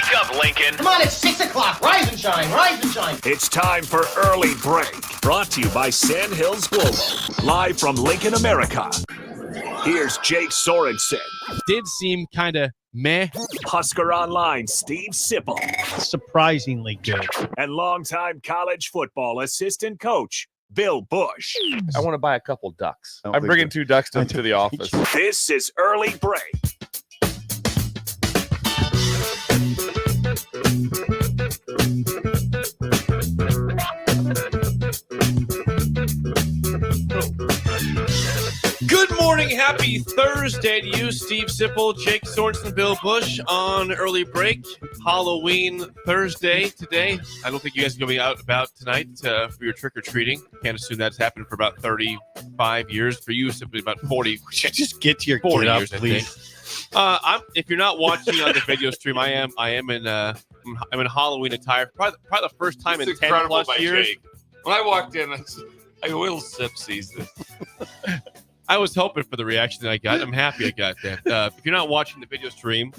Wake up, Lincoln. Come on, it's 6 o'clock. Rise and shine, rise and shine. It's time for Early Break. Brought to you by Sandhills Global. Live from Lincoln, America. Here's Jake Sorensen. Did seem kind of meh. Husker Online, Steve Sipple. Surprisingly good. And longtime college football assistant coach, Bill Busch. I want to buy a couple ducks. I'm bringing 2 ducks to the office. This is Early Break. Good morning. Happy Thursday to you, Steve Sipple, Jake Sorensen, Bill Busch on Early Break. Halloween Thursday today. I don't think you guys are going to be out about tonight for your trick-or-treating. Can't assume that's happened for about 35 years. For you, simply about 40. Just get to your 40 kid up, years, please. If you're not watching on the video stream, I am in Halloween attire. Probably the first time in 10 plus years. Jake. When I walked in, I will sip season. I was hoping for the reaction that I got. I'm happy I got that. If you're not watching the video stream,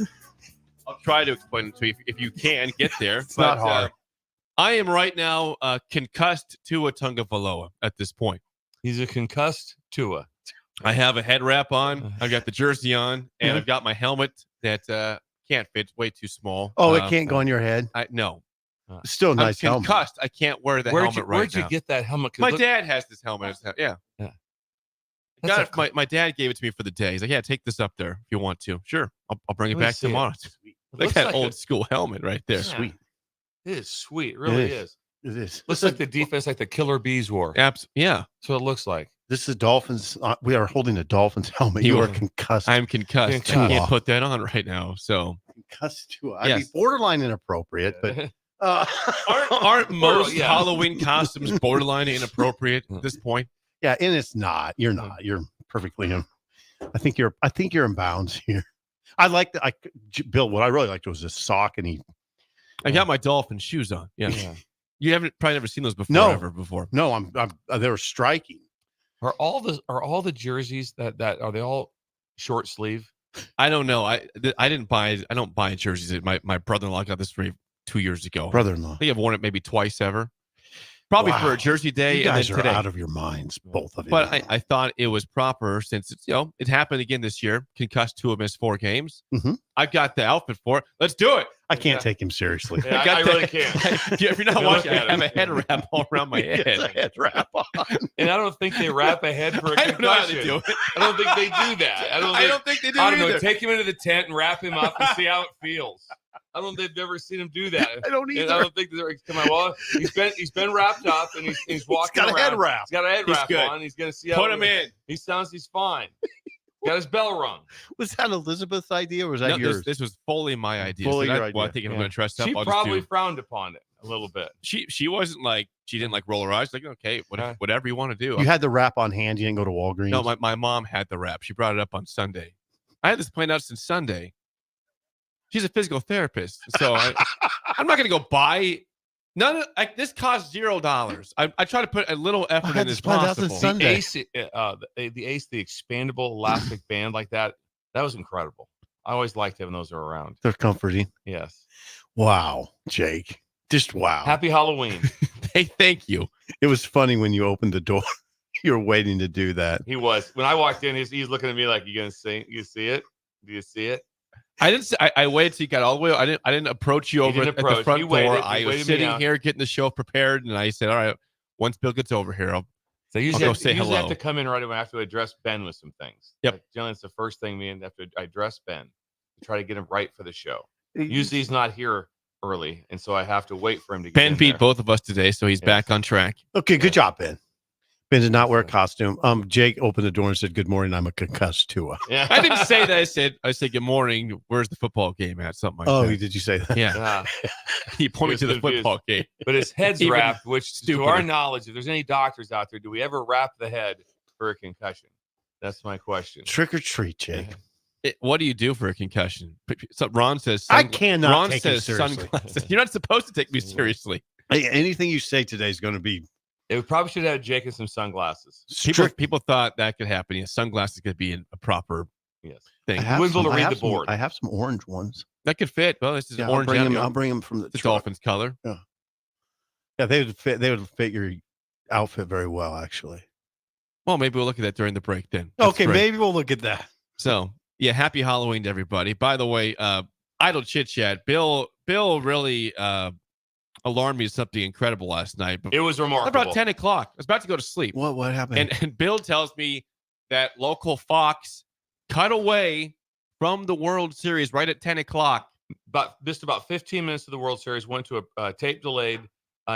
I'll try to explain it to you if you can get there. It's not hard. I am right now concussed Tua Tagovailoa at this point. He's a concussed Tua. I have a head wrap on. I've got the jersey on, and I've got my helmet that can't fit. It's way too small. Oh, it can't go on your head? No. Still a nice I'm helmet. concussed. I can't wear the helmet right now. Where'd you get that helmet? My dad has this helmet. Yeah. My dad gave it to me for the day. He's like, yeah, take this up there if you want to. Sure. I'll bring it back tomorrow. Like that old school helmet right there. Yeah. Sweet. It is sweet. It really is. It is. Looks like the defense, like the Killer Bees wore. Yeah. That's what it looks like. This is Dolphins. We are holding a Dolphins helmet. You are concussed. I'm concussed. I can't put that on right now. So concussed too. I mean, borderline inappropriate, but aren't most Halloween costumes borderline inappropriate at this point? Yeah, and it's not. You're not. You're perfectly in. I think you're in bounds here. I like the Bill. What I really liked was the sock, and I got my Dolphin shoes on. Yeah. You haven't probably never seen those before. No, I'm they were striking. Are all the jerseys that are they all short sleeve? I don't know. I don't buy jerseys. My brother-in-law got this for me 2 years ago. Brother-in-law. I think I've worn it maybe twice ever. Probably for a jersey day. You guys and then are today. out of your minds, both of you. But I thought it was proper since it's it happened again this year. Concussed, Tua missed 4 games. Mm-hmm. I've got the outfit for it. Let's do it. I can't take him seriously. Yeah, I really can't. If you're not watching, I have a head wrap all around my head. A head wrap on. And I don't think they wrap a head for a concussion. I don't know how to do it. I don't think they do that. I don't think they do either. know. Take him into the tent and wrap him up and see how it feels. I don't think they've ever seen him do that. I don't either. And I don't think they're come on. Well, he's been wrapped up and he's walking he's got around. A head wrap. He's got a head wrap on. He's gonna see how put him in. He sounds he's fine. Got his bell rung. Was that Elizabeth's idea or was that yours? This was fully my idea. Fully your idea. Well, I think I'm going to trust up. She probably frowned upon it a little bit. She wasn't like, she didn't like roll her eyes. Like, okay, whatever you want to do. You had the wrap on hand. You didn't go to Walgreens. No, my mom had the wrap. She brought it up on Sunday. I had this planned out since Sunday. She's a physical therapist, so I'm not going to go buy. This costs $0. I try to put a little effort in as possible. The Ace, the expandable elastic band like that was incredible. I always liked having those around. They're comforting. Yes. Wow, Jake. Just wow. Happy Halloween. Hey, thank you. It was funny when you opened the door. You were waiting to do that. He was. When I walked in, he's looking at me like, "You gonna see? You see it? Do you see it?" I didn't. I waited till you got all the way. I didn't approach you over at the front door. I was sitting here getting the show prepared, and I said, "All right, once Bill gets over here, I'll go say hello." Have to come in right away. I have to address Ben with some things. Yep. Like, generally, it's the first thing me and have to address Ben to try to get him right for the show. Usually, he's not here early, and so I have to wait for him to get Ben in beat there. both of us today, so he's back on track. Okay, good job, Ben. Ben did not wear a costume. Jake opened the door and said, "Good morning. I'm a concussed Tua." Yeah. I didn't say that. I said, "Good morning. Where's the football game at?" Something like that. Oh, did you say that? Yeah. He pointed me to the football game. But his head's Even wrapped, which, stupider. to our knowledge, if there's any doctors out there, do we ever wrap the head for a concussion? That's my question. Trick or treat, Jake. What do you do for a concussion? So Ron says, I cannot Ron take says you seriously. sunglasses. You're not supposed to take me seriously. Hey, anything you say today is going to be. We probably should have Jake in some sunglasses. People thought that could happen. Yeah, sunglasses could be a proper Yes. thing. You wouldn't be able to read the board. I have some orange ones. That could fit. Well, this is Yeah, orange. I'll bring them from the truck. Dolphins color. Yeah, they would fit. They would fit your outfit very well, actually. Well, maybe we'll look at that during the break then. That's Okay, great. maybe we'll look at that. So, yeah, happy Halloween to everybody. By the way, idle chit chat. Bill really alarmed me with something incredible last night. It was remarkable. About 10 o'clock. I was about to go to sleep. What happened? And Bill tells me that local Fox cut away from the World Series right at 10 o'clock. About 15 minutes of the World Series went to a tape delayed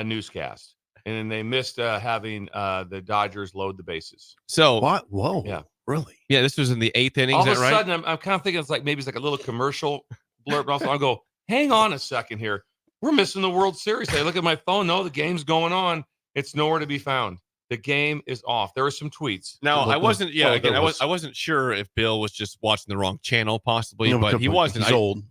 newscast, and then they missed having the Dodgers load the bases. So what? Whoa! Yeah, really? Yeah, this was in the 8th inning. All Is of that a right? sudden, I'm kind of thinking it's like a little commercial blurb. Off. I'll go, hang on a second here. We're missing the World Series. I look at my phone. No, the game's going on. It's nowhere to be found. The game is off. There were some tweets. No, I wasn't. Yeah, well, again, there was. I wasn't sure if Bill was just watching the wrong channel, possibly, No, but he wasn't. He's old.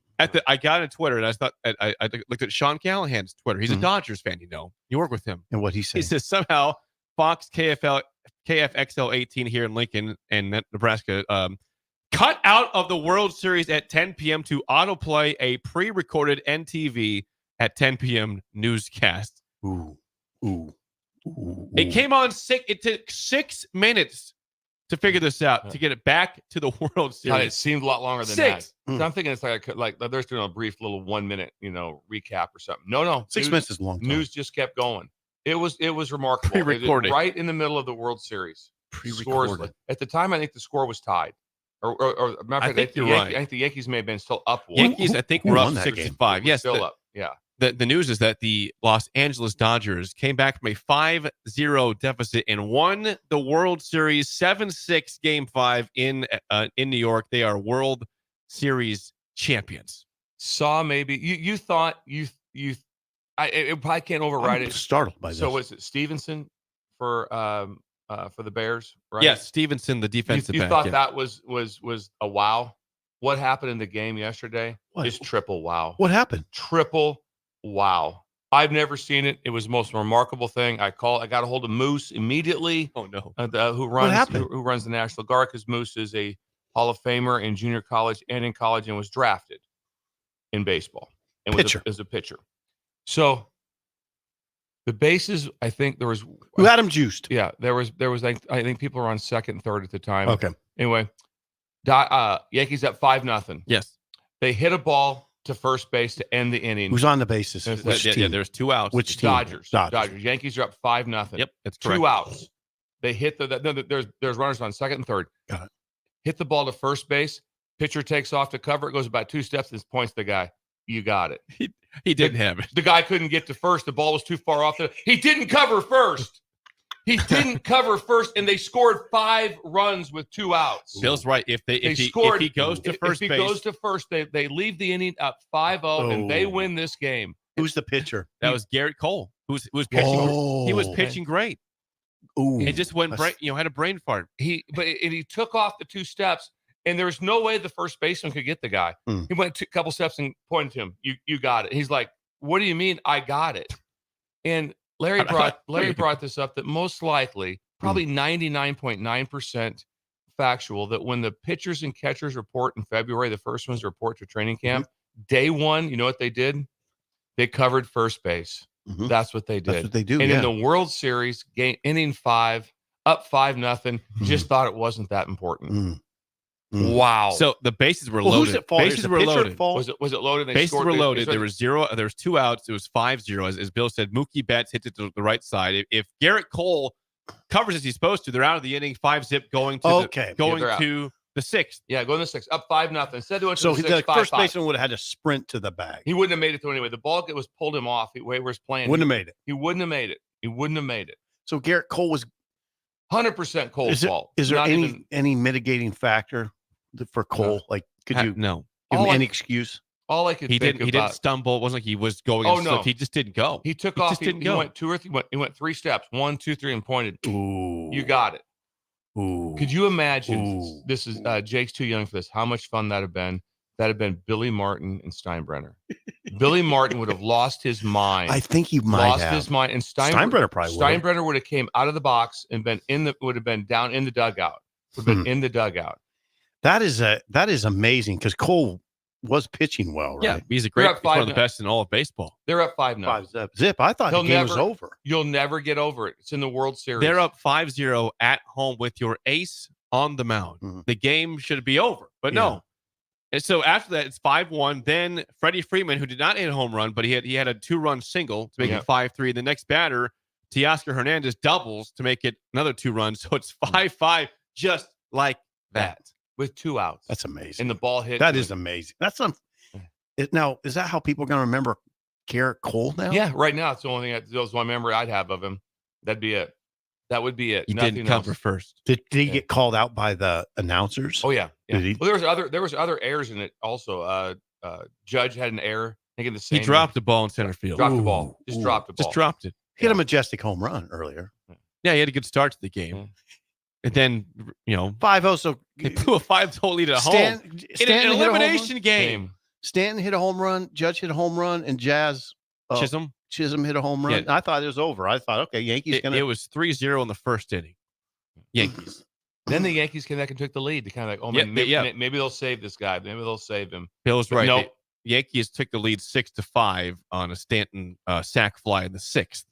I got on Twitter and I thought I looked at Sean Callahan's Twitter. He's a Dodgers fan, you know. You work with him. And what he said? He says somehow Fox KFXL 18 here in Lincoln and Nebraska cut out of the World Series at 10 p.m. to autoplay a pre-recorded NTV at 10 p.m. newscast. Ooh. It came on It took 6 minutes to figure this out, to get it back to the World Series. God, it seemed a lot longer than 6. that. So I'm thinking it's like they're doing a brief little 1 minute, recap or something. No. 6 minutes is a long time. News just kept going. It was remarkable. Pre-recorded. Right in the middle of the World Series. Pre-recorded. At the time, I think the score was tied. Or matter of fact, I think the Yankees may have been still up one. Yankees, I think, were up 6-5. Yes, still up. Yeah. The news is that the Los Angeles Dodgers came back from a 5-0 deficit and won the World Series 7-6 Game 5 in New York. They are World Series champions. Saw maybe you thought it probably can't override it. Startled by this. So was it Stevenson for the Bears? Right? Yes, Stevenson, the defensive You back. thought that was a wow. What happened in the game yesterday is triple wow. What happened? Triple wow. I've never seen it. It was the most remarkable thing. I got a hold of Moose immediately. Oh no! Who runs the National Guard, because Moose is a Hall of Famer in junior college and in college, and was drafted in baseball and was a pitcher. So the bases, I think there was who had him juiced. Yeah, there was. I think people were on second and third at the time. Okay. Anyway, Yankees up 5-0. Yes, they hit a ball to first base to end the inning. Who's on the bases? There's 2 outs. Which team? Dodgers. Yankees are up 5-0. Yep, that's correct. 2 outs. They hit there's runners on second and third. Got it. Hit the ball to first base. Pitcher takes off to cover. It goes about 2 steps and points to the guy. You got it. He didn't have it. The guy couldn't get to first. The ball was too far off. He didn't cover first. He didn't cover first, and they scored 5 runs with 2 outs. Bill's right. If he goes to first base, they leave the inning up 5-0, and they win this game. Who's the pitcher? That was Garrett Cole, who was pitching. He was pitching great. Ooh, He just went had a brain fart. He took off the 2 steps, and there was no way the first baseman could get the guy. He went a couple steps and pointed to him. You got it. He's like, "What do you mean I got it?" And Larry brought this up, that most likely, probably 99.9% factual, that when the pitchers and catchers report in February, the first ones report to training camp, day 1, you know what they did? They covered first base. That's what they did. That's what they do. And in the World Series, inning 5, up 5-0, just thought it wasn't that important. Wow. So the bases were loaded. Who's at fault? Bases were loaded. Was it loaded? Bases were loaded. There was 0. There was 2 outs. It was 5-0. As Bill said, Mookie Betts hit it to the right side. If Garrett Cole covers as he's supposed to, they're out of the inning. 5-zip going to the 6th. Yeah, going to the 6th. Up 5-0. Instead of doing so the 6th, the first 5-5. baseman would have had to sprint to the bag. He wouldn't have made it through anyway. The ball was pulled him off. He was playing. Wouldn't have made it. He wouldn't have made it. So Garrett Cole was 100% Cole's fault. Is there any mitigating factor for Cole? Like, could you no give him any excuse? All I could he think didn't stumble. It wasn't like he was going. Oh no, he just didn't go. He took off. He went 2 or 3. He went 3 steps. 1, 2, 3, and pointed. Ooh, you got it. Ooh, could you imagine? Ooh. This is Jake's too young for this. How much fun that'd have been? That'd have been Billy Martin and Steinbrenner. Billy Martin would have lost his mind. I think he might lost his mind, and Steinbrenner probably Steinbrenner would have came out of the box and would have been down in the dugout. Would have been in the dugout. That is amazing because Cole was pitching well, right? Yeah, he's They're he's up one of 5-0. the best in all of baseball. They're up 5-0. 5-zip. I thought the game was over. You'll never get over it. It's in the World Series. They're up 5-0 at home with your ace on the mound. Mhm. The game should be over, but no. And so after that, it's 5-1. Then Freddie Freeman, who did not hit a home run, but he had a 2-run single to make it 5-3. The next batter, Teoscar Hernandez, doubles to make it another 2 runs. So it's 5-5, just like that. with 2 outs. That's amazing. And the ball hit. That is amazing. That's now, is that how people are going to remember Garrett Cole now? Yeah, right now it's the only thing. That was one memory I'd have of him. That'd be it. That would be it. He Nothing didn't cover else. first. Did he get called out by the announcers? Oh yeah. Did he? Well, there was other errors in it also. Judge had an error. I think in the He same. dropped the ball in center field. Dropped the ball. Just dropped the ball. Just dropped it. He had a majestic home run earlier. Yeah, he had a good start to the game. Yeah. And then, 5-0. So they blew a 5-0 lead at home. In an Stanton hit a home run? elimination game. Stanton hit a home run. Judge hit a home run, and Chisholm hit a home run. Yeah. I thought it was over. I thought, okay, Yankees It was 3-0 in the first inning. Yankees. Then the Yankees came back and took the lead to kind of like, oh, man, maybe they'll save this guy. Maybe they'll save him. Bill's But right. no. The Yankees took the lead 6-5 on a Stanton sac fly in the 6th.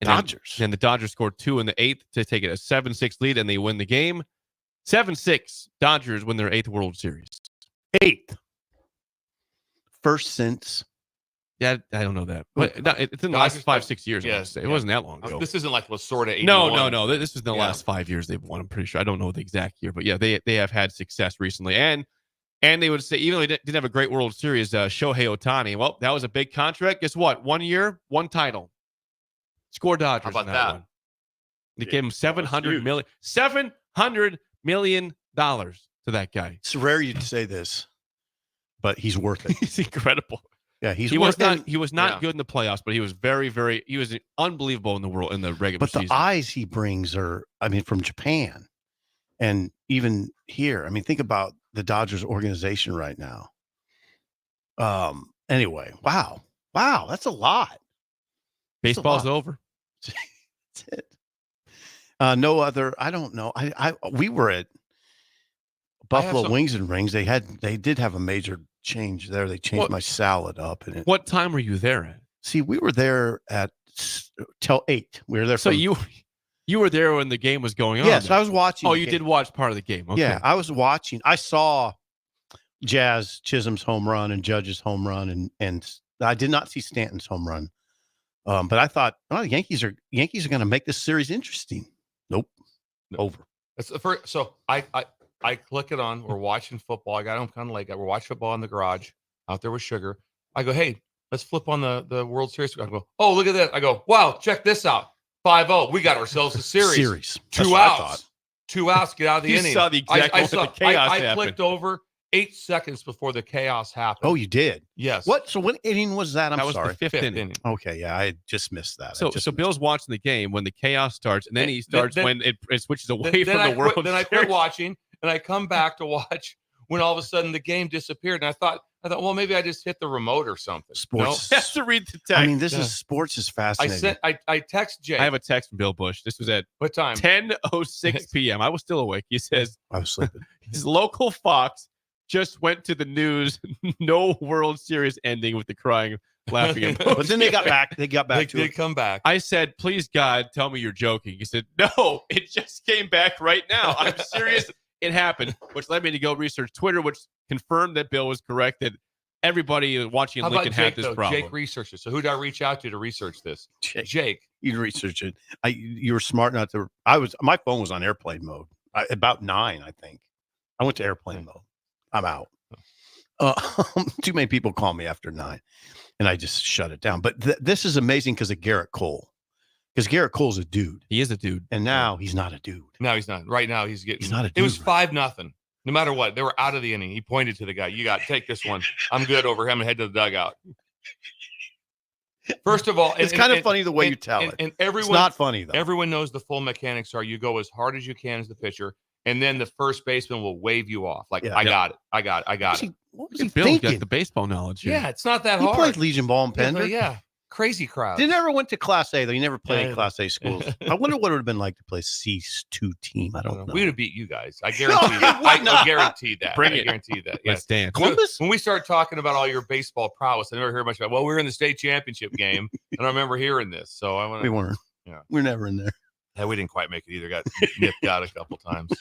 And Dodgers. Then the Dodgers scored 2 in the 8th to take it a 7-6 lead, and they win the game. 7-6. Dodgers win their 8th World Series. 8th. First since. Yeah, I don't know that. But it's in the last Dodgers- 5-6 years. Yes, It wasn't that long ago. This isn't like Lasorda 81. No. This was in the last 5 years they've won. I'm pretty sure. I don't know the exact year, but yeah, they have had success recently. And they would say, even though they didn't have a great World Series, Shohei Ohtani, well, that was a big contract. Guess what? 1 year, 1 title. Score Dodgers. How about in that? one. They gave him $700 million to that guy. It's rare you'd say this, but he's worth it. He's incredible. Yeah, He was not Yeah. good in the playoffs, but he was he was unbelievable in the regular But season. the eyes he brings are, from Japan and even here. Think about the Dodgers organization right now. Anyway, wow, that's a lot. Baseball's over. That's it. No other. I don't know. We were at Buffalo Wings and Rings. They did have a major change there. They changed my salad up. And What time were you there at? see, we were there till 8. We were there. So you were there when the game was going on. Yes, then? I was watching. Oh, the you game. did watch part of the game. Okay. Yeah, I was watching. I saw Jazz Chisholm's home run and Judge's home run, and I did not see Stanton's home run. But I thought, the Yankees are going to make this series interesting. Nope. Over. That's the first. So I click it on. We're watching football. I got him kind of like we're watching football in the garage out there with Sugar. I go, hey, let's flip on the World Series. I go, oh, look at that. I go, wow, check this out. 5-0. We got ourselves a series. That's 2 what I outs. thought. 2 outs. Get out of the You inning. saw the exact moment the chaos I happened. clicked over 8 seconds before the chaos happened. Oh, you did? Yes. What? So what inning was that? I'm That was sorry. the fifth inning. Okay, yeah, I just missed that. So Bill's watching the game when the chaos starts, and then he starts when it switches away from the World Then I quit watching, and I come back to watch when all of a sudden the game disappeared. And I thought, well, maybe I just hit the remote or something. Sports. You have to read the text. Sports is fascinating. I text Jay. I have a text from Bill Busch. This was at what time? 10:06 p.m. I was still awake. He says I was sleeping. his local Fox just went to the news. No World Series ending with the crying, laughing. And But then they got back. They got back to They it. come back. I said, please, God, tell me you're joking. He said, no, it just came back right now. I'm serious. It happened, which led me to go research Twitter, which confirmed that Bill was correct, that everybody watching in How about Lincoln had Jake, this though? problem. Jake researched it. So who did I reach out to research this? Jake. You research it. You were smart not to. My phone was on airplane mode. About 9, I think. I went to airplane mode. I'm out. Too many people call me after 9, and I just shut it down. But this is amazing because of Garrett Cole. Because Garrett Cole's a dude, He is a dude. and now he's not a dude. No, he's not. Right now, he's getting. He's not a dude. It was right? 5-0. No matter what, they were out of the inning. He pointed to the guy. You got take this one. I'm good over him and head to the dugout. First of all, It's kind of funny the way you tell it. And everyone, It's not funny though. everyone knows the full mechanics are: you go as hard as you can as the pitcher, and then the first baseman will wave you off. Like Yeah. I got it. I got it. What was he Bill thinking? got the baseball knowledge here. Yeah, it's not that He hard. played Legion Ball and Yeah, Pender. but yeah. crazy crowds. You never went to Class A though. You never played in Yeah. Class A schools. I wonder what it would have been like to play a C2 team. I don't know. We would have beat you guys. I guarantee that. Why I not? guarantee that. Bring I it. guarantee that. Let's Yes. dance. Columbus? When we start talking about all your baseball prowess, I never heard much about. Well, we were in the state championship game, and I remember hearing this. So I want We to. weren't. Yeah. We're never in there. Yeah, we didn't quite make it either. Got nipped out a couple times.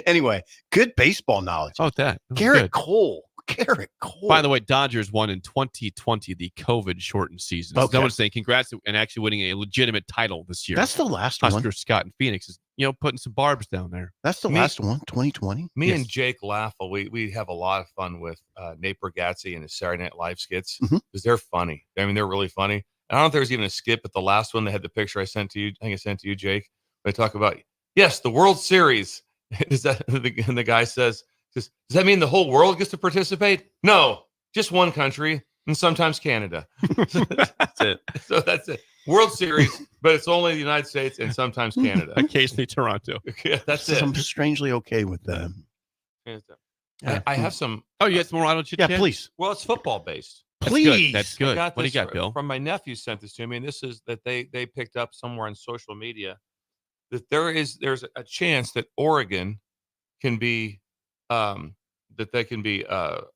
Anyway, good baseball knowledge. Oh, that. was Garrett good. Cole. Garrett Cole. By the way, Dodgers won in 2020, the COVID-shortened season. So Okay. someone's saying congrats and actually winning a legitimate title this year. that's the last one. Husker Scott and Phoenix is, putting some barbs down there. That's the Me- last one. 2020. Me Yes. and Jake Laffel, we have a lot of fun with Nate Bargatze and his Saturday Night Live skits Mhm. because they're funny. I mean, th're really funny. And I don't know if there was even a skit, but the last one they had the picture I sent to you. I think I sent to you, Jake. They talk about the World Series. Is that and the guy says, does that mean the whole world gets to participate? No, just one country and sometimes Canada. That's it. So that's it. World Series, but it's only the United States and sometimes Canada. Occasionally Toronto. Yeah, that's it. I'm strangely okay with that. I have some. Oh, you got some more auto chit Yeah, chat? please. Well, it's football based. That's Please. good. That's I good. got What do you this got, Bill? From my nephew sent this to me, and this is that they picked up somewhere on social media that there's a chance that Oregon can be that they can be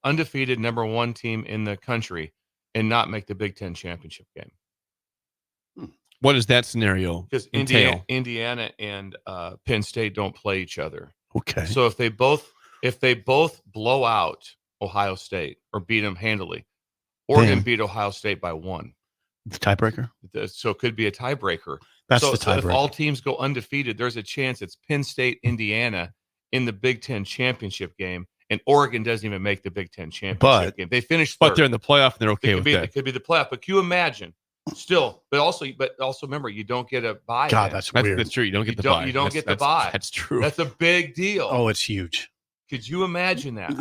undefeated number one team in the country and not make the Big Ten championship game What is that scenario because entail? Indiana and Penn State don't play each other. Okay. So if they both blow out Ohio State or beat them handily, Oregon Then- beat Ohio State by 1. The tiebreaker? So it could be a tiebreaker. That's so, the so if tiebreaker. all teams go undefeated, there's a chance it's Penn State, Indiana in the Big Ten championship game, and Oregon doesn't even make the Big Ten championship game. They finished third. But they're in the playoff and they're okay it with could be, that. It could be the playoff. But can you imagine? Still, but also remember, you don't get a bye. God, then. that's That's, weird. that's true. You don't get You the don't- bye. you don't That's- get the that's- bye. That's true. That's a big deal. Oh, it's huge. Could you imagine that?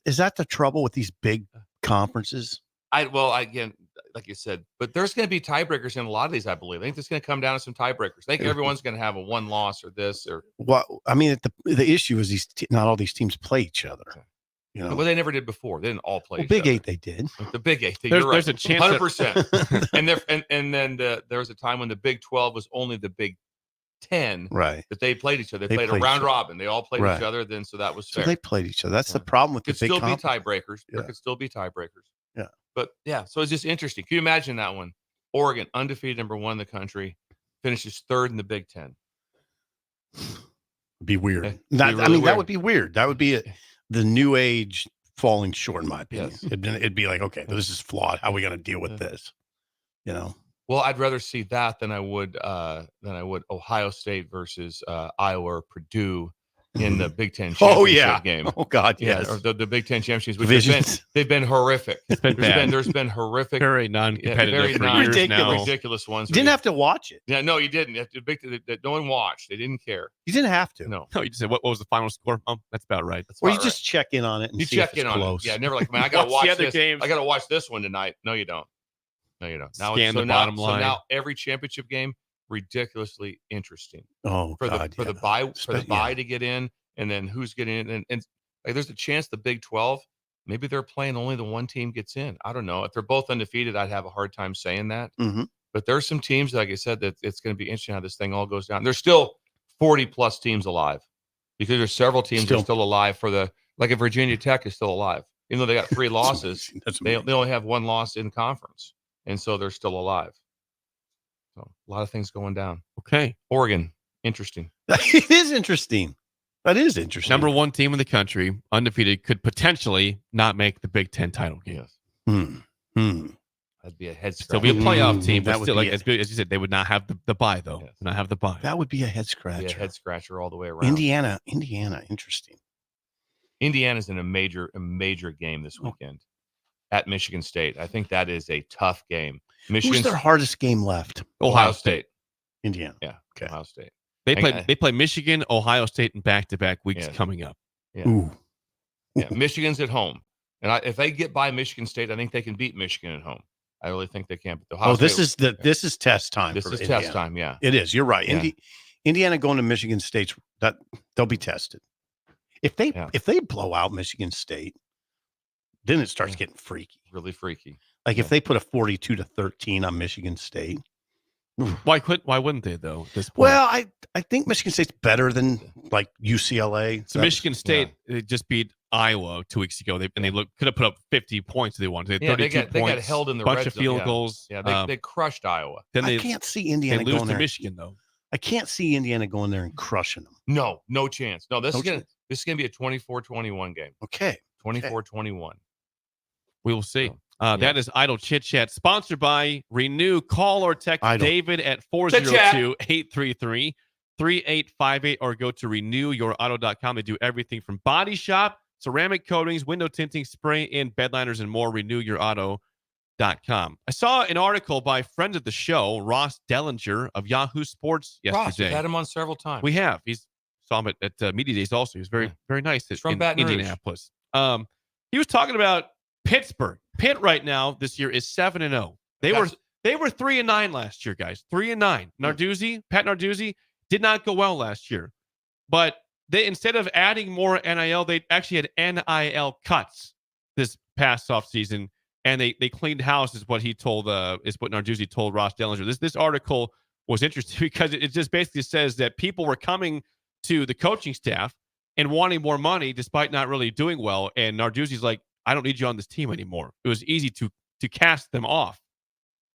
Is that the trouble with these big conferences? Again, like you said, but there's going to be tiebreakers in a lot of these. I believe. I think it's going to come down to some tiebreakers. I think everyone's going to have a one loss or this or. What I mean, the issue is not all these teams play each other. You know, Well, they never did before. They didn't all play. well, each Big other. Eight they did. The Big Eight. There's You're right. a chance that- 100%. and then there was a time when the Big 12 was only the Big 10 Right. that they played each other. They They played a played round each other. robin. They all played Right. each other. Then so that was So fair. they played each other. That's the Yeah. problem with the Could big still be conference. tiebreakers. There Yeah. could still be tiebreakers. Yeah. But yeah, so it's just interesting. Can you imagine that one? Oregon, undefeated number one in the country, finishes third in the Big Ten. Be weird. Okay. That, Be really I mean, that weird. would be weird. That would be the new age falling short, in my opinion. Yes. It'd be like, okay, this is flawed. How are we going to deal with this? You know, Well, I'd rather see that than I would Ohio State versus Iowa or Purdue in the Big Ten championship oh yeah, game. oh god, Yeah, yes. or the Big Ten championships, which Divisions. they've been horrific. It's been bad. There's been horrific, Very non-competitive very for non- years now. ridiculous ones. You didn't have to watch it. Yeah, no, you didn't. You have to, no one watched. They didn't care. You didn't have to. No, No, you just said, what was the final score? That's about right. that's Or you about just check in on it and right. You see check if it's in on close. it. Yeah, never like, man, I gotta Watch the watch other this. games. I gotta watch this one tonight. No, you don't. No, you don't. Now Scan the bottom line. So now every championship game ridiculously interesting. Oh for god, the bye to get in, and then who's getting in, and like, there's a chance the Big 12 maybe they're playing only the one team gets in. I don't know. If they're both undefeated, I'd have a hard time saying that. Mm-hmm. But there's some teams, like I said, that it's going to be interesting how this thing all goes down. There's still 40 plus teams alive because there's several teams that are still alive for the, like if Virginia Tech is still alive, even though they got 3 losses, That's they amazing. only have 1 loss in conference, and so they're still alive. So a lot of things going down. Okay. Oregon, interesting. It is interesting. That is interesting. Number one team in the country, undefeated, could potentially not make the Big Ten title game. Yes. That'd be a head Still scratcher. be a playoff team, that but would still, be like it. as good as you said, they would not have the bye though. Yes. Not have the bye. That would be a head Be a scratcher. head scratcher all the way around. Indiana, interesting. Indiana's in a major game this weekend at Michigan State. I think that is a tough game. Who's Michigan's their hardest game left? Ohio State. Indiana. Yeah. Okay. Ohio State. They play Michigan, Ohio State in back-to-back weeks Yes. coming up. Yeah. Ooh. Yeah. Michigan's at home. And if they get by Michigan State, I think they can beat Michigan at home. I really think they can. But Ohio This State, is this is test time. this for is Indiana. test time. Yeah. It is. You're right. Yeah. Indiana going to Michigan State, that they'll be tested. If they blow out Michigan State, then it starts getting freaky. Really freaky. Like if they put a 42-13 on Michigan State. Why wouldn't they though? At this point? Well, I think Michigan State's better than like UCLA. So Michigan State just beat Iowa 2 weeks ago. They could have put up 50 points if they wanted. They had 32 points. They got held in the bunch red of zone. field goals. Yeah, they crushed Iowa. Then I can't see Indiana they lose going to there. Michigan though. I can't see Indiana going there and crushing them. No chance. No, this No is gonna chance. be a 24-21 game. Okay. 24-21. We will see. Yeah. That is Idle Chit Chat, sponsored by Renew. Call or text David at 402-833-3858 or go to renewyourauto.com. They do everything from body shop, ceramic coatings, window tinting, spray and bed liners, and more. Renewyourauto.com. I saw an article by friend of the show, Ross Dellinger of Yahoo Sports yesterday. Ross, we've had him on several times. We have. Saw him at Media Days also. He was very nice from Baton Rouge. Indianapolis. He was talking about Pittsburgh. Pitt right now this year is 7-0. They were 3-9 last year, guys. 3-9. Pat Narduzzi did not go well last year. But they, instead of adding more NIL, they actually had NIL cuts this past offseason, and they cleaned house, is what Narduzzi told Ross Dellinger. This article was interesting because it just basically says that people were coming to the coaching staff and wanting more money despite not really doing well. And Narduzzi's like, I don't need you on this team anymore. It was easy to cast them off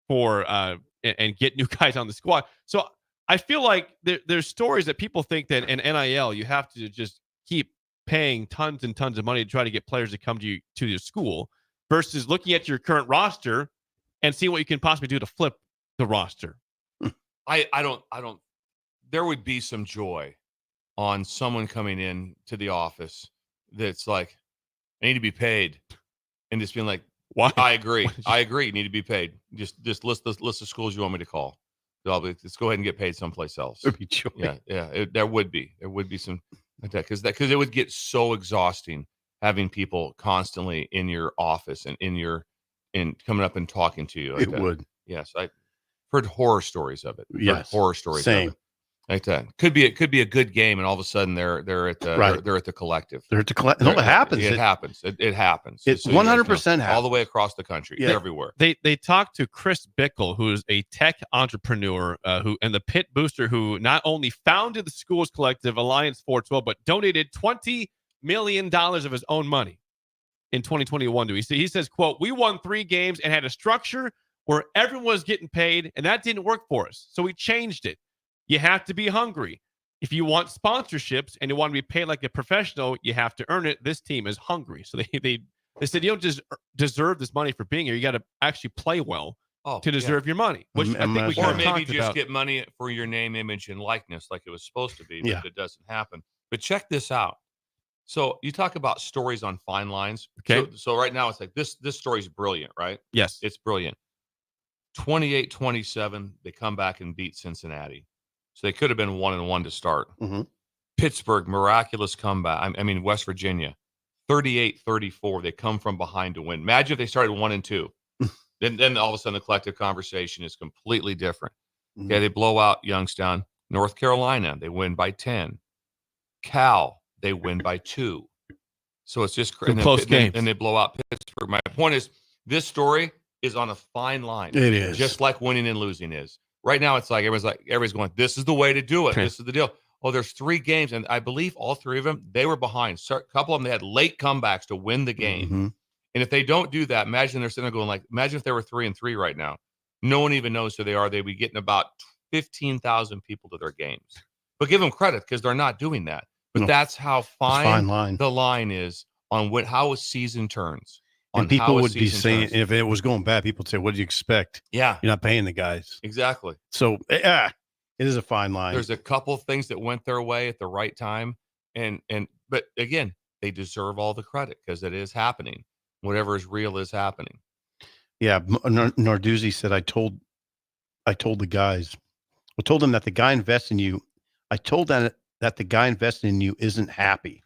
and get new guys on the squad. So I feel like there's stories that people think that in NIL you have to just keep paying tons and tons of money to try to get players to come to your school versus looking at your current roster and seeing what you can possibly do to flip the roster. I don't. There would be some joy on someone coming in to the office that's like, I need to be paid, and just being like, why? I agree. You need to be paid. Just list the schools you want me to call. Let's go ahead and get paid someplace else. There'd be joy. Yeah. There would be some like that because it would get so exhausting having people constantly in your office and in coming up and talking to you. Like It would. Yes, I've heard horror stories of it. Yes, horror stories. Same. Of it. Like that could be a good game, and all of a sudden they're at the they're at the collective. They're at the collective. No, it happens. It happens. It happens. It 100% happens all the way across the country, everywhere. They talked to Chris Bickle, who is a tech entrepreneur and the Pitt booster, who not only founded the Schools Collective Alliance 412, but donated $20 million of his own money in 2021 to. He says, quote, "We won 3 games and had a structure where everyone was getting paid, and that didn't work for us. So we changed it. You have to be hungry. If you want sponsorships and you want to be paid like a professional, you have to earn it. This team is hungry." So they said, you don't just deserve this money for being here. You got to actually play well to deserve your money. Which I think we or maybe just about. Get money for your name, image, and likeness like it was supposed to be, but it doesn't happen. But check this out. So you talk about stories on fine lines. Okay. So right now it's like this story is brilliant, right? Yes. It's brilliant. 28-27, they come back and beat Cincinnati. So they could have been 1-1 to start. Mm-hmm. Pittsburgh, miraculous comeback. I mean, West Virginia, 38-34. They come from behind to win. Imagine if they started 1-2. then all of a sudden the collective conversation is completely different. Mm-hmm. Okay, they blow out Youngstown. North Carolina, they win by 10. Cal, they win by 2. So it's just close games. And they blow out Pittsburgh. My point is, this story is on a fine line. It is. Just like winning and losing is. Right now, it's like everybody's going, this is the way to do it. This is the deal. Oh, there's 3 games, and I believe all 3 of them, they were behind. So a couple of them, they had late comebacks to win the game. Mm-hmm. And if they don't do that, imagine they're sitting there going like, imagine if they were 3-3 right now. No one even knows who they are. They'd be getting about 15,000 people to their games. But give them credit because they're not doing that. But that's how fine line the line is on how a season turns. And people would be saying, if it was going bad, people would say, what do you expect? Yeah. You're not paying the guys. Exactly. So it is a fine line. There's a couple things that went their way at the right time. But again, they deserve all the credit because it is happening. Whatever is real is happening. Yeah. Narduzzi said, I told the guys, I told them that the guy investing in you, I told them that the guy investing in you isn't happy.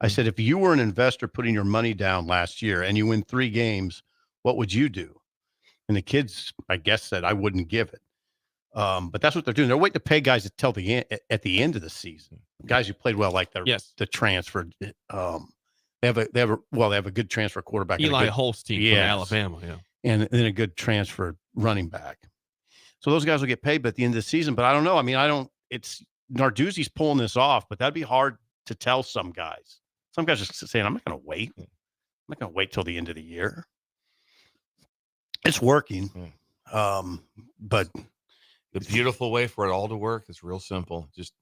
I said, if you were an investor putting your money down last year and you win 3 games, what would you do? And the kids, I guess, said, I wouldn't give it. But that's what they're doing. They're waiting to pay guys at the end of the season. Guys who played well, like the transfer. They have a good transfer quarterback. Eli Holstein from Alabama. Yeah. and then a good transfer running back. So those guys will get paid at the end of the season. But I don't know. I mean, it's Narduzzi's pulling this off, but that'd be hard to tell some guys. Some guys just saying, I'm not going to wait. I'm not going to wait till the end of the year. It's working. But the beautiful way for it all to work is real simple. Just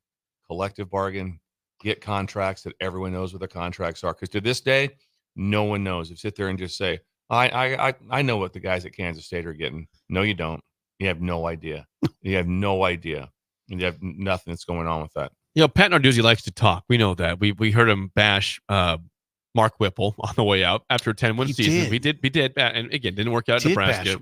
collective bargain, get contracts that everyone knows what the contracts are. Because to this day, no one knows. If you sit there and just say, I know what the guys at Kansas State are getting. No, you don't. You have no idea. You have no idea. And you have nothing that's going on with that. You know, Pat Narduzzi likes to talk. We know that. We heard him bash Mark Whipple on the way out after a 10-win season. We did. And again, didn't work out in Nebraska.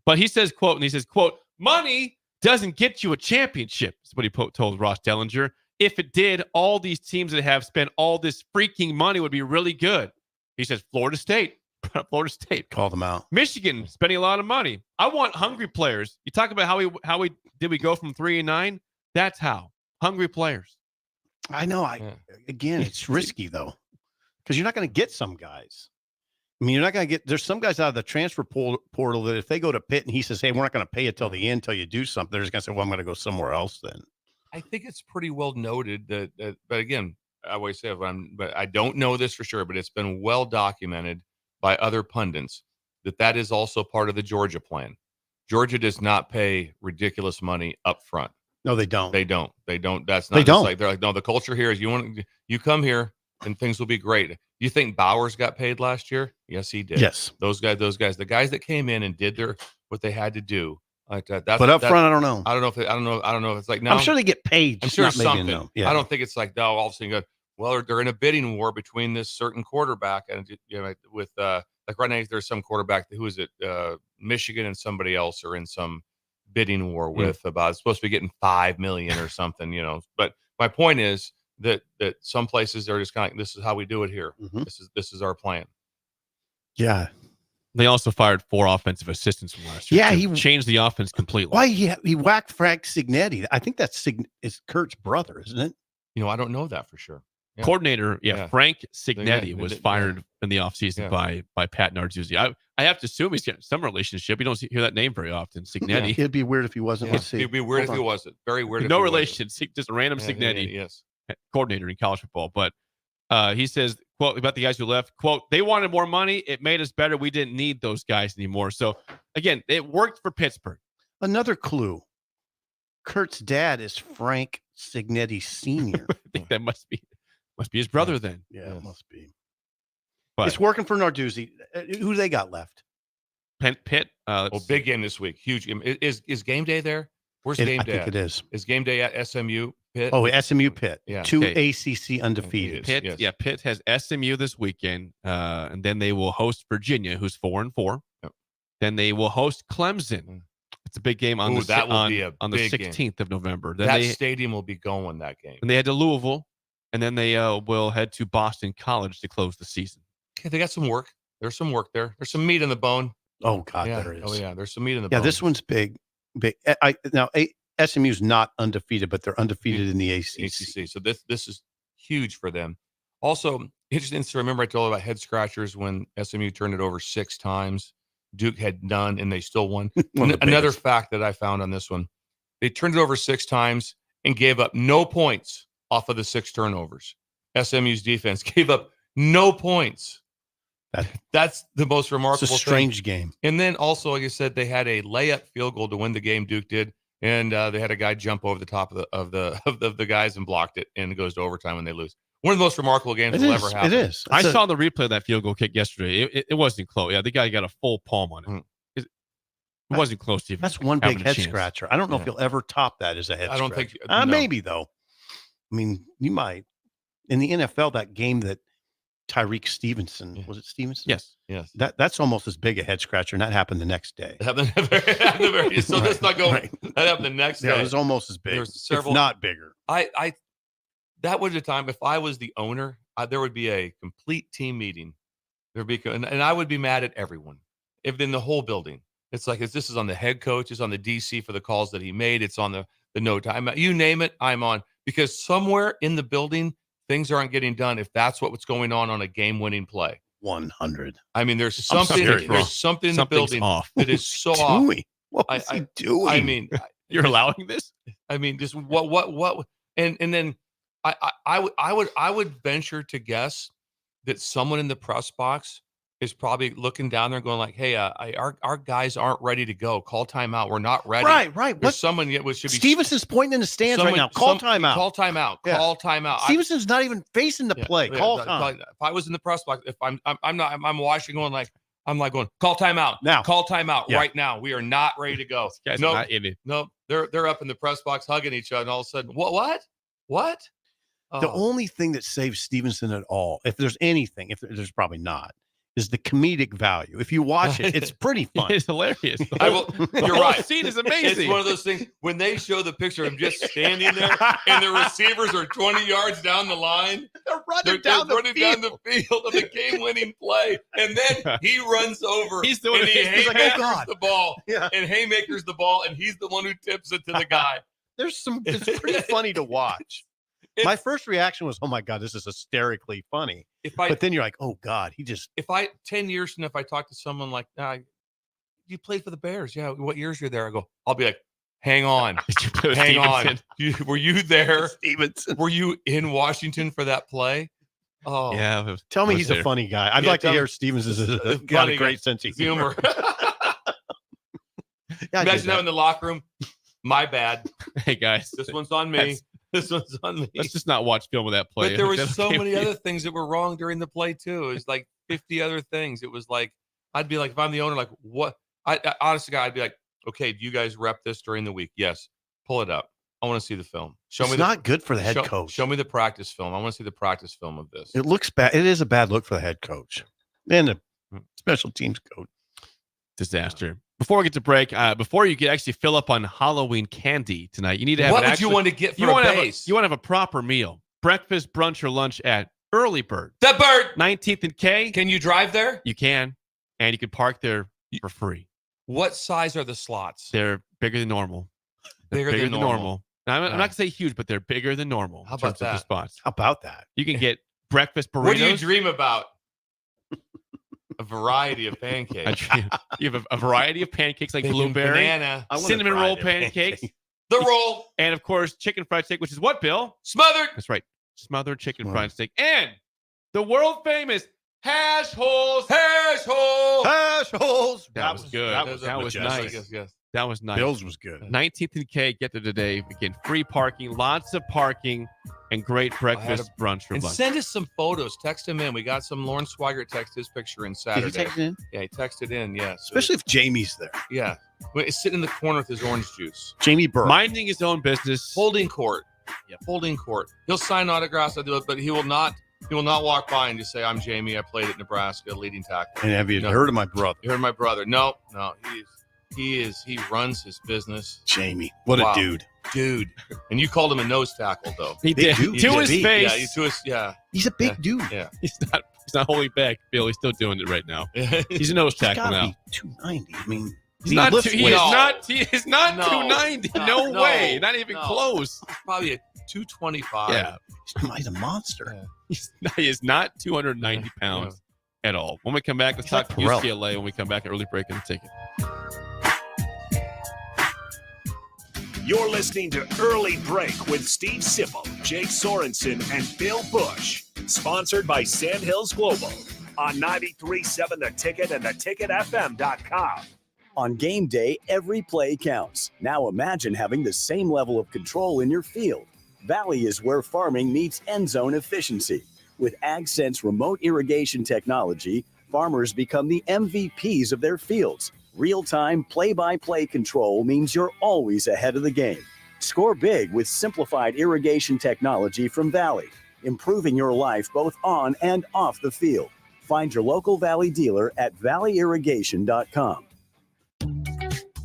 But he says, quote, money doesn't get you a championship. That's what he told Ross Dellinger. If it did, all these teams that have spent all this freaking money would be really good. He says, Florida State. Call them out. Michigan spending a lot of money. I want hungry players. You talk about how we go from 3-9. That's how. Hungry players. I know. Again, it's risky though, because you're not going to get some guys. I mean, you're not going to get. There's some guys out of the transfer portal that if they go to Pitt and he says, "Hey, we're not going to pay you till the end, till you do something," they're just going to say, "Well, I'm going to go somewhere else." Then I think it's pretty well noted that but again, I always say, but I don't know this for sure, but it's been well documented by other pundits that is also part of the Georgia plan. Georgia does not pay ridiculous money up front. No, they don't. They don't. That's not. They're like, no. The culture here is you come here and things will be great. You think Bowers got paid last year? Yes, he did. Yes, those guys, the guys that came in and did what they had to do. Like that. But up front, I don't know. I don't know if it's like no. I'm sure they get paid. I'm sure something. No. Yeah. I don't think it's like all of a sudden they're in a bidding war between this certain quarterback and with like right now there's some quarterback who is it Michigan and somebody else are in some bidding war with about it's supposed to be getting $5 million or something, But my point is that some places they're just kind of like, this is how we do it here. Mm-hmm. This is our plan. Yeah. They also fired 4 offensive assistants from last year. Yeah, he changed the offense completely. Why he whacked Frank Signetti? I think that's Kurt's brother, isn't it? I don't know that for sure. Yeah. Coordinator, Frank Signetti was fired in the offseason by Pat Narduzzi. I have to assume he's got some relationship. You don't hear that name very often, Signetti. It'd be weird if he wasn't. Let's see. It'd be weird if he wasn't. Very weird. No relation. Just a random Signetti. Yes. Coordinator in college football. But he says, quote, about the guys who left, quote, they wanted more money. It made us better. We didn't need those guys anymore. So, again, it worked for Pittsburgh. Another clue. Kurt's dad is Frank Signetti Sr. I think that must be his brother then. Yeah, it must be. But it's working for Narduzzi. Who they got left? Pitt. Big game this week. Huge game. Is game day there? Where's game day? I think it is. Is game day at SMU? Pitt? Oh, SMU Pitt. Yeah. 2 ACC undefeated. Pitt, yes. Pitt has SMU this weekend, and then they will host Virginia, who's 4-4. Yep. Then they will host Clemson. It's a big game on the 16th of November. Then that stadium will be going that game. And they head to Louisville, and then they will head to Boston College to close the season. Okay, they got some work. There's some work there. There's some meat in the bone. Oh God, there is. Oh yeah, there's some meat in the bone. Yeah, this one's big. Now SMU's not undefeated, but they're undefeated in the ACC. So this is huge for them. Also, interesting to remember I told you about head scratchers when SMU turned it over 6 times. Duke had none, and they still won. Another fact that I found on this one, they turned it over 6 times and gave up no points off of the 6 turnovers. SMU's defense gave up no points. That's the most remarkable It's a strange game. And then also, like I said, they had a layup field goal to win the game, Duke did. And they had a guy jump over the top of the guys and blocked it, and it goes to overtime when they lose. One of the most remarkable games that will ever happen. It is. I saw the replay of that field goal kick yesterday. It wasn't close. Yeah, the guy got a full palm on it. It wasn't close to even. That's one big head scratcher. I don't know if you'll ever top that as a head scratcher. I don't think. No. Maybe though. I mean, you might. In the NFL, that game that Tyreek Stevenson, was it Stevenson? Yes. That's almost as big a head scratcher, and that happened the next day. So let's not go. That happened the next day. It was almost as big. There's several, if not bigger. That was a time, if I was the owner, there would be a complete team meeting. And I would be mad at everyone, if in the whole building. It's like, this is on the head coach, it's on the DC for the calls that he made, it's on the no time. You name it, I'm on. Because somewhere in the building, things aren't getting done if that's what's going on a game-winning play. 100. I mean, there's I'm something. serious, bro. There's something in the Something's building off. that is so off. What was he doing? I mean, You're allowing this? I mean, just what, and then I would venture to guess that someone in the press box is probably looking down there going like, "Hey, our guys aren't ready to go. Call timeout. We're not ready." Right. There's What? someone should be Stevenson's pointing in the stands right now. Call timeout. Call timeout. Yeah. Call timeout. Stevenson's not even facing the play. Call time. If I was in the press box, if I'm watching going like. I'm like going, call timeout now. Call timeout Yeah. right now. We are not ready to go. Guys are not in it. No, they're up in the press box hugging each other, and all of a sudden, what? The only thing that saves Stevenson at all, if there's anything, if there's probably not, is the comedic value. If you watch it, it's pretty fun. It's hilarious. You're The whole right. scene is It's amazing. one of those things when they show the picture of him just standing there, and the receivers are 20 yards down the line. They're running They're running down the field of the game-winning play, and then he runs over. He's doing and it. he He's like, haymakers oh, God. the ball, Yeah. and haymakers the ball, and he's the one who tips it to the guy. It's pretty funny to watch. My first reaction was, oh my God, this is hysterically funny. But then you're like, oh God, If I 10 years from now, if I talk to someone like, you played for the Bears, yeah. What years you're there? I'll be like, hang on, hang on. Were you there? Stevenson. Were you in Washington for that play? Oh, Yeah. Tell me I was he's there. a funny guy. I'd Yeah, like to tell hear me- Stevenson's got a Funny great guy. sense of humor. humor. Yeah, I did Imagine that in the locker room. My bad. Hey, guys. This one's on me. This one's on me. Let's just not watch film of that play. But there was That's so okay many with you. other things that were wrong during the play too. It was like 50 other things. It was like I'd be like, if I'm the owner, like what? I honestly, I'd be like, okay, do you guys rep this during the week? Yes. Pull it up. I want to see the film. Show It's me. not good for the head coach. Show me the practice film. I want to see the practice film of this. It looks bad. It is a bad look for the head coach and the special teams coach. Disaster. Before we get to break, before you can actually fill up on Halloween candy tonight, you need to have What an would you want to get for you a want to base? you want to have a proper meal, breakfast, brunch, or lunch at Early Bird, The Bird. 19th and K. Can you drive there? You can, and you can park there for free. What size are the slots? They're bigger than normal. Bigger than normal. Now, I'm Yeah. not gonna say huge, but they're bigger than normal. How in terms about of the that? spots? How about that? You can get breakfast burritos. What do you dream about? A variety of I pancakes. dream- you have a variety of pancakes like Bacon, blueberry, banana, I want a cinnamon roll variety of pancakes, the roll, and of course chicken fried steak, which is what, Bill? smothered. That's right, smothered chicken Wow. fried steak, and the world famous hash holes. Hash hole. Hash holes. That was good. That That was was majestic. nice. Yes. That was nice. Bill's was good. 19th and K, get there today. Again, free parking, lots of parking, and great breakfast, brunch for And lunch. send us some photos. Text him in. We got some. Lauren Swigert text his picture in Did Saturday. he take it in? Yeah, he texted in. Yeah. Especially if Jamie's there. Yeah. He's sitting in the corner with his orange juice. Jamie Burke. Minding his own business. Holding court. Yep. Holding court. He'll sign autographs, but he will not walk by and just say, I'm Jamie. I played at Nebraska, leading tackle. And have you No. heard of my brother, You heard my brother. No. He runs his business. Jamie? What Wow. a dude. Dude. And you called him a nose tackle, though. He Big did. dude. To He's his big. face. He's a big dude. Yeah. He's not holding back, Bill. He's still doing it right now. He's a nose He's tackle got to now. be 290. I mean, He's not. lifts He weights. is not No. 290. No. No way. Not even No. close. Probably a 225. Yeah. He's a monster. Yeah. He is not 290 pounds at all. When we come back, let's He's like talk Perel. UCLA. When we come back, early break and the ticket. You're listening to Early Break with Steve Sipple, Jake Sorensen, and Bill Busch. Sponsored by Sandhills Global on 93.7 The Ticket and theticketfm.com. On game day, every play counts. Now imagine having the same level of control in your field. Valley is where farming meets end zone efficiency. With AgSense remote irrigation technology, farmers become the MVPs of their fields. Real-time, play-by-play control means you're always ahead of the game. Score big with simplified irrigation technology from Valley, improving your life both on and off the field. Find your local Valley dealer at valleyirrigation.com.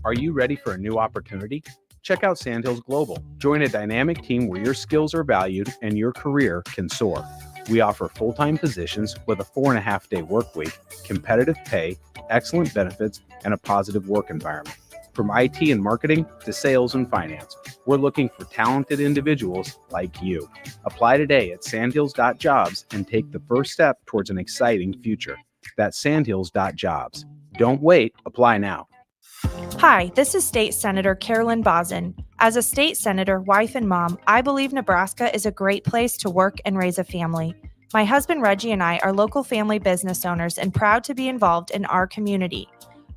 Are you ready for a new opportunity? Check out Sandhills Global. Join a dynamic team where your skills are valued and your career can soar. We offer full-time positions with a 4.5-day work week, competitive pay, excellent benefits, and a positive work environment. From IT and marketing to sales and finance, we're looking for talented individuals like you. Apply today at sandhills.jobs and take the first step towards an exciting future. That's sandhills.jobs. Don't wait. Apply now. Hi, this is State Senator Carolyn Bozin. As a state senator, wife, and mom, I believe Nebraska is a great place to work and raise a family. My husband Reggie and I are local family business owners and proud to be involved in our community.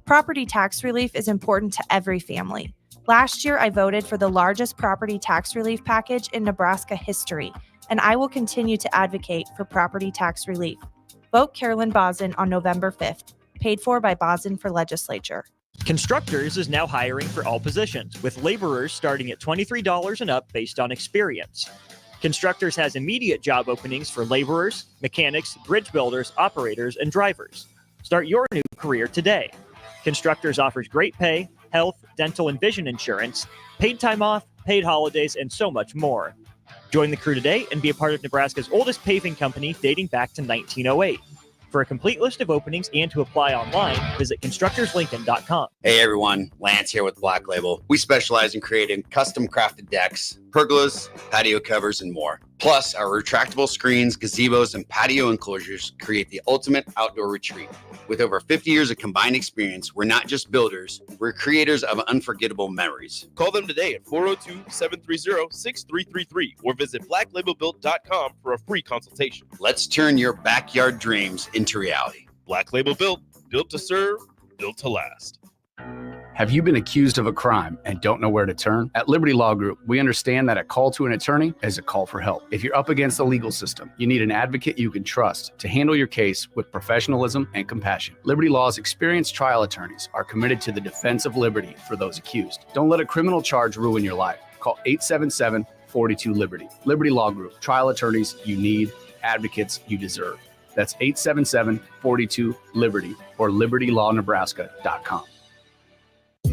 Property tax relief is important to every family. Last year, I voted for the largest property tax relief package in Nebraska history, and I will continue to advocate for property tax relief. Vote Carolyn Bozin on November 5th. Paid for by Bozin for Legislature. Constructors is now hiring for all positions, with laborers starting at $23 and up based on experience. Constructors has immediate job openings for laborers, mechanics, bridge builders, operators, and drivers. Start your new career today. Constructors offers great pay, health, dental, and vision insurance, paid time off, paid holidays, and so much more. Join the crew today and be a part of Nebraska's oldest paving company dating back to 1908. For a complete list of openings and to apply online, visit constructorslincoln.com. Hey everyone, Lance here with Black Label. We specialize in creating custom crafted decks, pergolas, patio covers, and more. Plus, our retractable screens, gazebos, and patio enclosures create the ultimate outdoor retreat. With over 50 years of combined experience, we're not just builders, we're creators of unforgettable memories. Call them today at 402-730-6333 or visit blacklabelbuilt.com for a free consultation. Let's turn your backyard dreams into reality. Black Label Built, built to serve, built to last. Have you been accused of a crime and don't know where to turn? At Liberty Law Group, we understand that a call to an attorney is a call for help. If you're up against the legal system, you need an advocate you can trust to handle your case with professionalism and compassion. Liberty Law's experienced trial attorneys are committed to the defense of liberty for those accused. Don't let a criminal charge ruin your life. Call 877-42-LIBERTY. Liberty Law Group, trial attorneys you need, advocates you deserve. That's 877-42-LIBERTY or libertylawnebraska.com.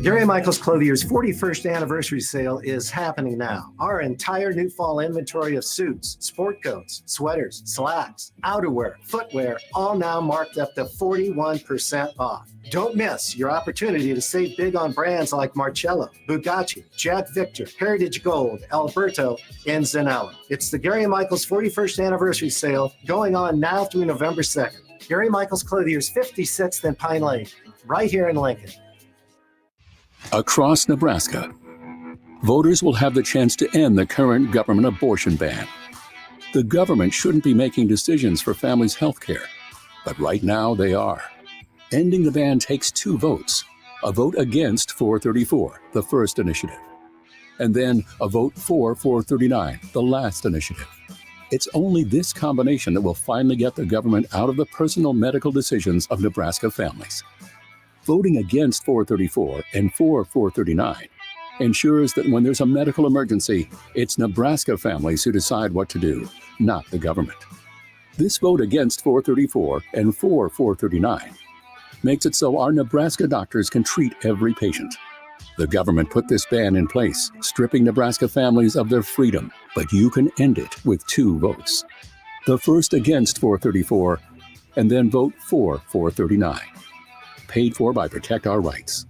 Gary Michaels Clothier's 41st anniversary sale is happening now. Our entire new fall inventory of suits, sport coats, sweaters, slacks, outerwear, footwear, all now marked up to 41% off. Don't miss your opportunity to save big on brands like Marcello, Bugatti, Jack Victor, Heritage Gold, Alberto, and Zanella. It's the Gary Michaels 41st anniversary sale going on now through November 2nd. Gary Michaels Clothier's 56th and Pine Lane, right here in Lincoln. Across Nebraska, voters will have the chance to end the current government abortion ban. The government shouldn't be making decisions for families' health care, but right now they are. Ending the ban takes 2 votes. A vote against 434, the first initiative, and then a vote for 439, the last initiative. It's only this combination that will finally get the government out of the personal medical decisions of Nebraska families. Voting against 434 and for 439 ensures that when there's a medical emergency, it's Nebraska families who decide what to do, not the government. This vote against 434 and for 439 makes it so our Nebraska doctors can treat every patient. The government put this ban in place, stripping Nebraska families of their freedom, but you can end it with 2 votes. The first against 434 and then vote for 439. Paid for by Protect Our Rights.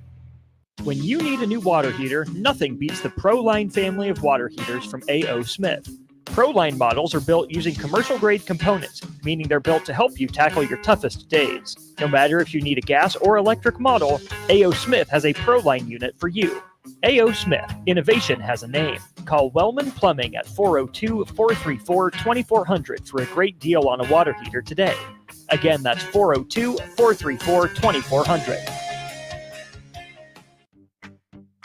When you need a new water heater, nothing beats the ProLine family of water heaters from A.O. Smith. ProLine models are built using commercial-grade components, meaning they're built to help you tackle your toughest days. No matter if you need a gas or electric model, A.O. Smith has a ProLine unit for you. A.O. Smith, innovation has a name. Call Wellman Plumbing at 402-434-2400 for a great deal on a water heater today. Again, that's 402-434-2400.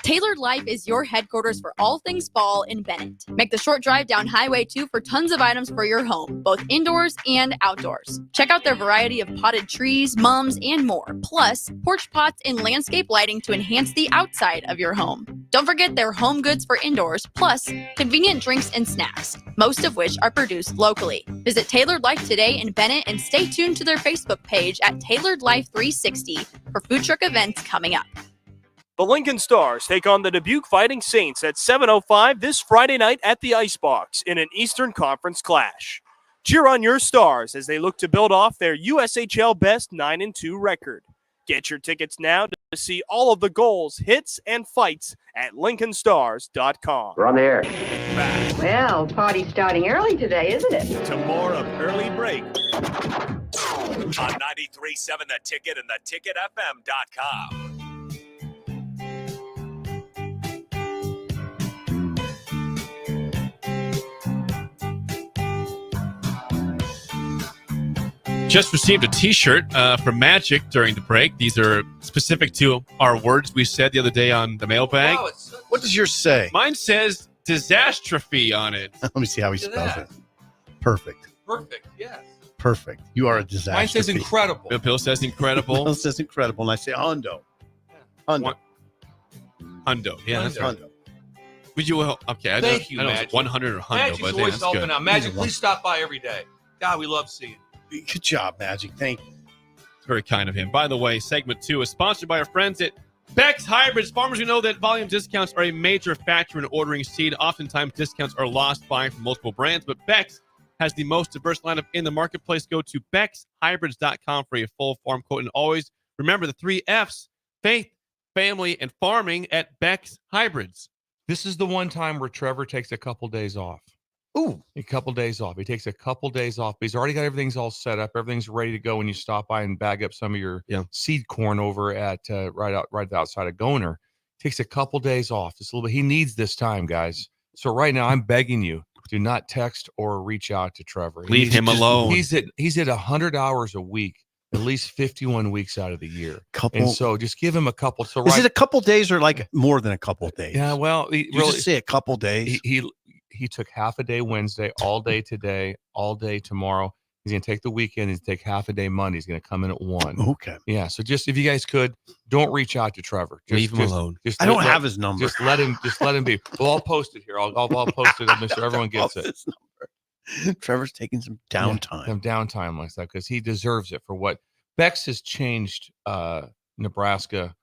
Tailored Life is your headquarters for all things fall in Bennett. Make the short drive down Highway 2 for tons of items for your home, both indoors and outdoors. Check out their variety of potted trees, mums, and more. Plus, porch pots and landscape lighting to enhance the outside of your home. Don't forget their home goods for indoors, plus convenient drinks and snacks, most of which are produced locally. Visit Tailored Life today in Bennett and stay tuned to their Facebook page at Tailored Life 360 for food truck events coming up. The Lincoln Stars take on the Dubuque Fighting Saints at 7:05 this Friday night at the Icebox in an Eastern Conference clash. Cheer on your Stars as they look to build off their USHL best 9-2 record. Get your tickets now to see all of the goals, hits, and fights at LincolnStars.com. We're on the air. Well, party's starting early today, isn't it? To more of Early Break on 93.7 The Ticket and theticketfm.com. Just received a T-shirt from Magic during the break. These are specific to our words we said the other day on the mailbag. Wow, What does yours say? Mine says disastrophe on it. Let me see how he Look at spells that. it. Perfect. Perfect. Yes. Perfect. You are a disaster. Mine says incredible. Bill says incredible. Bill says incredible, and I say hundo. Hundo. Hundo. Yeah, that's right. Hundo. Would you? Okay. Thank you, I know Magic. it's 100 or hundo, Magic's but always that's helping good. out. Magic, please stop by every day. God, we love seeing you. Good job, Magic. Thank you. It's very kind of him. By the way, segment 2 is sponsored by our friends at Beck's Hybrids. Farmers, we know that volume discounts are a major factor in ordering seed. Oftentimes, discounts are lost buying from multiple brands, but Beck's has the most diverse lineup in the marketplace. Go to BecksHybrids.com for a full farm quote. And always remember the 3 F's: faith, family, and farming at Beck's Hybrids. This is the one time where Trevor takes a couple days off. Ooh. A couple days off. He takes a couple days off. But he's already got everything's all set up. Everything's ready to go when you stop by and bag up some of your seed corn over at right outside of Goner. Takes a couple days off. Just a little bit. He needs this time, guys. So right now, I'm begging you, do not text or reach out to Trevor. Leave him alone. He's at 100 hours a week, at least 51 weeks out of the year. And so just give him a couple. So Is it a couple days or like more than a couple days? Yeah, well, You just say a couple days. He took half a day Wednesday, all day today, all day tomorrow. He's going to take the weekend. He's going to take half a day Monday. He's going to come in at 1. Okay. Yeah. So just if you guys could, don't reach out to Trevor. Leave him alone. I don't have his number. Just let him be. Well, I'll post it here. I'll post it. I'll make sure everyone gets it. His number. Trevor's taking some downtime. Some downtime like that because he deserves it for what Bex has changed Nebraska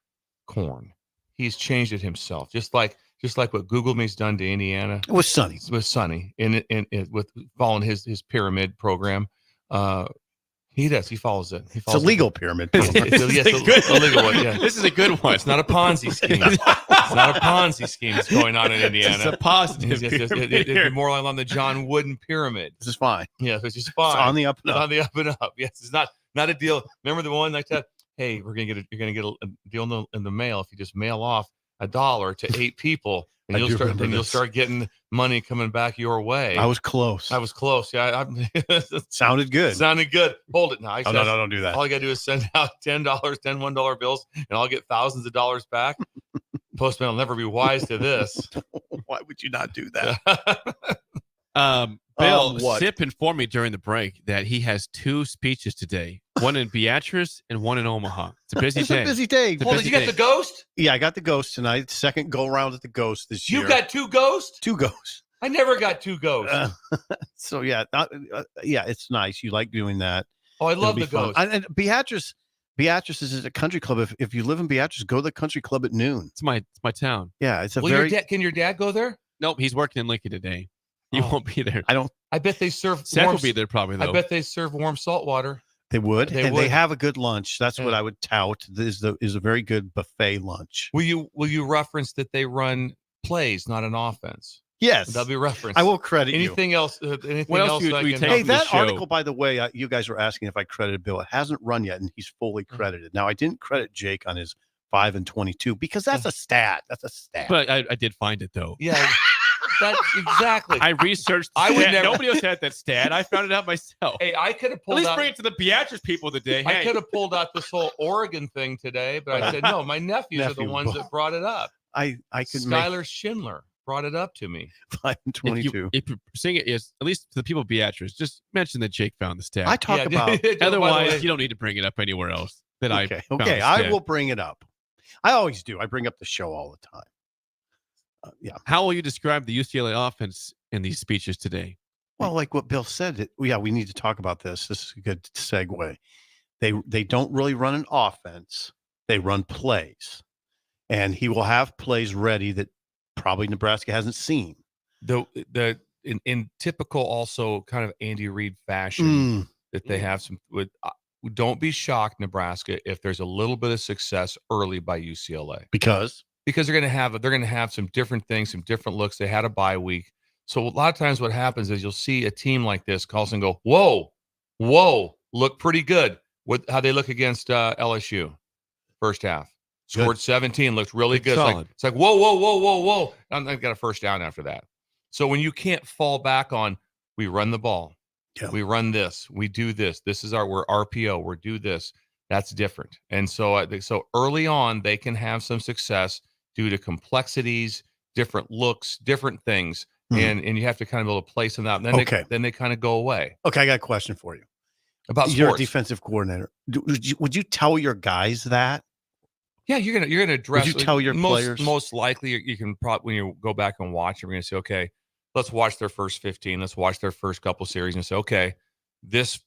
corn. He's changed it himself. Just like what Google Me's done to Indiana. It was Sonny. With Sonny in with following his pyramid program. He does. He follows it. It's a legal pyramid. Yes, a legal one. Yeah. This is a good one. It's not a Ponzi scheme. It's not a Ponzi scheme that's going on in Indiana. It's a positive It's more along the John Wooden pyramid. This is fine. Yeah, it's just fine. It's on the up and It's up. on the up and up. Yes, it's not a deal. Remember the one like that? Hey, you're gonna get a deal in the mail if you just mail off $1 to 8 people, and you'll start getting money coming back your way. I was close. Yeah, Sounded good. Hold it now. No, don't do that. All I gotta do is send out $10, $10 $1 bills, and I'll get thousands of dollars back. Postman will never be wise to this. Why would you not do that? Bill, what? Sip informed me during the break that he has 2 speeches today, one in Beatrice and one in Omaha. It's a busy day. It's a busy day. Well, did you get the ghost? Yeah, I got the ghost tonight. Second go around at the ghost this year. You got 2 ghosts? 2 ghosts. I never got 2 ghosts. So yeah, it's nice. You like doing that. Oh, I love It'll the be fun. ghost. And Beatrice is a country club. If you live in Beatrice, go to the country club at noon. It's my town. Yeah, it's a Can your dad go there? Nope, he's working in Lincoln today. He won't be there. I bet they serve. Seth will be there probably though. I bet they serve warm salt water. They would. They and would. they have a good lunch. That's what I would tout. This is a very good buffet lunch. Will you reference that they run plays, not an offense? Yes, that'll be referenced. I will credit anything you. else. Anything What else else? do we take? Hey, that article, by the way, you guys were asking if I credited Bill. It hasn't run yet, and he's fully credited. Now, I didn't credit Jake on his 5 and 22 because that's a stat. That's a stat. But I did find it though. Yeah. That's exactly. I researched. Nobody else had that stat. I found it out myself. Hey, I could have pulled. At least out, bring it to the Beatrice people today. I could have pulled out this whole Oregon thing today, but I said no. My nephews are the ones that brought it up. I could. Skylar Schindler brought it up to me. 5 and 22. If you sing it, is at least to the people of Beatrice, just mention that Jake found the stat. I talk about. Otherwise, you don't need to bring it up anywhere else. Okay, I will bring it up. I always do. I bring up the show all the time. Yeah. How will you describe the UCLA offense in these speeches today? Well, like what Bill said, we need to talk about this. This is a good segue. They don't really run an offense. They run plays. And he will have plays ready that probably Nebraska hasn't seen. In typical also kind of Andy Reid fashion that they have some with don't be shocked, Nebraska, if there's a little bit of success early by UCLA. Because they're going to have some different things, some different looks. They had a bye week. So a lot of times what happens is you'll see a team like this call and go, whoa, look pretty good. How they look against LSU first half. Scored 17, looked really good. It's like, whoa. And I got a first down after that. So when you can't fall back on, we run the ball. Yeah. We run this. We do this. We're RPO. We're do this. That's different. And so early on, they can have some success due to complexities, different looks, different things. And you have to kind of be able to place them out. And then they kind of go away. Okay, I got a question for you. About sports. You're a defensive coordinator. Would you tell your guys that? Yeah, you're gonna address. Would you tell your players? Most likely, you can probably when you go back and watch, you're gonna say, okay, let's watch their first 15. Let's watch their first couple series and say, okay, these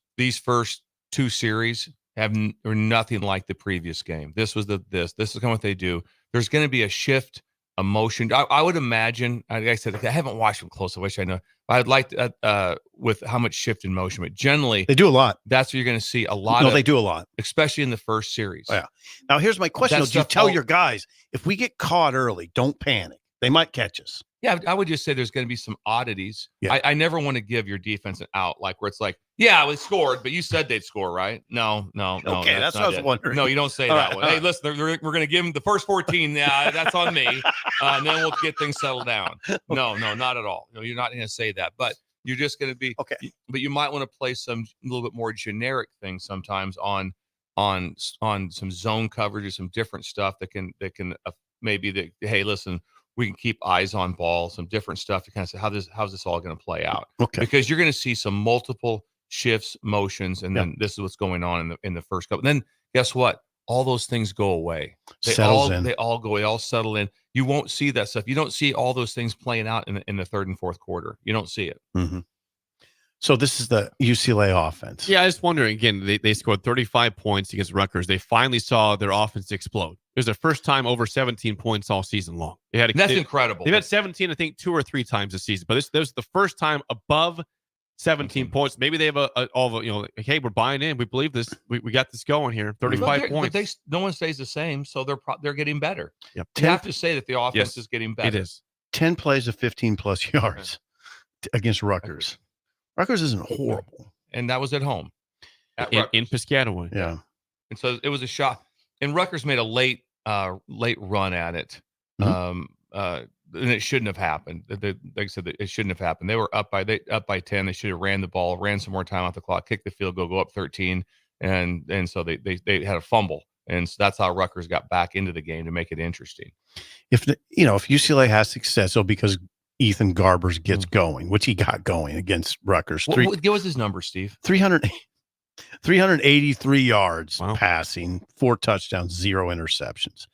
first 2 series are nothing like the previous game. This is kind of what they do. There's going to be a shift. Emotion. I would imagine. Like I said, I haven't watched them close. I wish I know. I'd like to, with how much shift in motion, but generally they do a lot. That's what you're going to see a lot. No, they do a lot, especially in the first series. Oh, yeah. Now here's my question: do you tell your guys if we get caught early, don't panic? They might catch us. Yeah, I would just say there's going to be some oddities. Yeah. I never want to give your defense an out, like where it's like, yeah, we scored, but you said they'd score, right? No. Okay, that's what I was wondering. No, you don't say that one. Hey, listen, we're going to give them the first 14. Yeah, that's on me. And then we'll get things settled down. No, not at all. No, you're not going to say that, but you're just going to be okay. But you might want to play some a little bit more generic things sometimes on some zone coverage or some different stuff that can maybe hey, listen. We can keep eyes on ball, some different stuff to kind of say how's this all going to play out? Okay. Because you're going to see some multiple shifts, motions, and then this is what's going on in the first couple. And then guess what? All those things go away. They all settle in. You won't see that stuff. You don't see all those things playing out in the third and fourth quarter. You don't see it. Mm-hmm. So this is the UCLA offense. Yeah, I was wondering, again, they scored 35 points against Rutgers. They finally saw their offense explode. It was their first time over 17 points all season long. That's incredible. They've had 17, I think, 2 or 3 times this season. But this was the first time above 17 points. Maybe they have hey, we're buying in. We believe this. We got this going here. 35 points. But no one stays the same, so they're getting better. Yep. You have to say that the offense is getting better. It is. 10 plays of 15-plus yards against Rutgers. Rutgers isn't horrible. And that was at home. In Piscataway. Yeah. And so it was a shot. And Rutgers made a late run at it. Mm-hmm. And it shouldn't have happened. Like I said, it shouldn't have happened. They were up by 10. They should have ran the ball, ran some more time off the clock, kicked the field goal, go up 13. And so they had a fumble. And so that's how Rutgers got back into the game to make it interesting. If UCLA has success, so because Ethan Garbers gets going, which he got going against Rutgers. What was his number, Steve? 383 yards passing, 4 touchdowns, 0 interceptions.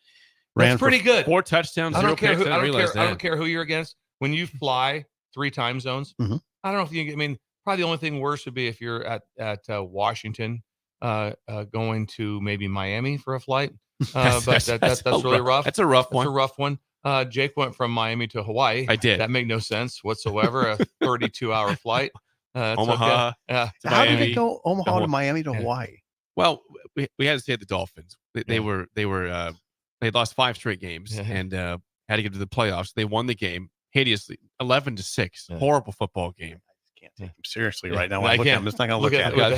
That's pretty good. 4 touchdowns, 0 picks. I don't care who you're against. When you fly 3 time zones, mm-hmm. I don't know if you. I mean, probably the only thing worse would be if you're at Washington, going to maybe Miami for a flight. But that's really rough. That's a rough one. That's a rough one. Jake went from Miami to Hawaii. I did. That made no sense whatsoever. A 32-hour flight. Omaha. Okay. How did it go? Omaha to Miami to Hawaii. Well, we had to say the Dolphins. They lost 5 straight games and had to get to the playoffs. They won the game hideously, 11-6. Horrible football game. I can't take him seriously right now. I'm just not going to look at it. I'm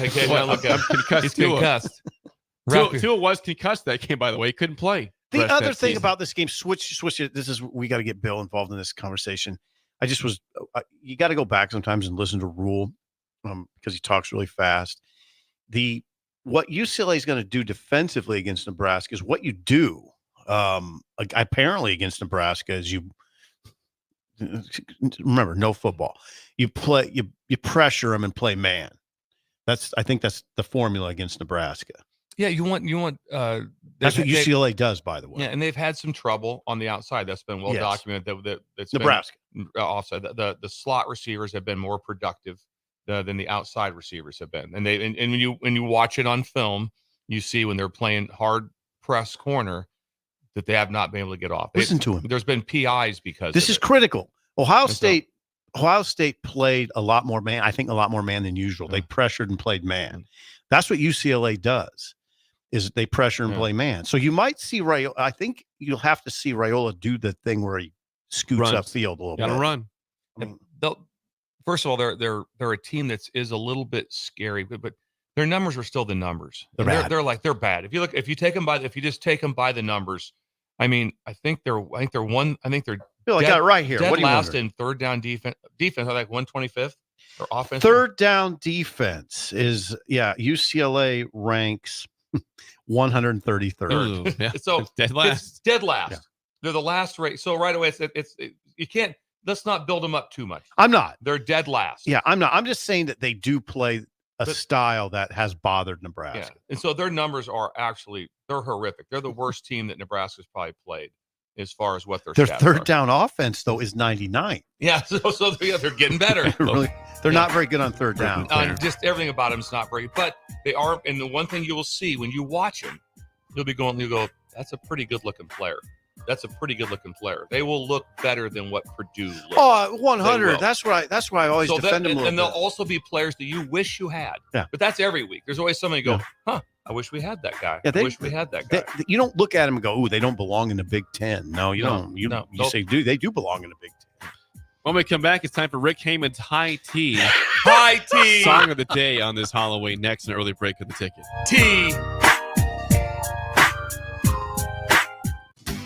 concussed. He's concussed. Tua was concussed that game, by the way. He couldn't play. The other thing about this game, switch it. We got to get Bill involved in this conversation. You got to go back sometimes and listen to Rule because he talks really fast. What UCLA is going to do defensively against Nebraska is what you do. Apparently against Nebraska is you remember no football. You pressure them and play man. I think that's the formula against Nebraska. Yeah, you want. That's what UCLA does, by the way. Yeah, and they've had some trouble on the outside. That's been well documented. That's Nebraska offside. The slot receivers have been more productive than the outside receivers have been. And when you watch it on film, you see when they're playing hard press corner that they have not been able to get off. Listen to him. There's been PIs because this is critical. Ohio State Ohio State played a lot more man. I think a lot more man than usual. They pressured and played man. That's what UCLA does, is they pressure and play man. So you might see Raiola. I think you'll have to see Raiola do the thing where he scoots upfield a little bit. Gotta run. I mean, First of all, they're a team that is a little bit scary, but their numbers are still the numbers. They're bad. They're bad. If you just take them by the numbers, I mean, I think they're Bill, I got it right here. Dead What do you last wonder? in third down defense. Defense, like 125th or offense. Third down defense is UCLA ranks 133rd. Ooh, yeah. So dead last. It's dead last. Yeah. They're the last rate. So right away, it's you can't. Let's not build them up too much. I'm not. They're dead last. Yeah, I'm not. I'm just saying that they do play a style that has bothered Nebraska. Yeah. And so their numbers are they're horrific. They're the worst team that Nebraska's probably played as far as what their Their stats third are. down offense, though, is 99. Yeah, so they're getting better. They're not very good on third down. Just everything about them is not very good. But they are, and the one thing you will see when you watch them, you'll go, that's a pretty good looking player. That's a pretty good looking player. They will look better than what Purdue looks. Oh, 100. That's why I always defend them a little and they'll bit. also be players that you wish you had. Yeah. But that's every week. There's always somebody go, I wish we had that guy. Yeah, I wish we had that guy. You don't look at them and go, "Ooh, they don't belong in the Big Ten." No, you don't. You say, "Do they do belong in the Big Ten?" When we come back, it's time for Rick Haman's High Tea. High Tea. Song of the day on this Halloween. Next, an early break of the ticket. Tea.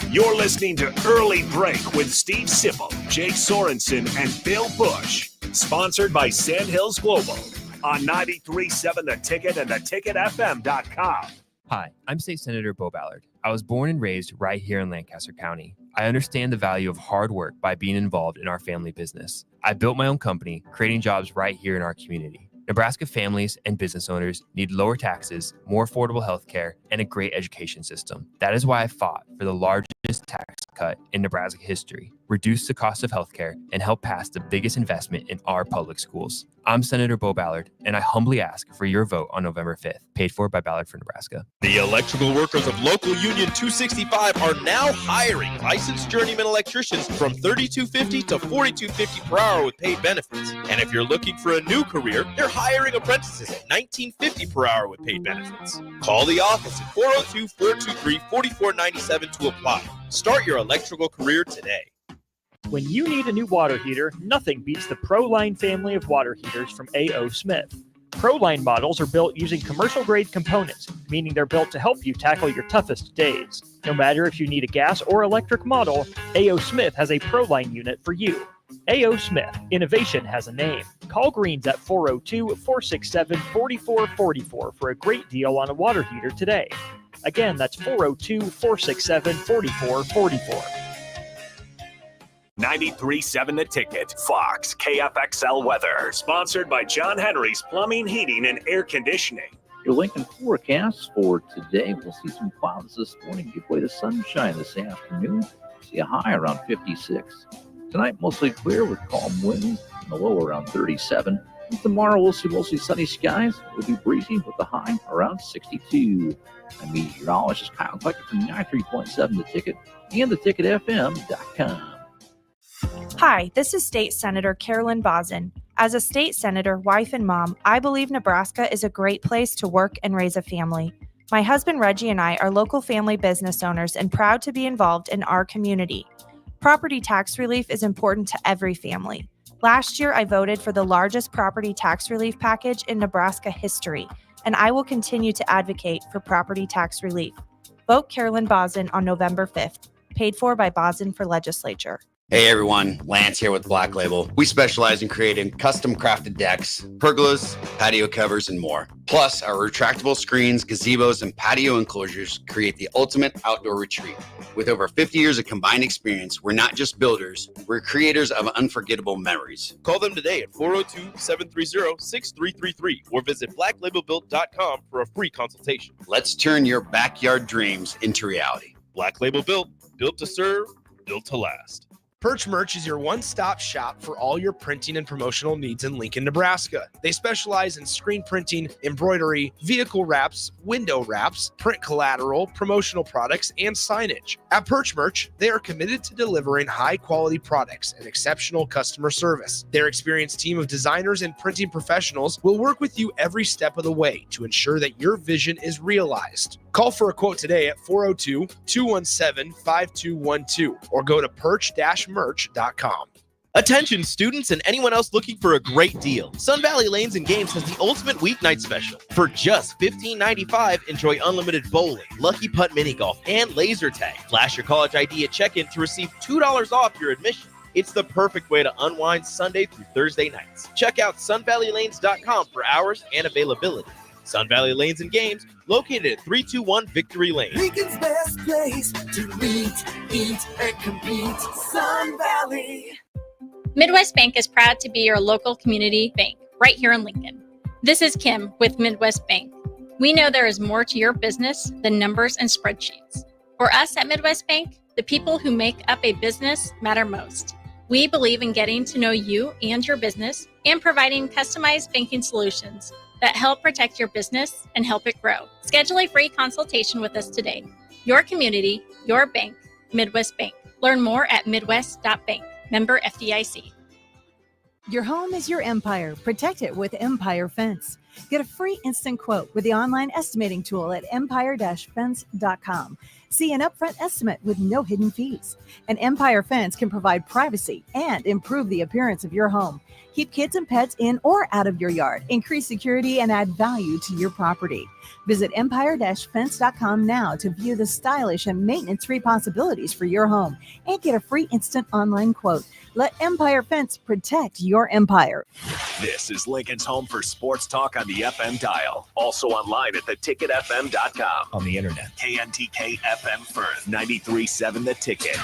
You're listening to Early Break with Steve Sipple, Jake Sorensen, and Bill Busch. Sponsored by Sandhills Global on 93.7 The Ticket and theticketfm.com. Hi, I'm State Senator Bo Ballard. I was born and raised right here in Lancaster County. I understand the value of hard work by being involved in our family business. I built my own company, creating jobs right here in our community. Nebraska families and business owners need lower taxes, more affordable health care, and a great education system. That is why I fought for the largest tax cut in Nebraska history, reduce the cost of health care, and help pass the biggest investment in our public schools. I'm Senator Bo Ballard, and I humbly ask for your vote on November 5th, paid for by Ballard for Nebraska. The electrical workers of Local Union 265 are now hiring licensed journeyman electricians from $32.50 to $42.50 per hour with paid benefits. And if you're looking for a new career, they're hiring apprentices at $19.50 per hour with paid benefits. Call the office at 402-423-4497 to apply. Start your electrical career today. When you need a new water heater, nothing beats the ProLine family of water heaters from A.O. Smith. ProLine models are built using commercial-grade components, meaning they're built to help you tackle your toughest days. No matter if you need a gas or electric model, A.O. Smith has a ProLine unit for you. A.O. Smith, innovation has a name. Call Greens at 402-467-4444 for a great deal on a water heater today. Again, that's 402-467-4444. 93.7 The Ticket, Fox, KFXL weather. Sponsored by John Henry's Plumbing, Heating, and Air Conditioning. Your Lincoln forecast for today, we'll see some clouds this morning, give way to sunshine this afternoon. See a high around 56. Tonight, mostly clear with calm winds, and the low around 37. And tomorrow, we'll see mostly sunny skies. It'll be breezy with the high around 62. I'm meteorologist Kyle Klecker from 93.7 The Ticket and theticketfm.com. Hi, this is State Senator Carolyn Bozin. As a state senator, wife, and mom, I believe Nebraska is a great place to work and raise a family. My husband Reggie and I are local family business owners and proud to be involved in our community. Property tax relief is important to every family. Last year, I voted for the largest property tax relief package in Nebraska history, and I will continue to advocate for property tax relief. Vote Carolyn Bozin on November 5th, paid for by Bozin for Legislature. Hey everyone, Lance here with Black Label. We specialize in creating custom crafted decks, pergolas, patio covers, and more. Plus, our retractable screens, gazebos, and patio enclosures create the ultimate outdoor retreat. With over 50 years of combined experience, we're not just builders, we're creators of unforgettable memories. Call them today at 402-730-6333 or visit blacklabelbuilt.com for a free consultation. Let's turn your backyard dreams into reality. Black Label Built, built to serve, built to last. Perch Merch is your one-stop shop for all your printing and promotional needs in Lincoln, Nebraska. They specialize in screen printing, embroidery, vehicle wraps, window wraps, print collateral, promotional products, and signage. At Perch Merch, they are committed to delivering high-quality products and exceptional customer service. Their experienced team of designers and printing professionals will work with you every step of the way to ensure that your vision is realized. Call for a quote today at 402-217-5212 or go to perch-merch.com. Attention students and anyone else looking for a great deal. Sun Valley Lanes and Games has the ultimate weeknight special. For just $15.95, enjoy unlimited bowling, lucky putt mini golf, and laser tag. Flash your college ID at check-in to receive $2 off your admission. It's the perfect way to unwind Sunday through Thursday nights. Check out sunvalleylanes.com for hours and availability. Sun Valley Lanes and Games, located at 321 Victory Lane. Lincoln's best place to meet, eat, and compete. Sun Valley. Midwest Bank is proud to be your local community bank right here in Lincoln. This is Kim with Midwest Bank. We know there is more to your business than numbers and spreadsheets. For us at Midwest Bank, the people who make up a business matter most. We believe in getting to know you and your business and providing customized banking solutions that help protect your business and help it grow. Schedule a free consultation with us today. Your community, your bank, Midwest Bank. Learn more at midwest.bank. Member FDIC. Your home is your empire. Protect it with Empire Fence. Get a free instant quote with the online estimating tool at empire-fence.com. See an upfront estimate with no hidden fees. An Empire Fence can provide privacy and improve the appearance of your home. Keep kids and pets in or out of your yard. Increase security and add value to your property. Visit empire-fence.com now to view the stylish and maintenance-free possibilities for your home and get a free instant online quote. Let Empire Fence protect your empire. This is Lincoln's home for sports talk on the FM dial. Also online at theticketfm.com. On the internet. KNTK FM Firth, 93.7 The Ticket.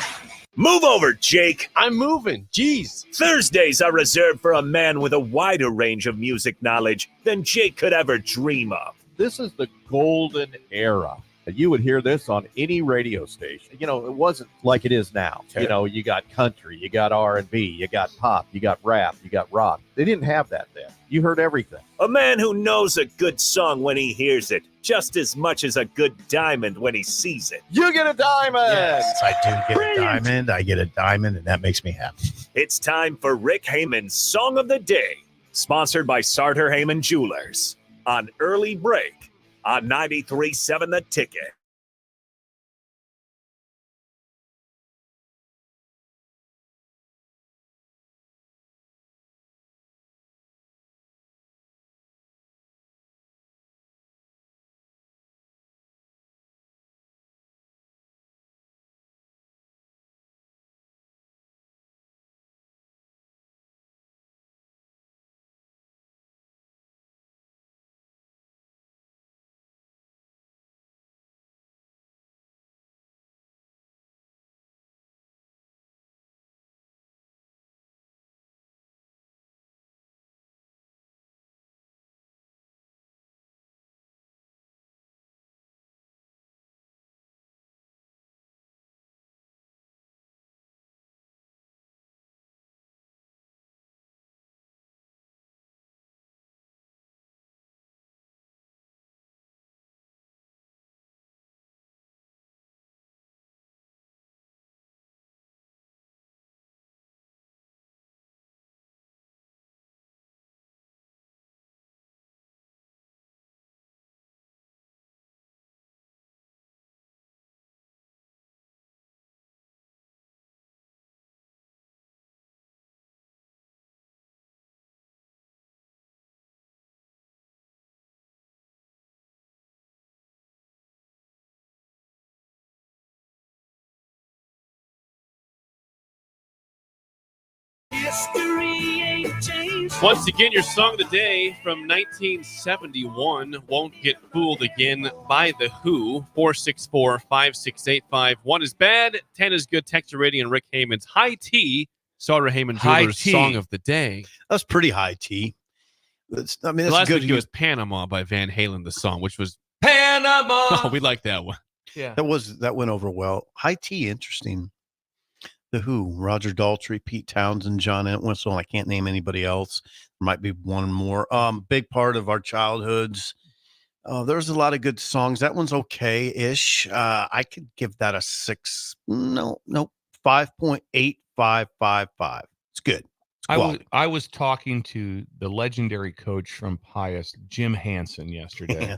Move over, Jake. I'm moving. Jeez. Thursdays are reserved for a man with a wider range of music knowledge than Jake could ever dream of. This is the golden era. You would hear this on any radio station. You know, it wasn't like it is now. You know, you got country, you got R&B, you got pop, you got rap, you got rock. They didn't have that then. You heard everything. A man who knows a good song when he hears it, just as much as a good diamond when he sees it. You get a diamond! Yes, I do get a diamond. I get a diamond, and that makes me happy. It's time for Rick Haman's Song of the Day, sponsored by Sartor Hamann Jewelers, on Early Break on 93.7 The Ticket. Once again, your song of the day from 1971, Won't Get Fooled Again by The Who, 464-5685. 1 is bad, 10 is good. Texture rating and Rick Haman's High Tea, Sartor Hamann Jewelers Song of the Day. That's pretty high tea. That's The good. last week it was Panama by Van Halen, the song, which was Panama. Oh, we like that one. Yeah. That went over well. High tea, interesting. The Who, Roger Daltrey, Pete Townsend, John Entwistle. I can't name anybody else. There might be one more. Big part of our childhoods. There's a lot of good songs. That one's okay-ish. I could give that a 6. No, 5.8555. It's good. I was talking to the legendary coach from Pius, Jim Hansen, yesterday.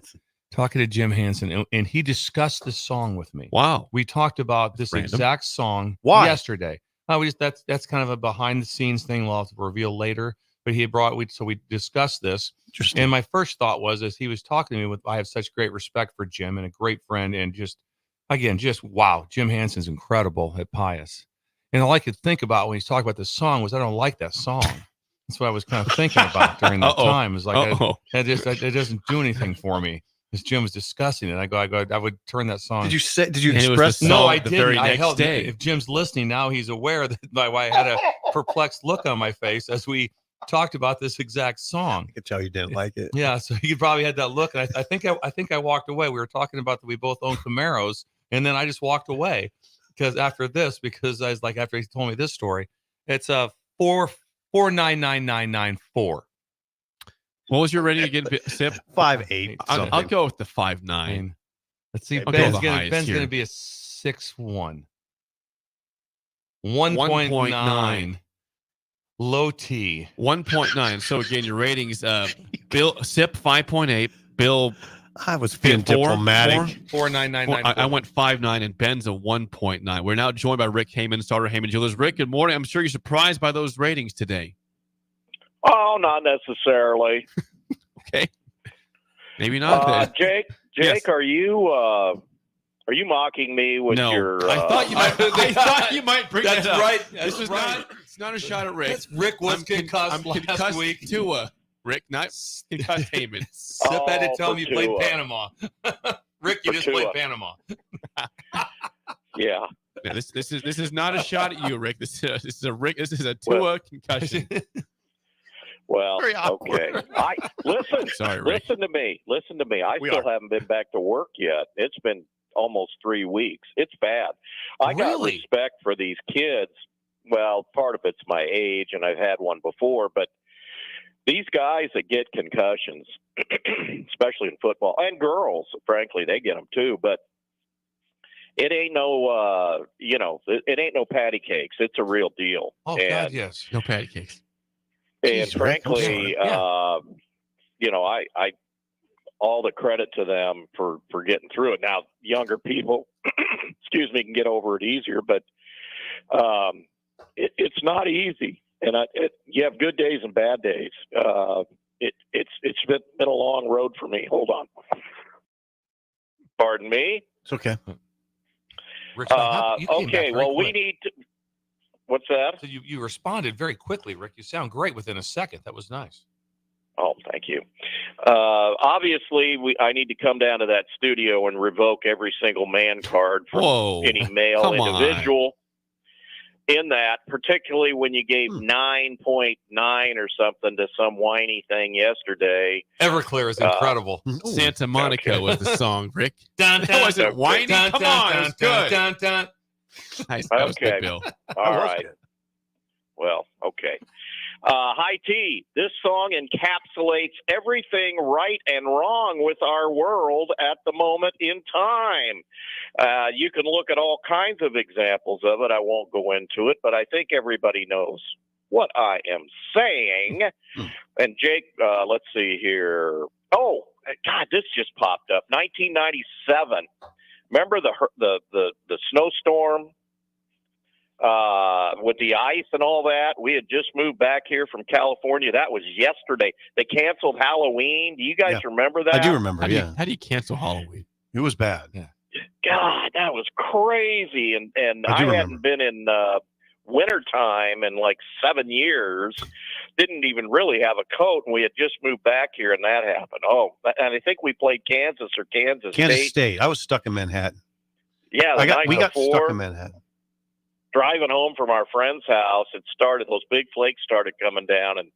Talking to Jim Hansen, and he discussed this song with me. Wow. We talked about this random. exact song yesterday. That's kind of a behind the scenes thing we'll have to reveal later. But we discussed this. And my first thought was, as he was talking to me, I have such great respect for Jim and a great friend, and just wow, Jim Hansen's incredible at Pius. And all I could think about when he's talking about this song was, I don't like that song. That's what I was kind of thinking about during that time. It was like, it doesn't do anything for me. Because Jim was discussing it. I would turn that song. Did you express? No, I didn't. If Jim's listening now, he's aware that I had a perplexed look on my face as we talked about this exact song. I could tell you didn't like it. Yeah, so you probably had that look. And I think I walked away. We were talking about that we both own Camaros, and then I just walked away because I was like, after he told me this story, it's a 4999994. What was your rating again, Sip? 5.8. I'll go with the 5.9. Let's see. Ben's going to be a 6.1. 1.9. Low T. 1.9. So again, your ratings, Bill Sip 5.8. Bill, I was being diplomatic. 4.9994. I went 5.9, and Ben's a 1.9. We're now joined by Rick Hamann, starter Hamann Jewelers. Rick, good morning. I'm sure you're surprised by those ratings today. Oh, not necessarily. Okay. Maybe not. Jake, yes. Are you mocking me with your? I thought you might. I thought you might bring That's that up. right. This was not. It's not a shot at Rick. Rick was concussed last week. To Rick, not concussed Hamann. Sip had to tell him you played Tua. Panama. Rick, you just played Panama. Yeah. Yeah, this is not a shot at you, Rick. This is a Rick. This is a Tua concussion. Well, okay. Sorry, Rick. Listen to me. I still haven't been back to work yet. It's been almost 3 weeks. It's bad. I got respect for these kids. Well, part of it's my age, and I've had one before, but these guys that get concussions, especially in football, and girls, frankly, they get them too, but it ain't no, it ain't no patty cakes. It's a real deal. Oh, God, yes. No patty cakes. And frankly, I all the credit to them for getting through it. Now, younger people, can get over it easier, but it's not easy. And you have good days and bad days. It's been a long road for me. Hold on. Pardon me? It's okay. Rich, okay, well, we need to. What's that? So you responded very quickly, Rick. You sound great within a second. That was nice. Oh, thank you. Obviously, I need to come down to that studio and revoke every single man card from any male individual in that, particularly when you gave 9.9 or something to some whiny thing yesterday. Everclear is incredible. Santa Monica was the song, Rick. That wasn't whiny. Come on, it's good. Nice. That was good, Bill. All right. Well, okay. Hi, T. This song encapsulates everything right and wrong with our world at the moment in time. You can look at all kinds of examples of it. I won't go into it, but I think everybody knows what I am saying. And Jake, let's see here. Oh, God, this just popped up. 1997. Remember the snowstorm with the ice and all that? We had just moved back here from California. That was yesterday. They canceled Halloween. Do you guys remember that? I do remember, How do you cancel Halloween? It was bad. Yeah. God, that was crazy. And I hadn't been in wintertime in like 7 years. Didn't even really have a coat, and we had just moved back here, and that happened. Oh, and I think we played Kansas State. I was stuck in Manhattan. Yeah, we got stuck in Manhattan. Driving home from our friend's house, those big flakes started coming down, and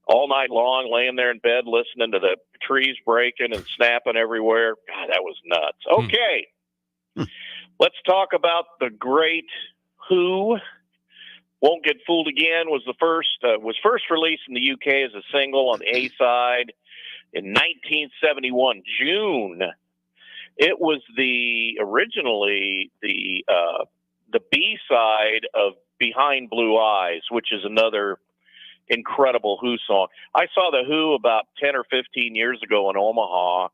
all night long, laying there in bed, listening to the trees breaking and snapping everywhere. God, that was nuts. Okay, let's talk about the great Who Won't Get Fooled Again was first released in the UK as a single on the A side in 1971, June. It was originally the B side of Behind Blue Eyes, which is another incredible Who song. I saw the Who about 10 or 15 years ago in Omaha.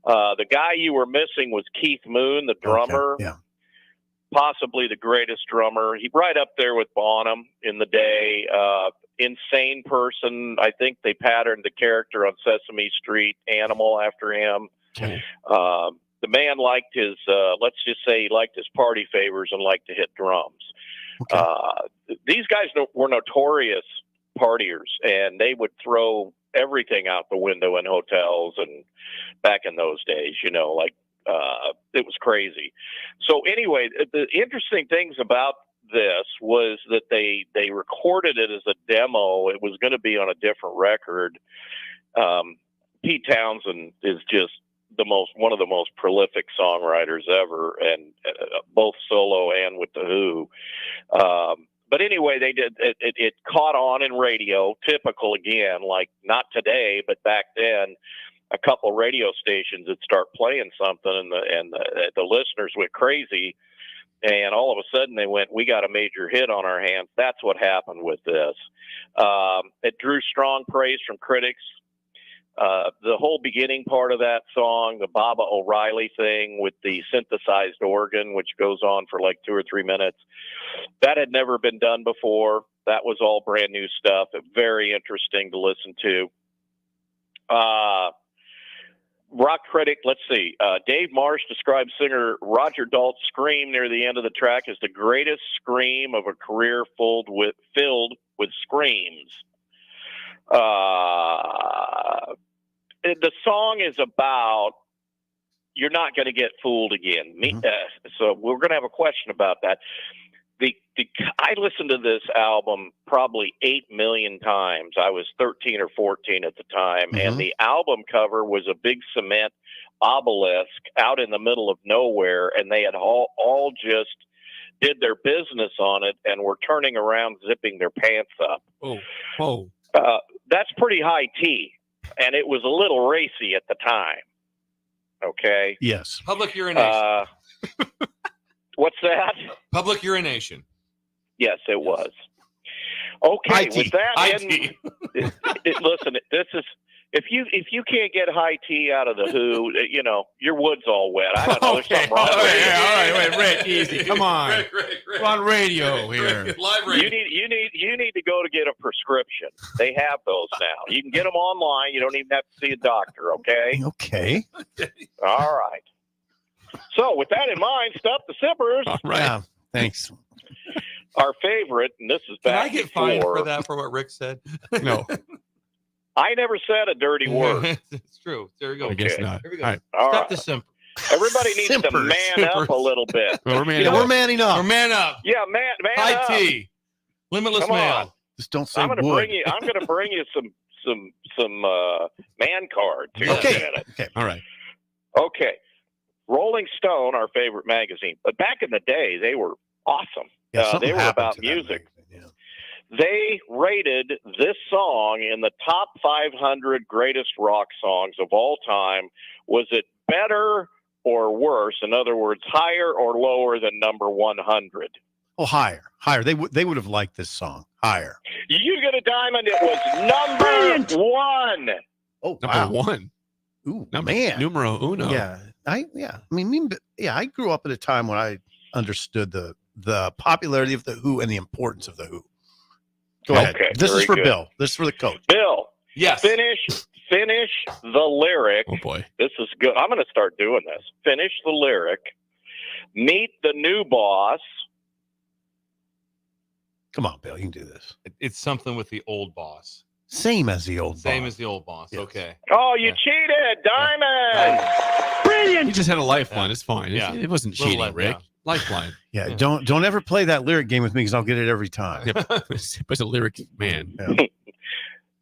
The guy you were missing was Keith Moon, the drummer. Okay. Yeah. Possibly the greatest drummer. He right up there with Bonham in the day. Insane person. I think they patterned the character on Sesame Street, Animal, after him. Okay. The man liked his, let's just say he liked his party favors and liked to hit drums. Okay. These guys were notorious partiers, and they would throw everything out the window in hotels and back in those days, it was crazy. So anyway, the interesting things about this was that they recorded it as a demo. It was going to be on a different record. Pete Townsend is just one of the most prolific songwriters ever, and both solo and with the Who. But anyway, they did it caught on in radio, typical again, like not today, but back then. A couple radio stations would start playing something, and the listeners went crazy, and all of a sudden they went, "We got a major hit on our hands." That's what happened with this. It drew strong praise from critics. The whole beginning part of that song, the Baba O'Reilly thing with the synthesized organ, which goes on for like 2 or 3 minutes, that had never been done before. That was all brand new stuff. Very interesting to listen to. Rock critic, let's see. Dave Marsh described singer Roger Dalt's scream near the end of the track as the greatest scream of a career filled with screams. The song is about you're not going to get fooled again. So we're going to have a question about that. I listened to this album probably 8 million times. I was 13 or 14 at the time, and the album cover was a big cement obelisk out in the middle of nowhere, and they had all just did their business on it and were turning around, zipping their pants up. That's pretty high tea, and it was a little racy at the time. Okay. Yes. Public urination. What's that? Public urination. Yes, it was. Okay, with that, listen. This is if you can't get high tea out of the Who, your wood's all wet. I don't know. There's something wrong. All right, Rick, easy. Come on. Rick. We're on radio here. Live radio. You need to go to get a prescription. They have those now. You can get them online. You don't even have to see a doctor. Okay. Okay. All right. So with that in mind, stop the sippers. All right. Yeah, thanks. Our favorite, and this is back. Can I get fined for that, for what Rick said? No. I never said a dirty word. It's true. There we go. I guess not. Here we go. All right. Stop the simp. Everybody needs to man up a little bit. Well, we're manning up. We're man up. Yeah, man High up. tea. Limitless Come mail. on. Just don't say I'm going to bring you some man cards. Here in a minute. Okay. All right. Okay. Rolling Stone, our favorite magazine, but back in the day, they were awesome. Yeah, they were about music. They rated this song in the top 500 greatest rock songs of all time. Was it better or worse? In other words, higher or lower than number 100? Oh, higher. They would have liked this song. Higher. You Get a Diamond. It was number 1. Oh, number 1. Ooh, Numero uno. Yeah. I grew up at a time when I understood the popularity of the Who and the importance of the Who. Go ahead. This is for Bill. This is for the coach. Bill. Yes. Finish the lyric. Oh boy. This is good. I'm going to start doing this. Finish the lyric. Meet the new boss. Come on, Bill. You can do this. It's something with the old boss. Same as the old Same boss. as the old boss. Yes. Okay. Oh, you cheated, Diamond. He just had a lifeline. It's fine. Yeah. It wasn't Little cheating, Rick. Lifeline. Yeah. Don't ever play that lyric game with me because I'll get it every time. It's a lyric, man. Yeah.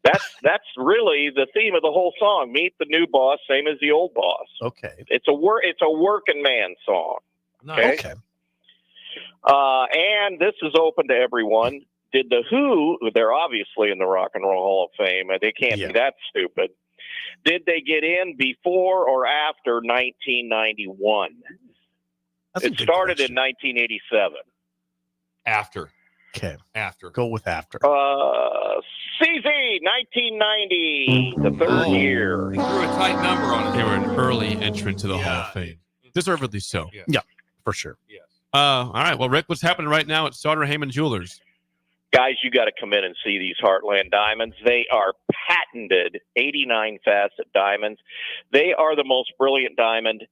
That's really the theme of the whole song. Meet the new boss, same as the old boss. Okay. It's a working man song. Nice. Okay. And this is open to everyone. Did the Who, they're obviously in the Rock and Roll Hall of Fame, and they can't be that stupid. Did they get in before or after 1991? It started in 1987. After. Okay. After. Go with after. CZ, 1990, the third year. They threw a tight number on it. They were an early entrant to the Hall of Fame. Deservedly so. Yeah, for sure. All right. Well, Rick, what's happening right now at Sauter Hamann Jewelers? Guys, you got to come in and see these Heartland diamonds. They are patented 89 facet diamonds. They are the most brilliant diamond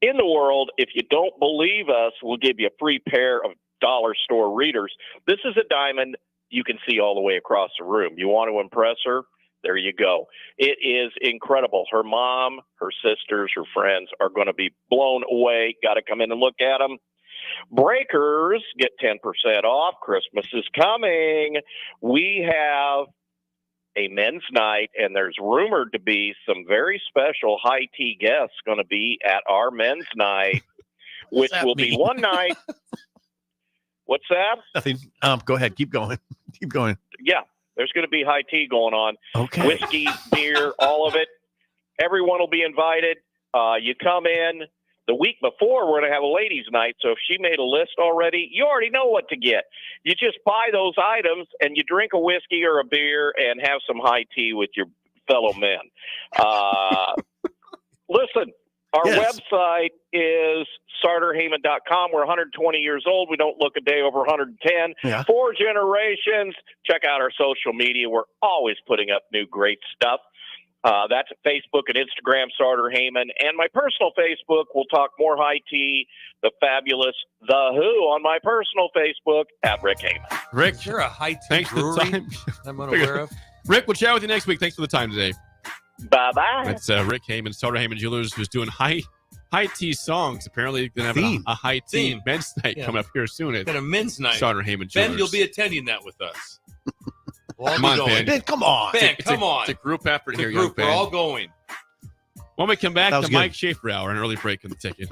in the world. If you don't believe us, we'll give you a free pair of dollar store readers. This is a diamond you can see all the way across the room. You want to impress her? There you go. It is incredible. Her mom, her sisters, her friends are going to be blown away. Got to come in and look at them. Breakers get 10% off. Christmas is coming. We have a men's night, and there's rumored to be some very special high tea guests going to be at our men's night, which will be one night. What's that? Nothing. Go ahead. Keep going. Keep going. Yeah, there's going to be high tea going on. Okay. Whiskey, beer, all of it. Everyone will be invited. You come in. The week before, we're going to have a ladies' night. So if she made a list already, you already know what to get. You just buy those items and you drink a whiskey or a beer and have some high tea with your fellow men. Listen, our website is sarterhamann.com. We're 120 years old. We don't look a day over 110. Yeah. 4 generations. Check out our social media. We're always putting up new great stuff. That's at Facebook and Instagram, Sauter Hamann. And my personal Facebook, we'll talk more high tea, the fabulous The Who on my personal Facebook at Rick Hamann. Rick, Is there a high tea thanks for the brewery time. I'm unaware of? Rick, we'll chat with you next week. Thanks for the time today. Bye-bye. That's Rick Hamann, Sauter Hamann Jewelers, who's doing high tea songs. Apparently, going to have a high tea men's night coming up here soon. Got a men's night. Sauter Hamann Jewelers. Ben, you'll be attending that with us. We'll all Come be on, going. Ben. Come on. Ben, come on. It's a group effort It's a here, group. young Ben. We're all going. When we come back, That the was good. Mike Schaefer Hour, an early break in the ticket.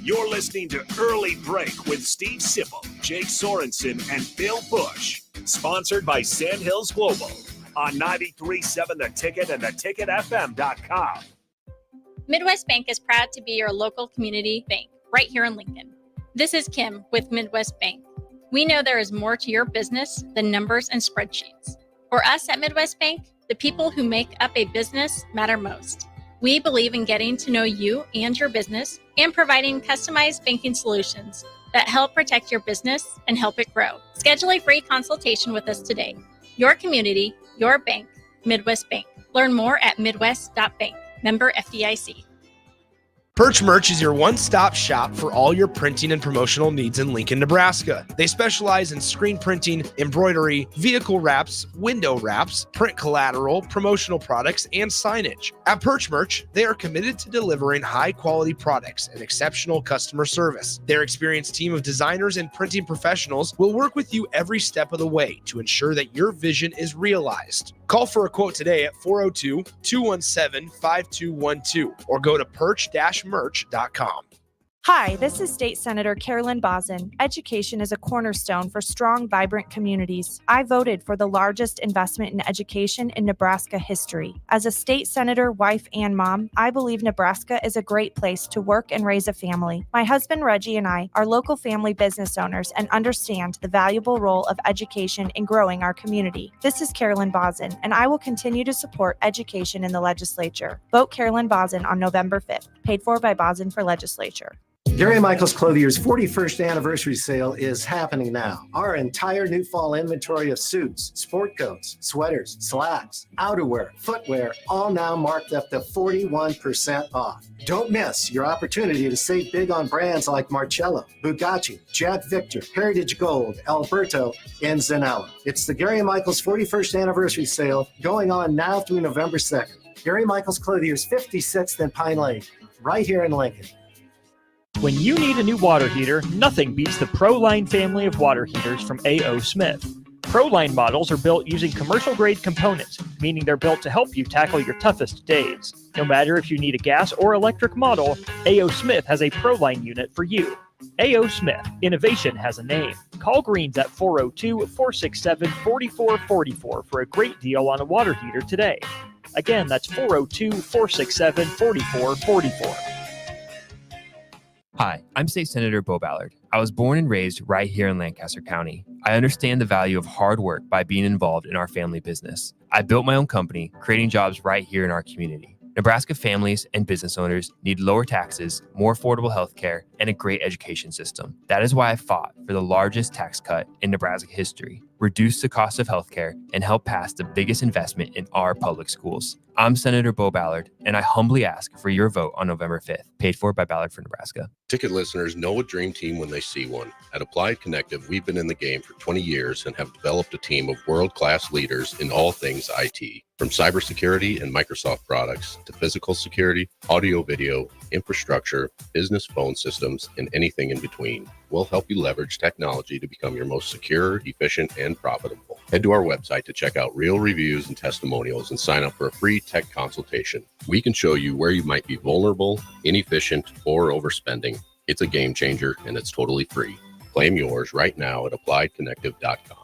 You're listening to Early Break with Steve Sipple, Jake Sorensen, and Bill Busch. Sponsored by Sandhills Global on 93.7 The Ticket and theticketfm.com. Midwest Bank is proud to be your local community bank right here in Lincoln. This is Kim with Midwest Bank. We know there is more to your business than numbers and spreadsheets. For us at Midwest Bank, the people who make up a business matter most. We believe in getting to know you and your business and providing customized banking solutions that help protect your business and help it grow. Schedule a free consultation with us today. Your community, your bank, Midwest Bank. Learn more at midwest.bank. Member FDIC. Perch Merch is your one-stop shop for all your printing and promotional needs in Lincoln, Nebraska. They specialize in screen printing, embroidery, vehicle wraps, window wraps, print collateral, promotional products, and signage. At Perch Merch, they are committed to delivering high-quality products and exceptional customer service. Their experienced team of designers and printing professionals will work with you every step of the way to ensure that your vision is realized. Call for a quote today at 402-217-5212 or go to perch-merch.com. Hi, this is State Senator Carolyn Bosson. Education is a cornerstone for strong, vibrant communities. I voted for the largest investment in education in Nebraska history. As a state senator, wife, and mom, I believe Nebraska is a great place to work and raise a family. My husband Reggie and I are local family business owners and understand the valuable role of education in growing our community. This is Carolyn Bosson, and I will continue to support education in the legislature. Vote Carolyn Bosson on November 5th. Paid for by Bosson for Legislature. Gary Michaels Clothier's 41st anniversary sale is happening now. Our entire new fall inventory of suits, sport coats, sweaters, slacks, outerwear, footwear, all now marked up to 41% off. Don't miss your opportunity to save big on brands like Marcello, Bugatti, Jack Victor, Heritage Gold, Alberto, and Zanella. It's the Gary Michaels 41st anniversary sale going on now through November 2nd. Gary Michaels Clothier's 56th and Pine Lake, right here in Lincoln. When you need a new water heater, nothing beats the ProLine family of water heaters from A.O. Smith. ProLine models are built using commercial-grade components, meaning they're built to help you tackle your toughest days. No matter if you need a gas or electric model, A.O. Smith has a ProLine unit for you. A.O. Smith. Innovation has a name. Call Greens at 402-467-4444 for a great deal on a water heater today. Again, that's 402-467-4444. Hi, I'm State Senator Bo Ballard. I was born and raised right here in Lancaster County. I understand the value of hard work by being involved in our family business. I built my own company, creating jobs right here in our community. Nebraska families and business owners need lower taxes, more affordable health care, and a great education system. That is why I fought for the largest tax cut in Nebraska history, reduce the cost of health care, and help pass the biggest investment in our public schools. I'm Senator Bo Ballard, and I humbly ask for your vote on November 5th, paid for by Ballard for Nebraska. Ticket listeners know a dream team when they see one. At Applied Connective, we've been in the game for 20 years and have developed a team of world-class leaders in all things IT. From cybersecurity and Microsoft products to physical security, audio-video, infrastructure, business phone systems, and anything in between. We'll help you leverage technology to become your most secure, efficient, and profitable. Head to our website to check out real reviews and testimonials and sign up for a free tech consultation. We can show you where you might be vulnerable, inefficient, or overspending. It's a game changer, and it's totally free. Claim yours right now at appliedconnective.com.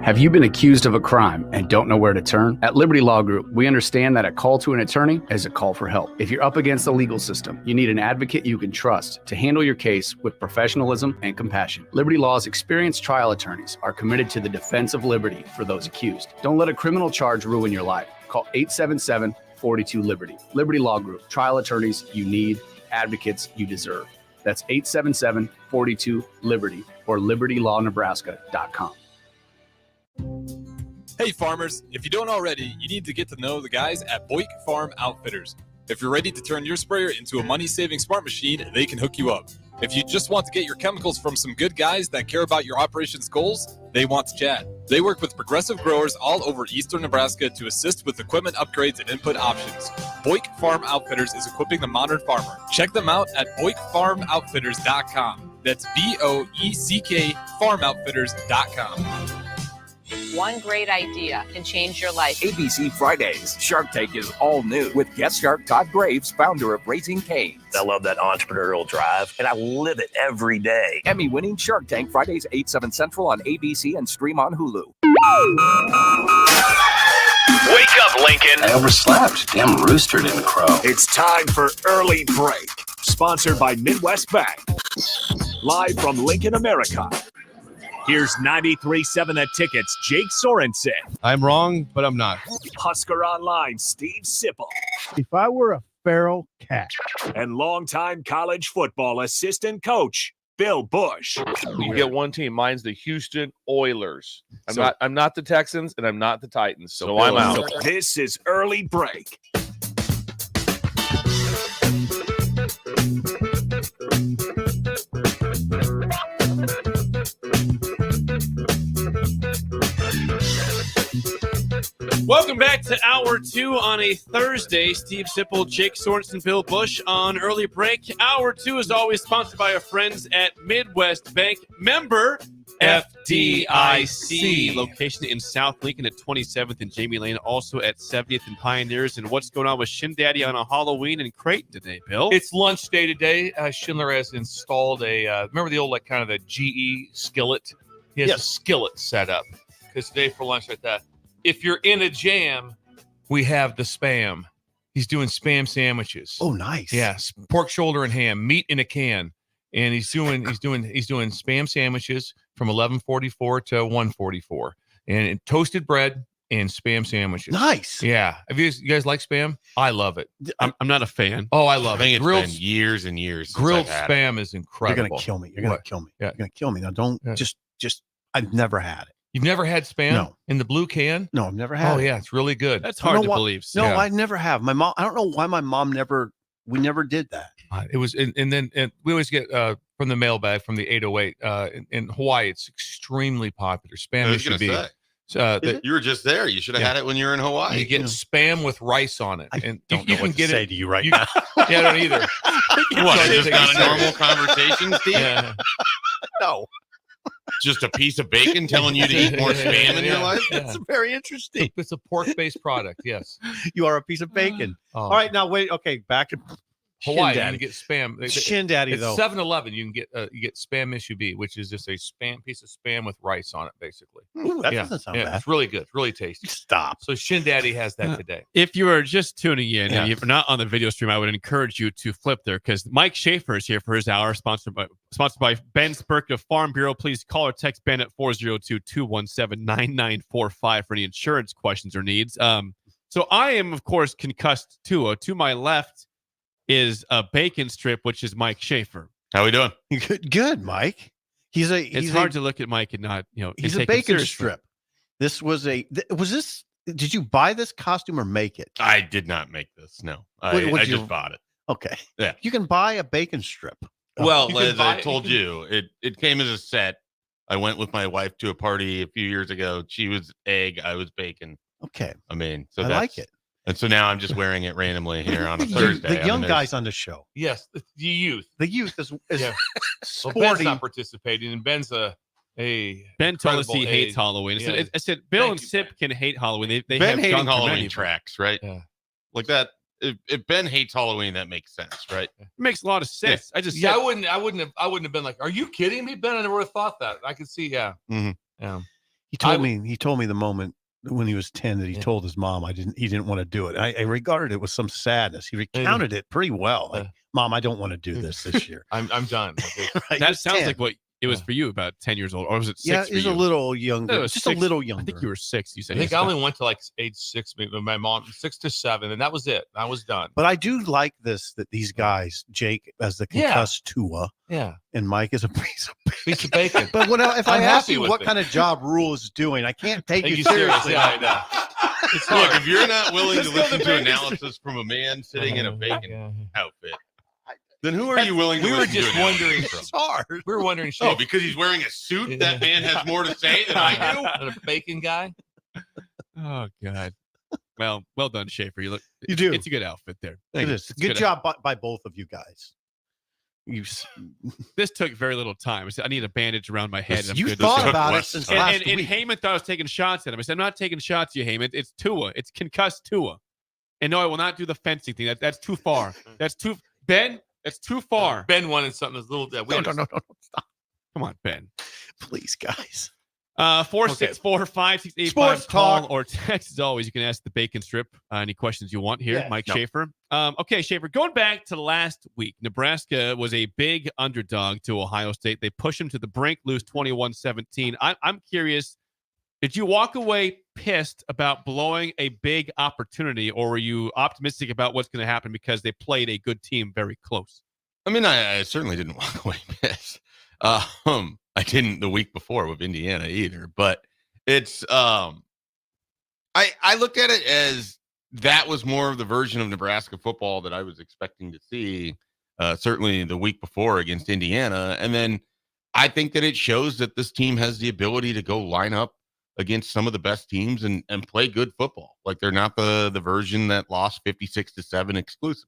Have you been accused of a crime and don't know where to turn? At Liberty Law Group, we understand that a call to an attorney is a call for help. If you're up against the legal system, you need an advocate you can trust to handle your case with professionalism and compassion. Liberty Law's experienced trial attorneys are committed to the defense of liberty for those accused. Don't let a criminal charge ruin your life. Call 877-42-LIBERTY. Liberty Law Group, trial attorneys you need, advocates you deserve. That's 877-42-LIBERTY or libertylawnebraska.com. Hey farmers, if you don't already, you need to get to know the guys at Busch Farm Outfitters. If you're ready to turn your sprayer into a money-saving smart machine, they can hook you up. If you just want to get your chemicals from some good guys that care about your operations goals, they want to chat. They work with progressive growers all over eastern Nebraska to assist with equipment upgrades and input options. Busch Farm Outfitters is equipping the modern farmer. Check them out at BoickFarmOutfitters.com. That's BOECK FarmOutfitters.com. One great idea can change your life. ABC Fridays. Shark Tank is all new with guest shark Todd Graves, founder of Raising Cane's. I love that entrepreneurial drive, and I live it every day. Emmy-winning Shark Tank, Fridays 8, 7 Central on ABC and stream on Hulu. Wake up, Lincoln. I overslept. Damn rooster didn't crow. It's time for Early Break, sponsored by Midwest Bank. Live from Lincoln, America. Here's 93.7 The Ticket's Jake Sorensen. I'm wrong, but I'm not. Husker Online, Steve Sipple. If I were a feral cat. And longtime college football assistant coach, Bill Busch. You get one team. Mine's the Houston Oilers. I'm not the Texans, and I'm not the Titans, so I'm out. This is Early Break. Welcome back to Hour 2 on a Thursday. Steve Sipple, Jake Sorensen, Bill Busch on Early Break. Hour 2 is always sponsored by our friends at Midwest Bank. Member FDIC. Location in South Lincoln at 27th and Jamie Lane, also at 70th and Pioneers. And what's going on with Shin Daddy on a Halloween in Creighton today, Bill? It's lunch day today. Schindler has installed remember the old, kind of the GE skillet? He has a skillet set up. Because today for lunch like that. If you're in a jam, we have the Spam. He's doing Spam sandwiches. Oh, nice. Yes, pork shoulder and ham, meat in a can, and he's doing Spam sandwiches from 11:44 to 1:44, and toasted bread and Spam sandwiches. Nice. Yeah. You guys like Spam? I love it. I'm not a fan. Oh, I love I think it. It's Grilled been years and years. Grilled Spam is incredible. You're gonna kill me. You're gonna kill me. Yeah. You're gonna kill me. Now, don't just. I've never had it. You've never had Spam? No. In the blue can? No, I've never had it. Oh, yeah, it's really good. That's hard to believe. No, I never have. My mom, I don't know why my mom we never did that. It was, and then we always get from the mailbag from the 808 in Hawaii. It's extremely popular. Spam should be. You were just there. You should have had it when you were in Hawaii. You get Spam with rice on it. And don't know what to say to you right now. Yeah, I don't either. What? Just not a normal conversation, Steve? Yeah. No. Just a piece of bacon telling you to eat more Spam in your life? That's very interesting. It's a pork-based product, yes. You are a piece of bacon. All right, now wait. Okay, back to Hawaii, Daddy. you can get spam. Shin Daddy, it's though. 7-Eleven. You can get spam SUB, which is just a piece of spam with rice on it, basically. Ooh, that doesn't sound bad. It's really good. Really tasty. Stop. So Shin Daddy has that today. If you are just tuning in and you're not on the video stream, I would encourage you to flip there because Mike Schaefer is here for his hour, sponsored by Ben Spurk of Farm Bureau. Please call or text Ben at 402-217-9945 for any insurance questions or needs. So I am, of course, concussed Tua. To my left is a bacon strip, which is Mike Schaefer. How we doing? Good, Mike. It's hard to look at Mike and not, He's and a take him bacon seriously. strip. This was did you buy this costume or make it? I did not make this. No, I just bought it. Okay. Yeah. You can buy a bacon strip. Well, as I told you, it came as a set. I went with my wife to a party a few years ago. She was egg. I was bacon. Okay. I mean, so I like it. And so now I'm just wearing it randomly here on a Thursday. The young guys on the show. Yes, the youth. The youth is Well, Ben's sporty. not participating, and Ben's Ben told us he hates Halloween. I said Bill and Sip can hate Halloween. They Ben have hating gone for Halloween many. tracks, right? Yeah. Like that. If Ben hates Halloween, that makes sense, right? It makes a lot of sense. I just I wouldn't have been like, are you kidding me, Ben? I never would have thought that. I could see, Mm-hmm. yeah. He told me the moment when he was 10 that he told his mom he didn't want to do it. I regarded it with some sadness. He recounted it pretty well. Like, Mom, I don't want to do this year. I'm done. Right, That sounds 10. like what it was for you, about 10 years old, or was it 6? Yeah, for he's you? a little younger. No, it was Just 6. a little younger. I think you were 6. You said. I think I only went to like age 6. My mom 6 to 7, and that was it. I was done. But I do like that these guys, Jake as the concussed Tua, and Mike is a piece of bacon. But if I I'm ask happy you with what it. kind of job Rule is doing, I can't take you seriously. seriously. I know. Look, if you're not willing to Let's go listen to to bacon. analysis from a man sitting in a bacon outfit, then who are you willing to We were listen just to analysis wondering. from? It's hard. We were wondering. Oh, because he's wearing a suit, that man has more to say than I do? And a bacon guy. Oh God. Well done, Schaefer. You You do. It's a good outfit there. It is. It's Good job by both of you guys. This took very little time. I said, I need a bandage around my head. And I'm You good. thought took about it less since time. last And week. Hamann thought I was taking shots at him. I said, I'm not taking shots at you, Hamann. It's Tua. It's concussed Tua. And no, I will not do the fencing thing. That's too far. That's too Ben. That's too far. Ben wanted something that's a little. No, stop. Come on, Ben. Please, guys. 464-5685. Sports Call talk. or text as always. You can ask the bacon strip any questions you want here. Yeah. Mike No. Schaefer. Okay, Schaefer. Going back to last week, Nebraska was a big underdog to Ohio State. They pushed them to the brink, lose 21-17. I'm curious. Did you walk away pissed about blowing a big opportunity, or were you optimistic about what's going to happen because they played a good team very close? I mean, I certainly didn't walk away pissed. I didn't the week before with Indiana either, but it's I looked at it as that was more of the version of Nebraska football that I was expecting to see, certainly the week before against Indiana. And then I think that it shows that this team has the ability to go line up against some of the best teams and play good football. Like they're not the version that lost 56-7 exclusively.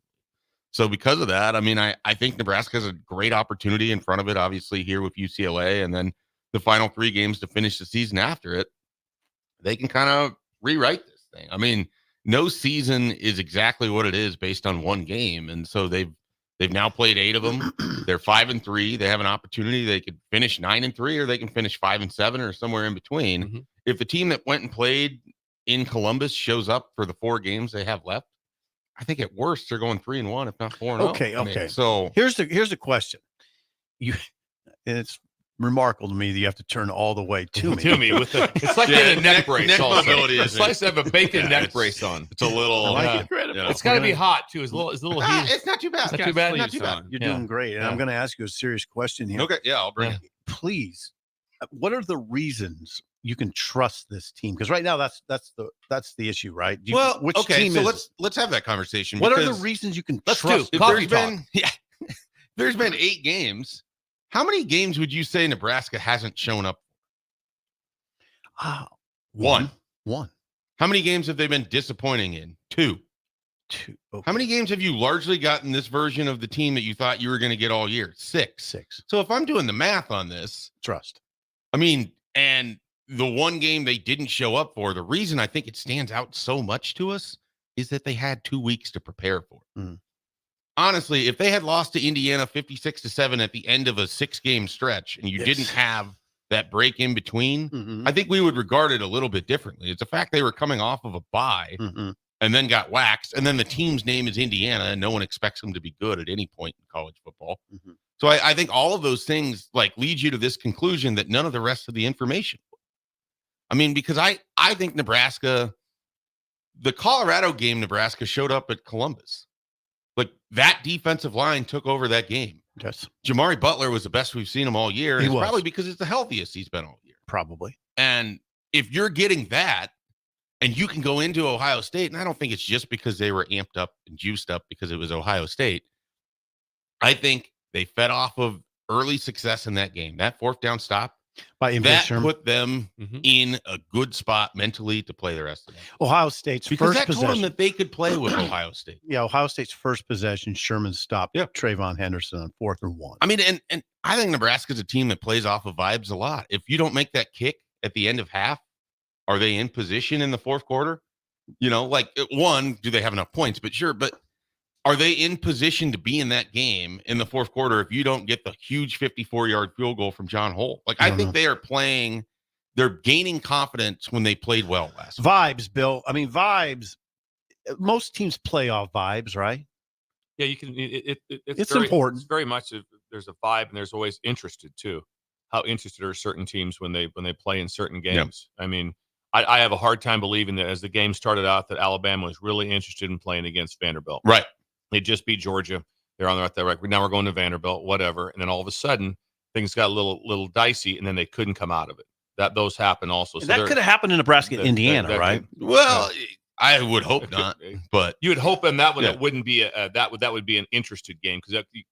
So because of that, I mean, I think Nebraska has a great opportunity in front of it, obviously here with UCLA, and then the final 3 games to finish the season after it. They can kind of rewrite this thing. I mean, no season is exactly what it is based on one game. And so they've now played 8 of them. They're 5-3. They have an opportunity. They could finish 9-3, or they can finish 5-7, or somewhere in between. Mm-hmm. If the team that went and played in Columbus shows up for the 4 games they have left, I think at worst they're going 3-1, if not 4-0. Okay. I mean, so here's the question. It's remarkable to me that you have to turn all the way to me. With it's like getting a neck brace. neck also. mobility It's isn't- nice to have a bacon neck it's- brace on. It's a little. I like it. you know. It's got to be hot too. It's a little heat. It's not too bad. Not too bad. Not too bad. You're doing great. And I'm going to ask you a serious question here. Okay, yeah, I'll bring it. Please, what are the reasons you can trust this team? Because right now that's the issue, right? Which okay, team so is let's have that conversation. What are the because reasons you can Let's trust? do if coffee there's talk. been there's been 8 games. How many games would you say Nebraska hasn't shown up? One. How many games have they been disappointing in? 2. Okay. How many games have you largely gotten this version of the team that you thought you were going to get all year? 6. So if I'm doing the math on this, Trust. I mean, and the one game they didn't show up for, the reason I think it stands out so much to us is that they had 2 weeks to prepare for it. honestly, if they had lost to Indiana 56-7 at the end of a 6-game stretch and you didn't have that break in between, I think we would regard it a little bit differently. It's a fact they were coming off of a bye and then got waxed. And then the team's name is Indiana, and no one expects them to be good at any point in college football. So I think all of those things like lead you to this conclusion that none of the rest of the information. I mean, because I think Nebraska, the Colorado game, Nebraska showed up at Columbus. Like that defensive line took over that game. Yes. Jamari Butler was the best we've seen him all year. And He it's was. probably because it's the healthiest he's been all year. Probably. And if you're getting that and you can go into Ohio State, and I don't think it's just because they were amped up and juiced up because it was Ohio State. I think they fed off of early success in that game. That 4th down stop, that put them in a good spot mentally to play the rest of it. Ohio State's because first that possession. told them that they could play with Ohio State. Yeah, Ohio State's first possession, Sherman stopped Trayvon Henderson on 4th and 1. I mean, and I think Nebraska's a team that plays off of vibes a lot. If you don't make that kick at the end of half, are they in position in the 4th quarter? You know, like one, do they have enough points? But sure, but are they in position to be in that game in the 4th quarter if you don't get the huge 54-yard field goal from John Holt? Like, I think they are playing, they're gaining confidence when they played well last week. Vibes, Bill. I mean, vibes. Most teams play off vibes, right? Yeah, you can. It's important. It's very much. There's a vibe, and there's always interested too. How interested are certain teams when they play in certain games? I mean, I have a hard time believing that as the game started out that Alabama was really interested in playing against Vanderbilt. Right. They just beat Georgia. They're on that record. Now we're going to Vanderbilt, whatever. And then all of a sudden, things got a little dicey, and then they couldn't come out of it. Those happen also. So that could have happened in Nebraska, Indiana, right? Well, I would hope not, but you would hope in that one it wouldn't be that would be an interested game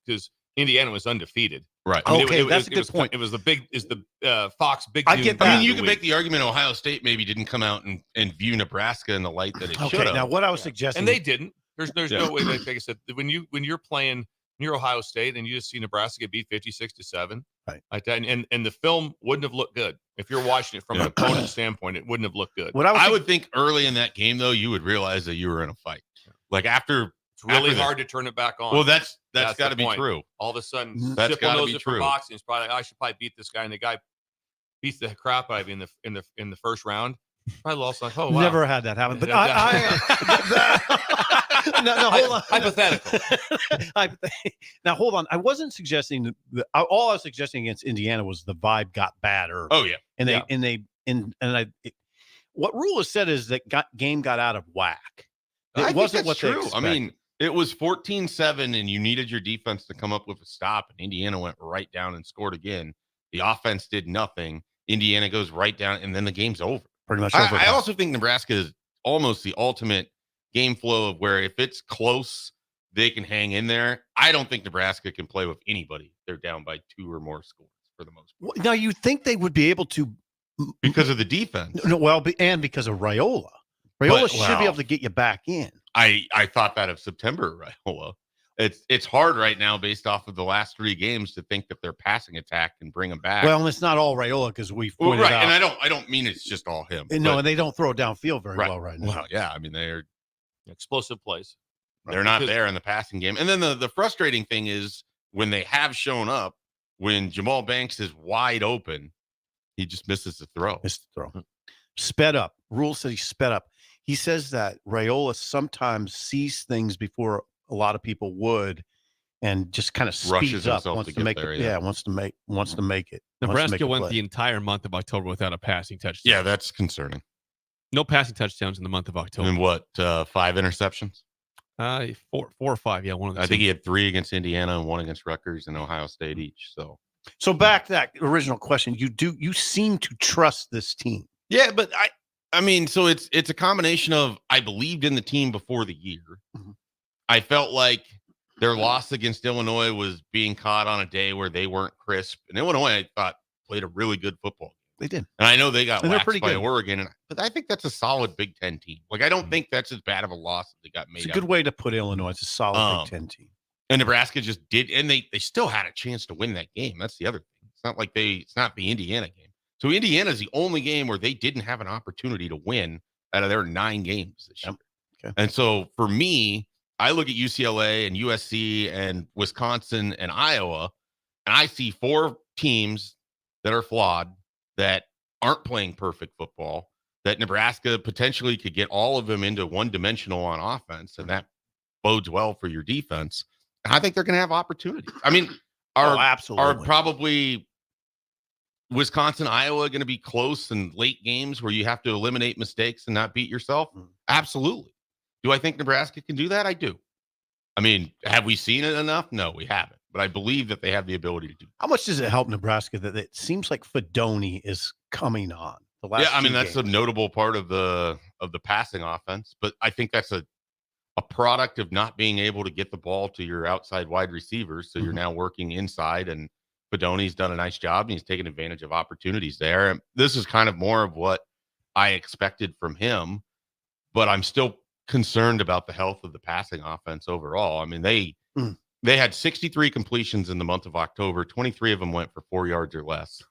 because Indiana was undefeated. Right. I mean, Okay, that's a good point. It was the Fox Big. I get that. I mean, you can make the argument Ohio State maybe didn't come out and view Nebraska in the light that it should have. Now what I was suggesting, and they didn't. There's no way. Like I said, when you're playing near Ohio State and you just see Nebraska get beat 56-7, right? Like that, and the film wouldn't have looked good if you're watching it from an opponent standpoint. It wouldn't have looked good. What I would think early in that game though, you would realize that you were in a fight. Like after, it's really hard to turn it back on. Well, that's got to be true. All of a sudden, that's got to be it true. for boxing. It's probably like, I should probably beat this guy, and the guy beats the crap out of you in the first round. Probably lost like, oh wow, never had that happen. But no, hold on. Hypothetical. Now, hold on. I wasn't suggesting all I was suggesting against Indiana was the vibe got bad early. Oh yeah, what Rule has said is that game got out of whack. It wasn't what true. I mean, it was 14-7, and you needed your defense to come up with a stop, and Indiana went right down and scored again. The offense did nothing. Indiana goes right down, and then the game's over. Pretty much over. I also think Nebraska is almost the ultimate game flow of where if it's close, they can hang in there. I don't think Nebraska can play with anybody. They're down by 2 or more scores for the most part. Now, you think they would be able to because of the defense? No, well, and because of Raiola. Raiola should be able to get you back in. I thought that of September, Raiola. It's hard right now based off of the last 3 games to think that their passing attack can bring them back. Well, and it's not all Raiola because we've pointed out. And I don't mean it's just all him. And and they don't throw downfield very well right now. Well, yeah, I mean they're explosive plays. They're not there in the passing game. And then the frustrating thing is when they have shown up, when Jamal Banks is wide open, he just misses the throw. Sped up. Rule says he sped up. He says that Raiola sometimes sees things before a lot of people would, and just kind of speeds up. Wants to make it. Wants to make it. Nebraska went the entire month of October without a passing touchdown. Yeah, that's concerning. No passing touchdowns in the month of October. And what? 5 interceptions? 4 or 5. Yeah, one of them. I think he had 3 against Indiana and 1 against Rutgers and Ohio State each. So back to that original question. You seem to trust this team. Yeah, but I mean, so it's a combination of I believed in the team before the year. Mm-hmm. I felt like their loss against Illinois was being caught on a day where they weren't crisp. And Illinois, I thought, played a really good football. They did. And I know they got waxed pretty by good. Oregon. But I think that's a solid Big Ten team. Like, I don't think that's as bad of a loss that they got made. It's a good way to put Illinois. It's a solid Big Ten team. And Nebraska just did. And they still had a chance to win that game. That's the other thing. It's not like it's not the Indiana game. So Indiana is the only game where they didn't have an opportunity to win out of their 9 games this year. Okay. And so for me, I look at UCLA and USC and Wisconsin and Iowa, and I see 4 teams that are flawed, that aren't playing perfect football, that Nebraska potentially could get all of them into one-dimensional on offense, and that bodes well for your defense. And I think they're going to have opportunities. I mean, absolutely. Are probably Wisconsin, Iowa going to be close in late games where you have to eliminate mistakes and not beat yourself? Absolutely. Do I think Nebraska can do that? I do. I mean, have we seen it enough? No, we haven't. But I believe that they have the ability to do. How much does it help Nebraska that it seems like Fedoni is coming on? The last I mean, two that's games. a notable part of the passing offense. But I think that's a product of not being able to get the ball to your outside wide receivers. So you're now working inside, and Fedoni's done a nice job, and he's taken advantage of opportunities there. And this is kind of more of what I expected from him, but I'm still concerned about the health of the passing offense overall. I mean, they had 63 completions in the month of October. 23 of them went for 4 yards or less.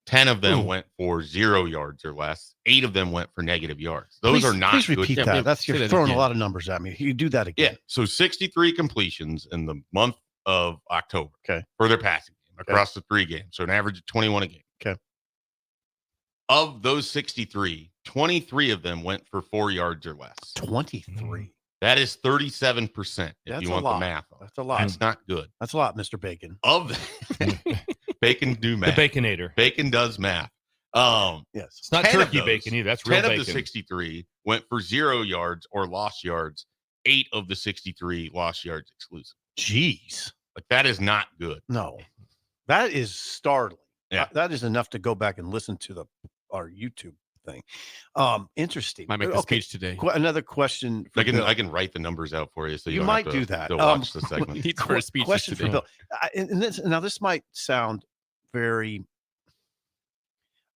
10 of them went for 0 yards or less. 8 of them went for negative yards. Those are not Please good. repeat that. That's you're throwing a lot of numbers at me. You do that again. Yeah. So 63 completions in the month of October. Okay. For their passing game across the 3 games. So an average of 21 a game. Okay. Of those 63, 23 of them went for 4 yards or less. 23. That is 37%. If That's you a want lot. the math. That's a lot. That's not good. That's a lot, Mr. Bacon. Of Bacon do math. The Baconator. Bacon does math. Yes. It's not turkey bacon either. That's real 10 bacon. of the 63 went for 0 yards or lost yards. 8 of the 63 lost yards exclusive. Jeez. Like, that is not good. No. That is startling. Yeah. That is enough to go back and listen to our YouTube thing. Interesting. Might make the speech today. Another question. For Bill. I can write the numbers out for you, so you don't might have to, do that. to watch the segment. Needs for a speech Question today. for Bill. This might sound very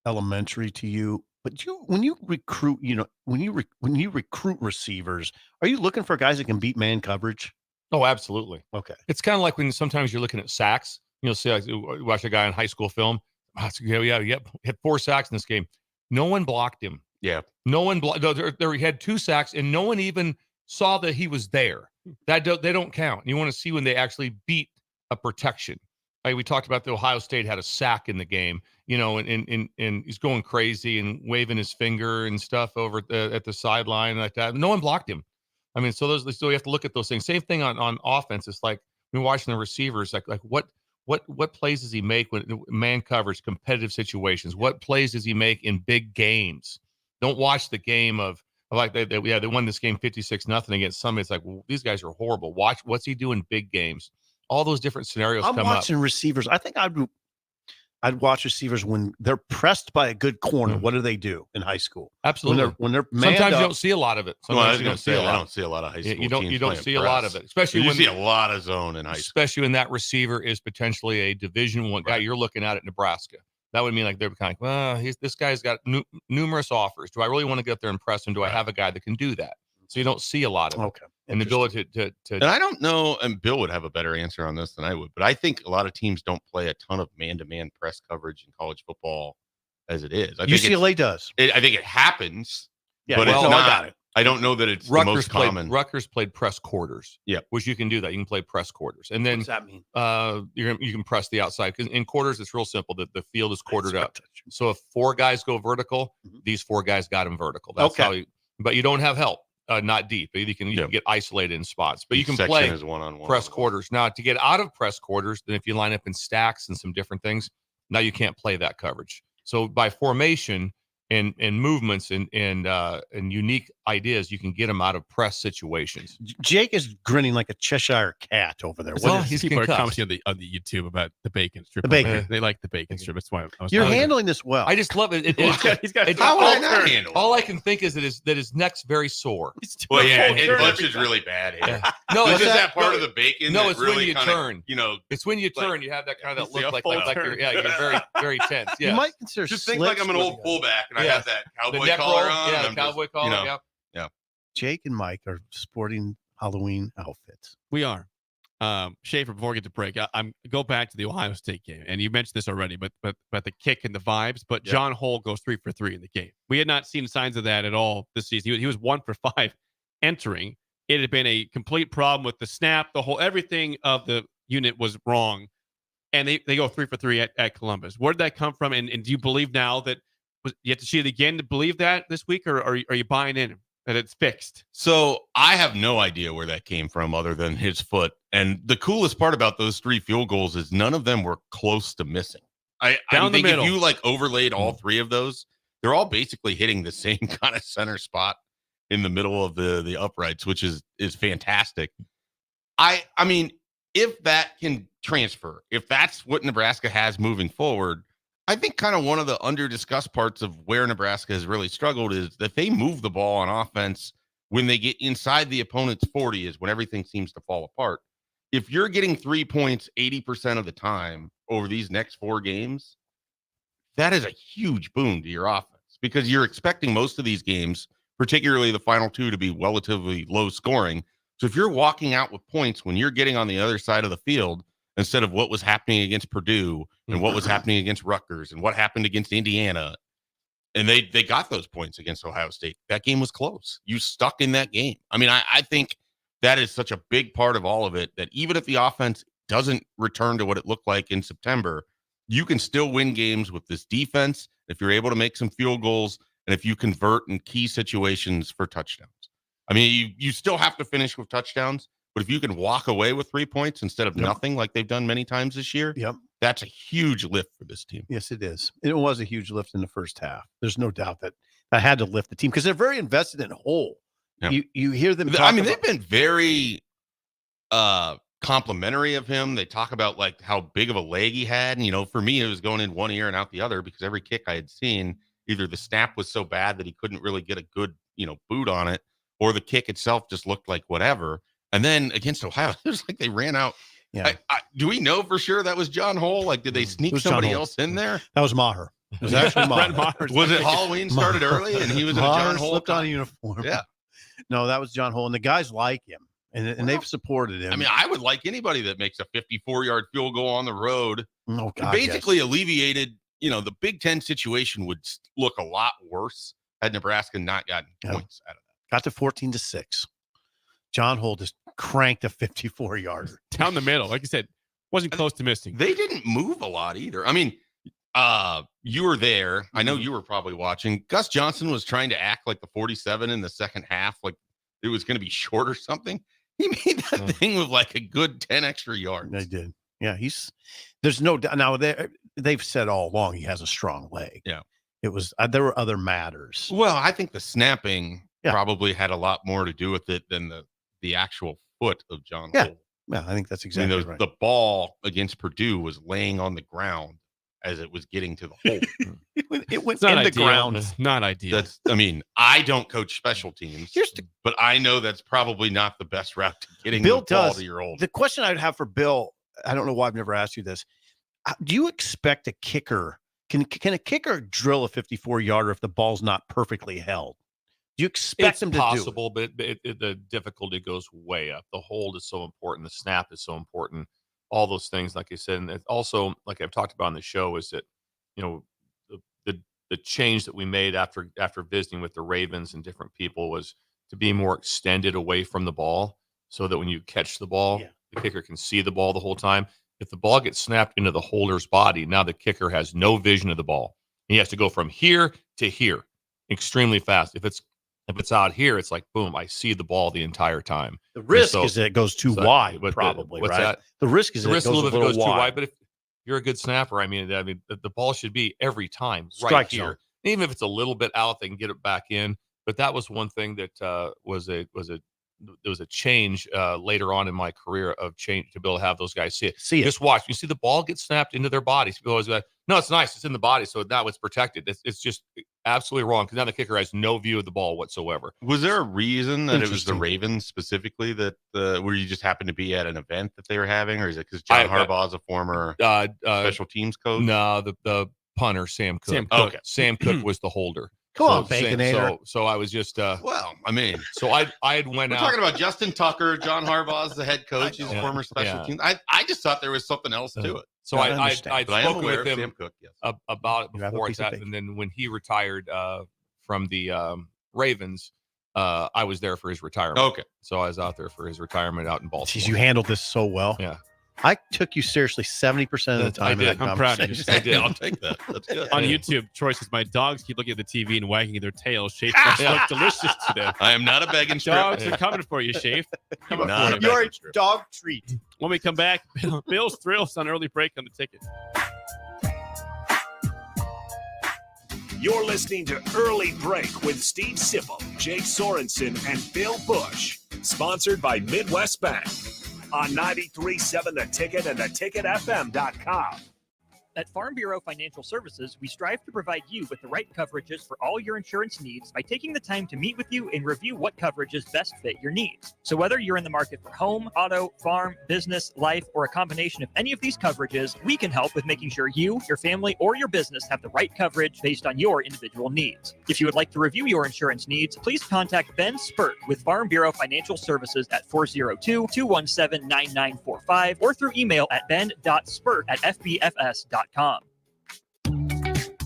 elementary to you, but when you recruit, when you recruit receivers, are you looking for guys that can beat man coverage? Oh, absolutely. Okay. It's kind of like when sometimes you're looking at sacks. You'll see, like, you watch a guy in high school film. He had 4 sacks in this game. No one blocked him. Yeah. No one blocked. He had 2 sacks, and no one even saw that he was there. They don't count. You want to see when they actually beat a protection. Like we talked about, the Ohio State had a sack in the game, and he's going crazy and waving his finger and stuff over at the sideline like that. No one blocked him. I mean, so you have to look at those things. Same thing on offense. It's like we're watching the receivers. Like what plays does he make when man coverage, competitive situations? What plays does he make in big games? Don't watch the game of like they won this game 56-0 against somebody. It's like, well, these guys are horrible. Watch what's he do in big games. All those different scenarios I'm come watching up. receivers. I think I'd watch receivers when they're pressed by a good corner. What do they do in high school? Absolutely. When they're sometimes up, you don't see a lot of it. Sometimes you don't see a lot. I don't see a lot of high school. You don't teams see a lot of it, especially you when see a lot of zone in high school. Especially when that receiver is potentially a Division I guy. You're looking at Nebraska. That would mean like they're kind of like, well, this guy's got numerous offers. Do I really want to get up there and press him? Do I have a guy that can do that? So you don't see a lot of it. Okay. And the ability to And I don't know, and Bill would have a better answer on this than I would, but I think a lot of teams don't play a ton of man-to-man press coverage in college football as it is. UCLA does. I think it happens, Yeah, but well, it's I not. got it. I don't know that it's the most common. Rutgers played press quarters. Yeah, which you can do that. You can play press quarters, and then What's that mean? You can press the outside. In quarters, it's real simple. The field is quartered up. So if 4 guys go vertical, these 4 guys got them vertical. That's Okay. how. But you don't have help. Not deep. You can get isolated in spots, but you can Each play section is one-on-one. press quarters. Now, to get out of press quarters, then if you line up in stacks and some different things, now you can't play that coverage. So by formation and movements and unique ideas, you can get them out of press situations. Jake is grinning like a Cheshire cat over there. Well, What is he's People are concussed. commenting on the YouTube about the bacon strip. The bacon. They like the bacon strip. That's why I was You're wondering. handling this well. I just love it. He's got How would I not handle it? All I can think is that his neck's very sore. Well, yeah, Full and turn Bunch every is time. really bad here. No, This it's is not- that part no, of the bacon. No, that it's really when you kinda, turn. It's when you turn. You have that kind of You see look a like full you're turn. you're very very tense. Yeah. You might consider Just think like I'm an old fullback and I Yeah. have that The cowboy neck collar roll, on. yeah, and the I'm cowboy just, collar, yeah. Jake and Mike are sporting Halloween outfits. We are. Schaefer, before we get to break, I'm go back to the Ohio State game, and you mentioned this already, but the kick and the vibes. But Yeah. John Hull goes 3 for 3 in the game. We had not seen signs of that at all this season. He was 1 for 5 entering. it had been a complete problem with the snap. The whole everything of the unit was wrong, and they go 3 for 3 at Columbus. Where did that come from? And do you believe now that you have to see it again to believe that this week, or are you buying in that it's fixed? So I have no idea where that came from other than his foot. And the coolest part about those 3 field goals is none of them were close to missing. I think if you like overlaid all 3 of those, they're all basically hitting the same kind of center spot in the middle of the uprights, which is fantastic. I mean, if that can transfer, if that's what Nebraska has moving forward, I think kind of one of the under-discussed parts of where Nebraska has really struggled is that they move the ball on offense when they get inside the opponent's 40 is when everything seems to fall apart. If you're getting 3 points 80% of the time over these next 4 games, that is a huge boon to your offense because you're expecting most of these games, particularly the final 2, to be relatively low scoring. So if you're walking out with points when you're getting on the other side of the field, instead of what was happening against Purdue and what was happening against Rutgers and what happened against Indiana. And they got those points against Ohio State. That game was close. You stuck in that game. I mean, I think that is such a big part of all of it that even if the offense doesn't return to what it looked like in September, you can still win games with this defense if you're able to make some field goals and if you convert in key situations for touchdowns. I mean, you still have to finish with touchdowns, but if you can walk away with 3 points instead of nothing like they've done many times this year, that's a huge lift for this team. Yes, it is. It was a huge lift in the first half. There's no doubt that had to lift the team because they're very invested in whole. Yep. You hear them. They've been very complimentary of him. They talk about like how big of a leg he had. And, for me, it was going in one ear and out the other because every kick I had seen, either the snap was so bad that he couldn't really get a good, boot on it, or the kick itself just looked like whatever. And then against Ohio, it was like they ran out. Yeah. Do we know for sure that was John Hole? Like, did they sneak somebody else in there? That was Maher. It was actually Maher. Was it Halloween started early and he was in a John Hole? Slipped on a uniform. Yeah. No, that was John Hole. And the guys like him. And they've supported him. I mean, I would like anybody that makes a 54-yard field goal on the road. Oh, God, basically alleviated, the Big Ten situation would look a lot worse had Nebraska not gotten points out of that. Got to 14-6. John Hole just cranked a 54-yarder. Down the middle. Like you said, wasn't close to missing. They didn't move a lot either. I mean, you were there. I know you were probably watching. Gus Johnson was trying to act like the 47 in the second half, like it was going to be short or something. He made that thing with like a good 10 extra yards. They did. Yeah, there's no doubt. Now, they've said all along he has a strong leg. Yeah. It was, there were other matters. Well, I think the snapping probably had a lot more to do with it than the actual foot of John Hole. Yeah, I think that's exactly right. The ball against Purdue was laying on the ground as it was getting to the hole. it went in the ground. It's not ideal. I don't coach special teams, but I know that's probably not the best route to getting Bill the ball to your old. The question I'd have for Bill, I don't know why I've never asked you this. Do you expect a kicker? Can a kicker drill a 54-yarder if the ball's not perfectly held? Do you expect them to do it? It's possible, but the difficulty goes way up. The hold is so important. The snap is so important. All those things, like I said, and it also, like I've talked about on the show, is that the change that we made after visiting with the Ravens and different people was to be more extended away from the ball, so that when you catch the ball, the kicker can see the ball the whole time. If the ball gets snapped into the holder's body, now the kicker has no vision of the ball. He has to go from here to here extremely fast. If it's out here, it's like, boom, I see the ball the entire time. The risk is that it goes too wide, probably, what's right? That? The risk is the that risk it goes a little bit if it goes wide. too wide. But if you're a good snapper, the ball should be every time right Strike here. zone. Even if it's a little bit out, they can get it back in. But that was one thing that was a change later on in my career of change to be able to have those guys see it. Just watch. You see the ball get snapped into their bodies. People always go, no, it's nice. It's in the body, so now it's protected. It's just absolutely wrong because now the kicker has no view of the ball whatsoever. Was there a reason that it was the Ravens specifically that where you just happened to be at an event that they were having, or is it because John Harbaugh is a former special teams coach? No, the punter Sam Cook. Sam Cook was the holder. Come on, Baconator. So I was just so I had went we're out. talking about Justin Tucker. John Harbaugh's the head coach. He's a former special teams. I just thought there was something else to it. So I spoke with him Sam Cook, about it before that, and then when he retired from the Ravens, I was there for his retirement. Okay. So I was out there for his retirement out in Baltimore. Jeez, you handled this so well. Yeah. I took you seriously 70% of the time. I did. I'm proud of you. I did. I'll take that. That's good. On YouTube, Troy says, my dogs keep looking at the TV and wagging their tails. Shafe must look delicious today. I am not a begging strip. Dogs are coming for you, Shafe. Coming Not for a you. You're a dog treat. When we come back, Bill's Thrills on early break on the ticket. You're listening to Early Break with Steve Sipple, Jake Sorensen, and Bill Busch. Sponsored by Midwest Bank. On 93.7 The Ticket and theticketfm.com. At Farm Bureau Financial Services, we strive to provide you with the right coverages for all your insurance needs by taking the time to meet with you and review what coverages best fit your needs. So whether you're in the market for home, auto, farm, business, life, or a combination of any of these coverages, we can help with making sure you, your family, or your business have the right coverage based on your individual needs. If you would like to review your insurance needs, please contact Ben Spurt with Farm Bureau Financial Services at 402-217-9945 or through email at ben.spurt@fbfs.com.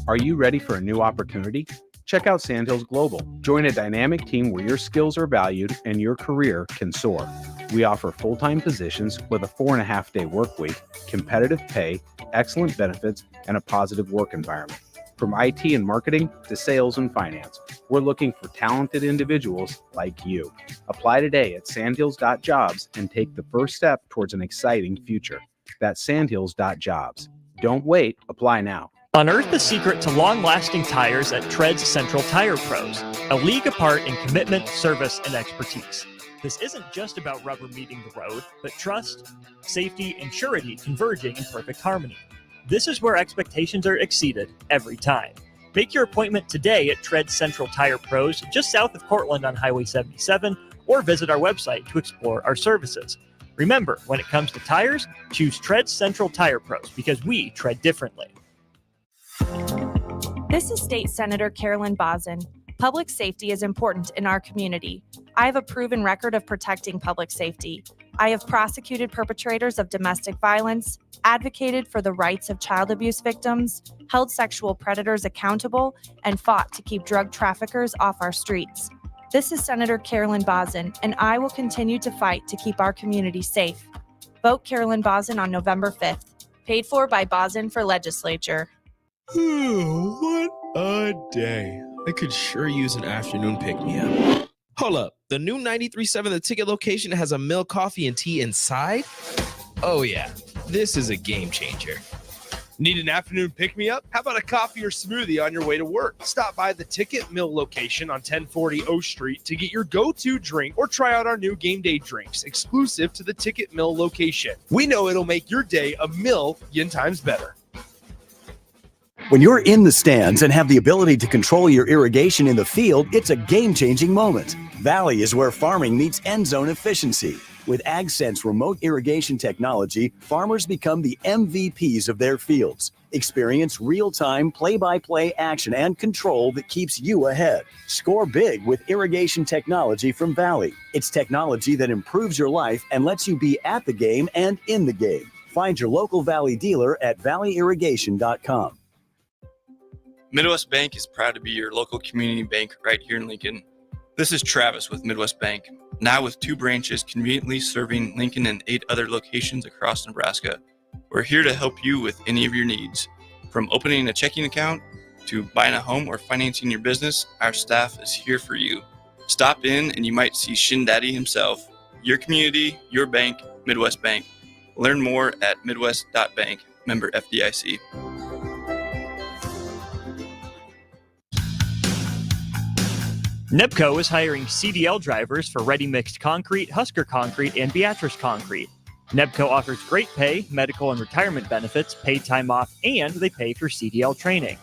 Are you ready for a new opportunity? Check out Sandhills Global. Join a dynamic team where your skills are valued and your career can soar. We offer full-time positions with a 4.5-day work week, competitive pay, excellent benefits, and a positive work environment. From IT and marketing to sales and finance, we're looking for talented individuals like you. Apply today at sandhills.jobs and take the first step towards an exciting future. That's sandhills.jobs. Don't wait. Apply now. Unearth the secret to long-lasting tires at Tread's Central Tire Pros, a league apart in commitment, service, and expertise. This isn't just about rubber meeting the road, but trust, safety, and surety converging in perfect harmony. This is where expectations are exceeded every time. Make your appointment today at Tread's Central Tire Pros, just south of Cortland on Highway 77, or visit our website to explore our services. Remember, when it comes to tires, choose Tread's Central Tire Pros because we tread differently. This is State Senator Carolyn Bozin. Public safety is important in our community. I have a proven record of protecting public safety. I have prosecuted perpetrators of domestic violence, advocated for the rights of child abuse victims, held sexual predators accountable, and fought to keep drug traffickers off our streets. This is Senator Carolyn Bozin, and I will continue to fight to keep our community safe. Vote Carolyn Bozin on November 5th. Paid for by Bozin for Legislature. What a day. I could sure use an afternoon pick-me-up. Hold up. The new 93.7 The Ticket location has a milk, coffee, and tea inside? Oh, yeah. This is a game changer. Need an afternoon pick-me-up? How about a coffee or smoothie on your way to work? Stop by the Ticket Mill location on 1040 O Street to get your go-to drink or try out our new game day drinks exclusive to the Ticket Mill location. We know it'll make your day a million times better. When you're in the stands and have the ability to control your irrigation in the field, it's a game-changing moment. Valley is where farming meets end zone efficiency. With AgSense remote irrigation technology, farmers become the MVPs of their fields. Experience real-time, play-by-play action and control that keeps you ahead. Score big with irrigation technology from Valley. It's technology that improves your life and lets you be at the game and in the game. Find your local Valley dealer at valleyirrigation.com. Midwest Bank is proud to be your local community bank right here in Lincoln. This is Travis with Midwest Bank, now with 2 branches conveniently serving Lincoln and 8 other locations across Nebraska. We're here to help you with any of your needs. From opening a checking account to buying a home or financing your business, our staff is here for you. Stop in and you might see Shin Daddy himself. Your community, your bank, Midwest Bank. Learn more at midwest.bank, member FDIC. NEBCO is hiring CDL drivers for Ready Mixed Concrete, Husker Concrete, and Beatrice Concrete. NEBCO offers great pay, medical and retirement benefits, paid time off, and they pay for CDL training.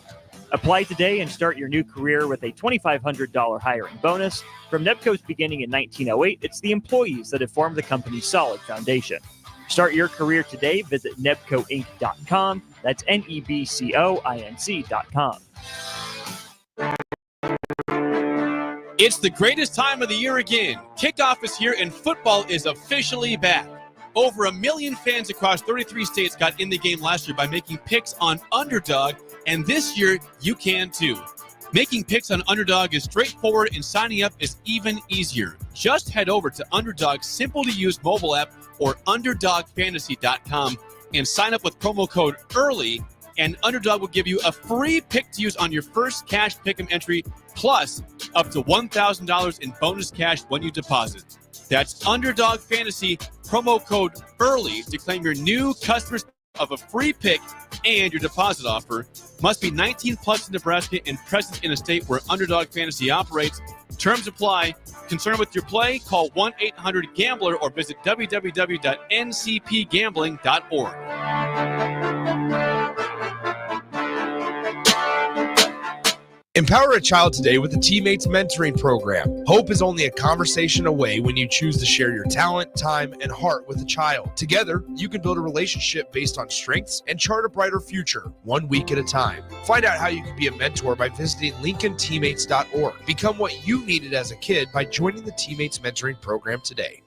Apply today and start your new career with a $2,500 hiring bonus. From NEBCO's beginning in 1908, it's the employees that have formed the company's solid foundation. Start your career today. Visit nebcoinc.com. That's nebcoinc.com. It's the greatest time of the year again. Kickoff is here and football is officially back. Over 1 million fans across 33 states got in the game last year by making picks on Underdog, and this year you can too. Making picks on Underdog is straightforward and signing up is even easier. Just head over to Underdog's simple-to-use mobile app or UnderdogFantasy.com and sign up with promo code EARLY, and Underdog will give you a free pick to use on your first cash pick'em entry, plus up to $1,000 in bonus cash when you deposit. That's Underdog Fantasy, promo code EARLY to claim your new customers of a free pick and your deposit offer. Must be 19 plus in Nebraska and present in a state where Underdog Fantasy operates. Terms apply. Concerned with your play? Call 1-800-GAMBLER or visit www.ncpgambling.org. Empower a child today with the Teammates Mentoring Program. Hope is only a conversation away when you choose to share your talent, time, and heart with a child. Together, you can build a relationship based on strengths and chart a brighter future, 1 week at a time. Find out how you can be a mentor by visiting LincolnTeammates.org. Become what you needed as a kid by joining the Teammates Mentoring Program today.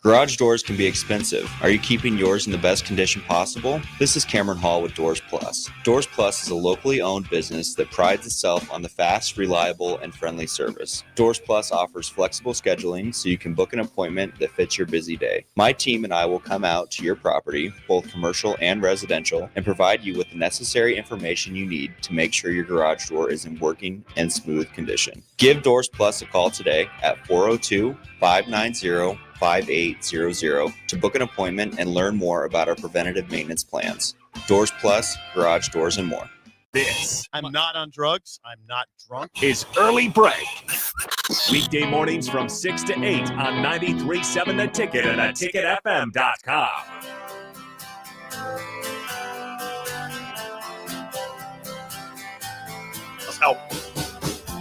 Garage doors can be expensive. Are you keeping yours in the best condition possible? This is Cameron Hall with Doors Plus. Doors Plus is a locally owned business that prides itself on the fast, reliable, and friendly service. Doors Plus offers flexible scheduling so you can book an appointment that fits your busy day. My team and I will come out to your property, both commercial and residential, and provide you with the necessary information you need to make sure your garage door is in working and smooth condition. Give Doors Plus a call today at 402-590-5800 to book an appointment and learn more about our preventative maintenance plans. Doors Plus, garage doors, and more. This I'm not on drugs. I'm not drunk. is Early Break. Weekday mornings from 6 to 8 on 93.7 The Ticket and theticketfm.com. Let's help.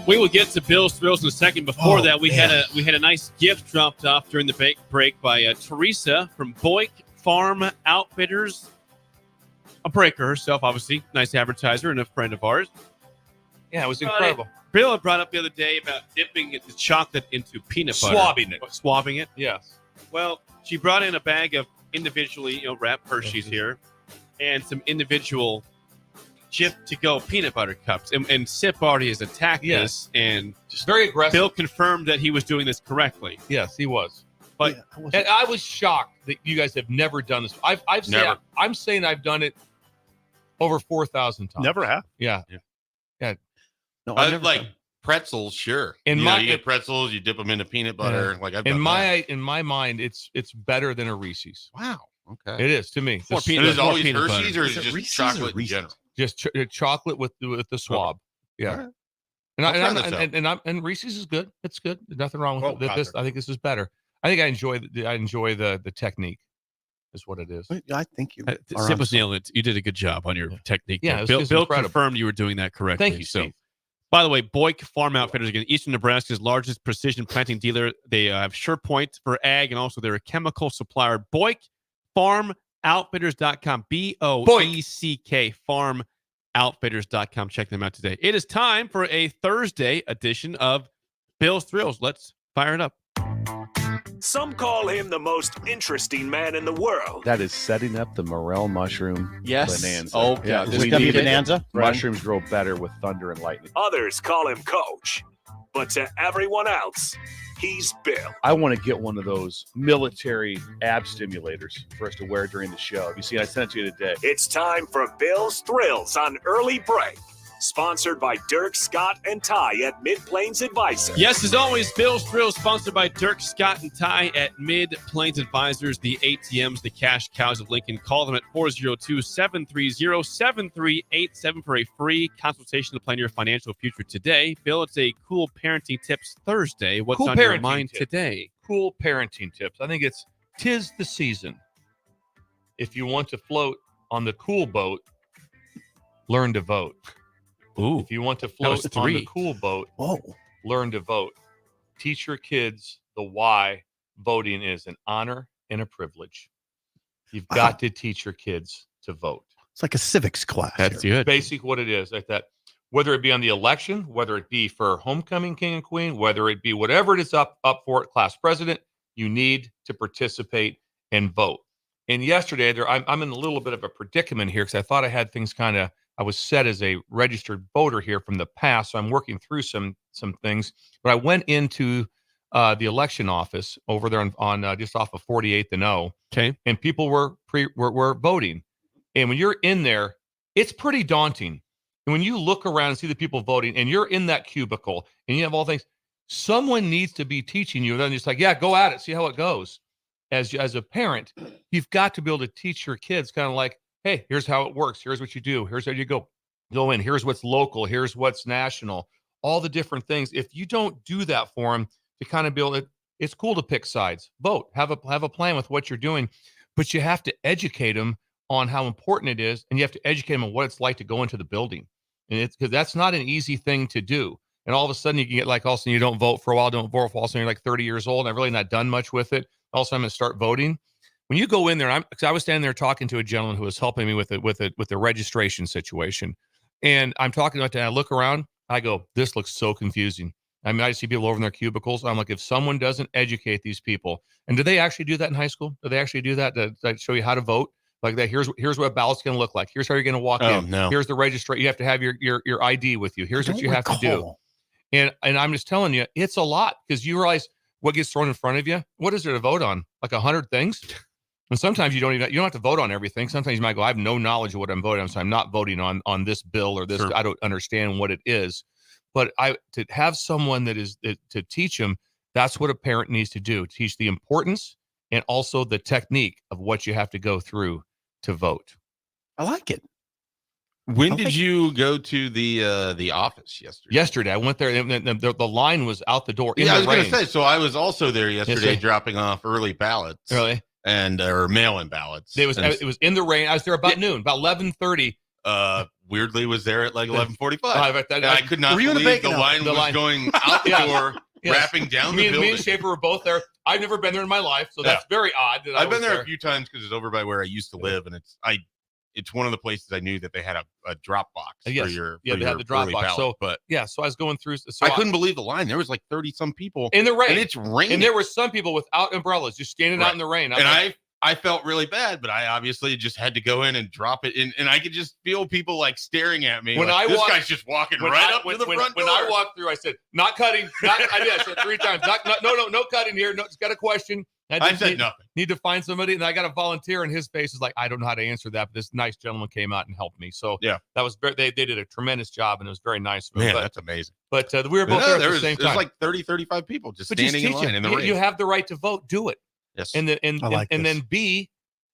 We will get to Bill's Thrills in a second. Before that, we had a nice gift dropped off during the break by Teresa from Busch Farm Outfitters. A breaker herself, obviously. Nice advertiser and a friend of ours. Yeah, it was incredible. Bill had brought up the other day about dipping the chocolate into peanut butter. Swabbing it. Yes. Well, she brought in a bag of individually wrapped Hershey's here and some individual chip-to-go peanut butter cups. And Sip already has attacked this and just very aggressive. Bill confirmed that he was doing this correctly. Yes, he was. But and I was shocked that you guys have never done this. I'm saying I've done it over 4,000 times. Never have. Yeah. No, I like pretzels, sure. In you my you get pretzels, you dip them into peanut butter. Like I've in done my mind, it's better than a Reese's. Wow. Okay. It is to me. More peanut butter. Is it always Hershey's or is it just Reese's chocolate or in general? Just chocolate with the swab. Yeah. Right. And Reese's is good. It's good. There's nothing wrong with it. I think this is better. I think I enjoy the technique. Is what it is. I think you Sip was nailing it. You did a good job on your technique. Yeah, Bill incredible. confirmed you were doing that correctly. Thank you, Steve. By the way, Busch Farm Outfitters, again, Eastern Nebraska's largest precision planting dealer. They have SurePoint for ag, and also they're a chemical supplier. BoyckFarmOutfitters.com. BOECK FarmOutfitters.com. Check them out today. It is time for a Thursday edition of Bill's Thrills. Let's fire it up. Some call him the most interesting man in the world. That is setting up the morel mushroom bonanza. Oh, yeah. This is going to be bonanza? Mushrooms grow better with thunder and lightning. Others call him Coach. But to everyone else, he's Bill. I want to get one of those military ab stimulators for us to wear during the show. You see, I sent it to you today. It's time for Bill's Thrills on Early Break. Sponsored by Dirk, Scott, and Ty at Mid-Plains Advisor. Yes, as always, Bill's Thrills sponsored by Dirk, Scott, and Ty at Mid-Plains Advisors, the ATMs, the cash cows of Lincoln. Call them at 402-730-7387 for a free consultation to plan your financial future today. Bill, it's a Cool Parenting Tips Thursday. What's on your mind today? Cool parenting tips. I think it's 'tis the season. If you want to float on the cool boat, learn to vote. Ooh, if you want to float on the cool boat, learn to vote. Teach your kids the why voting is an honor and a privilege. You've got to teach your kids to vote. It's like a civics class. That's good. Basic what it is, like that. Whether it be on the election, whether it be for homecoming king and queen, whether it be whatever it is up for it, class president, you need to participate and vote. And yesterday, I'm in a little bit of a predicament here because I thought I had things kind of I was set as a registered voter here from the past, so I'm working through some things. But I went into the election office over there on just off of 48th and O. Okay. And people were voting. And when you're in there, it's pretty daunting. And when you look around and see the people voting, and you're in that cubicle, and you have all things, someone needs to be teaching you. And then just like, yeah, go at it, see how it goes. As a parent, you've got to be able to teach your kids kind of like, hey, here's how it works. Here's what you do. Here's how you go in. Here's what's local. Here's what's national. All the different things. If you don't do that for them to kind of build it, it's cool to pick sides. Vote. Have a plan with what you're doing, but you have to educate them on how important it is, and you have to educate them on what it's like to go into the building. And it's because that's not an easy thing to do. And all of a sudden you can get like, all of a sudden you don't vote for a while, don't vote for all of a sudden you're like 30 years old, and I've really not done much with it. Also, I'm going to start voting. When you go in there, I was standing there talking to a gentleman who was helping me with the registration situation. And I'm talking about that. I look around, I go, this looks so confusing. I mean, I see people over in their cubicles. I'm like, if someone doesn't educate these people, and do they actually do that in high school? Do they actually do that to show you how to vote? Like that, here's what a ballot's going to look like. Here's how you're going to walk in. No. Here's the registration. You have to have your ID with you. Here's what you have to do. And I'm just telling you, it's a lot, because you realize what gets thrown in front of you. What is there to vote on? Like 100 things? And sometimes you don't have to vote on everything. Sometimes you might go, I have no knowledge of what I'm voting on, so I'm not voting on this bill or this. Sure. I don't understand what it is. But to have someone to teach them, that's what a parent needs to do. Teach the importance and also the technique of what you have to go through to vote. I like it. When did you go to the office yesterday? Yesterday, I went there, and the line was out the door. Yeah, I was going to say. So I was also there yesterday, dropping off early ballots. Really? Or mail-in ballots. It was in the rain. I was there about noon, about 11:30. Weirdly, was there at like 11:45. I could not believe the line was going out the door, wrapping down the building. Me and Schaefer were both there. I've never been there in my life, so that's very odd. I've been there a few times because it's over by where I used to live, and it's one of the places I knew that they had a drop box for your they had the drop box. Ballot, so I was going through. So I couldn't believe the line. There was like 30 some people in the rain, and it's raining. And there were some people without umbrellas, just standing out in the rain. I felt really bad, but I obviously just had to go in and drop it in, and I could just feel people like staring at me. This guy's just walking right up to the front door. When I walked through, I said, "Not cutting." I said 3 times. No cutting here. No, it's got a question. I said nothing. Need to find somebody, and I got a volunteer, and his face is like, I don't know how to answer that. But this nice gentleman came out and helped me. So that was they did a tremendous job, and it was very nice. Man, that's amazing. But we were both there at the same time. There's like 30, 35 people just standing in line in the rain. You have the right to vote. Do it. Yes. And then B,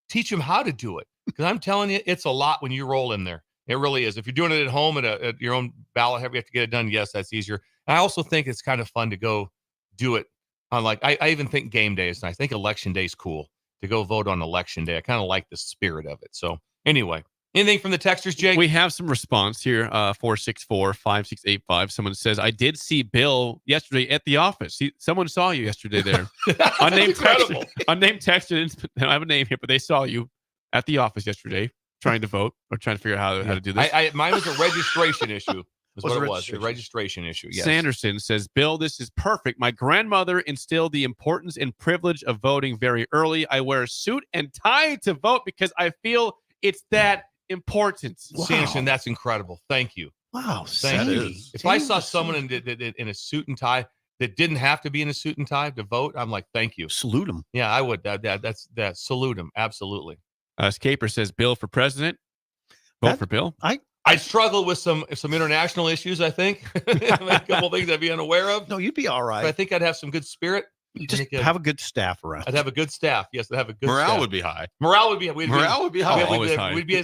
teach them how to do it. Because I'm telling you, it's a lot when you roll in there. It really is. If you're doing it at home at your own ballot, you have to get it done. Yes, that's easier. And I also think it's kind of fun to go do it on I even think game day is nice. I think election day is cool to go vote on election day. I kind of like the spirit of it. So anyway, anything from the texters, Jake? We have some response here. 464-5685. Someone says, I did see Bill yesterday at the office. Someone saw you yesterday there. Unnamed texter. Didn't have a name here, but they saw you at the office yesterday trying to vote or trying to figure out how to do this. Mine was a registration issue. That's what it was. A registration issue. Yes. Sanderson says, Bill, this is perfect. My grandmother instilled the importance and privilege of voting very early. I wear a suit and tie to vote because I feel it's that important. Wow. Sanderson, that's incredible. Thank you. Wow. Thank you. If I saw someone in a suit and tie that didn't have to be in a suit and tie to vote, I'm like, thank you. Salute them. Yeah, I would. That's salute them. Absolutely. Scaper says, Bill for president. Vote for Bill. I struggle with some international issues, I think. A couple things I'd be unaware of. No, you'd be all right. But I think I'd have some good spirit. Just have a good staff around. I'd have a good staff. Yes, I'd have a good morale staff. Would be high. Morale would be high. Would be high. We'd be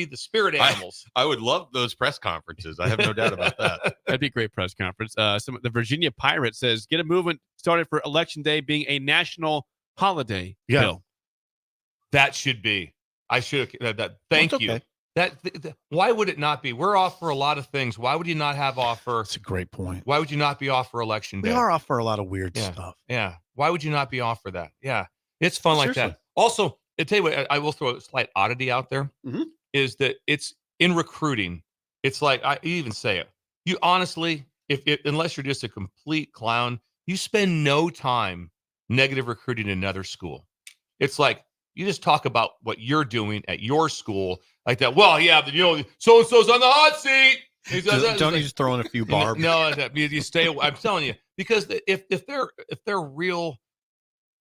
the spirit animals. I would love those press conferences. I have no doubt about that. That'd be a great press conference. The Virginia Pirate says, get a movement started for Election Day being a national holiday. Yeah. Bill. That should be. I should have that. Thank you. Okay. Why would it not be? We're off for a lot of things. Why would you not have off for? That's a great point. Why would you not be off for Election Day? We are off for a lot of weird stuff. Yeah. Why would you not be off for that? Yeah. It's fun Seriously. like that. Also, I tell you what, I will throw a slight oddity out there, is that it's in recruiting. It's like, you even say it. You honestly, unless you're just a complete clown, you spend no time negative recruiting another school. It's like, You just talk about what you're doing at your school like that. Well, yeah, so and so's on the hot seat. Don't you just throw in a few barbs? No, you stay away. I'm telling you, because if they're real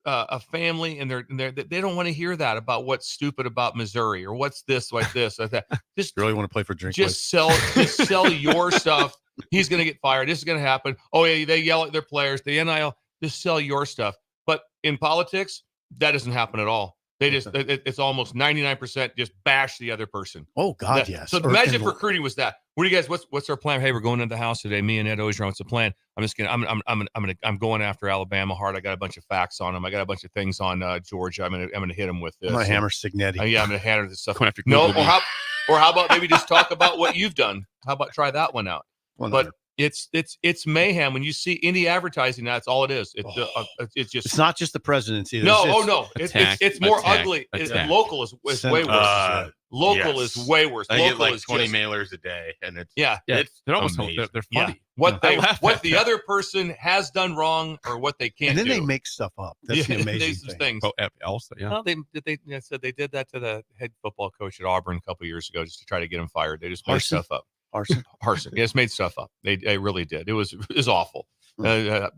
a family and they don't want to hear that about what's stupid about Missouri or what's this like this like that. Just really want to play for drink. Just sell your stuff. He's going to get fired. This is going to happen. Oh yeah, they yell at their players. The NIL. Just sell your stuff. But in politics, that doesn't happen at all. They just it's almost 99% just bash the other person. Oh God, yes. So imagine if recruiting was that. What do you guys? What's our plan? Hey, we're going into the house today. Me and Ed Ogeron. What's the plan? I'm going after Alabama hard. I got a bunch of facts on them. I got a bunch of things on Georgia. I'm gonna hit them with this. I'm gonna hammer Signetti. Yeah, I'm gonna hammer this stuff. No, or how about maybe just talk about what you've done? How about try that one out? But it's mayhem when you see indie advertising. That's all it is. It's just. It's not just the presidency. No. It's more ugly. Local is way worse. Local is way worse. I get like 20 mailers a day, and they're almost they're funny. Yeah. What the other person has done wrong or what they can't. And then do. they make stuff up. That's the amazing thing. Oh, also, yeah. Well, they said they did that to the head football coach at Auburn a couple years ago just to try to get him fired. They just made stuff up. Arson. Yeah, it's made stuff up. They really did. It was awful. How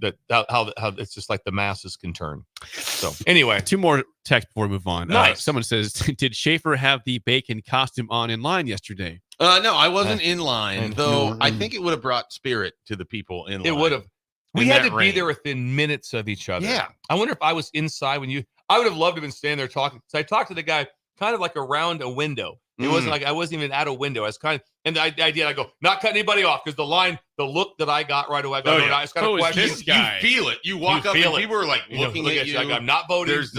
it's just like the masses can turn. So anyway, 2 more texts before we move on. Nice. Someone says, did Schaefer have the bacon costume on in line yesterday? No, I wasn't in line, though. I think it would have brought spirit to the people in line. It would have. We had to be there within minutes of each other. Yeah. I wonder if I was inside I would have loved to have been standing there talking. So I talked to the guy kind of like around a window. It wasn't like I wasn't even at a window. I was kind of, and the idea, I go, not cutting anybody off because the look that I got right away, I go, it's kind of question. You feel it. You walk up and people are like looking at you. Like, I'm not voting. There's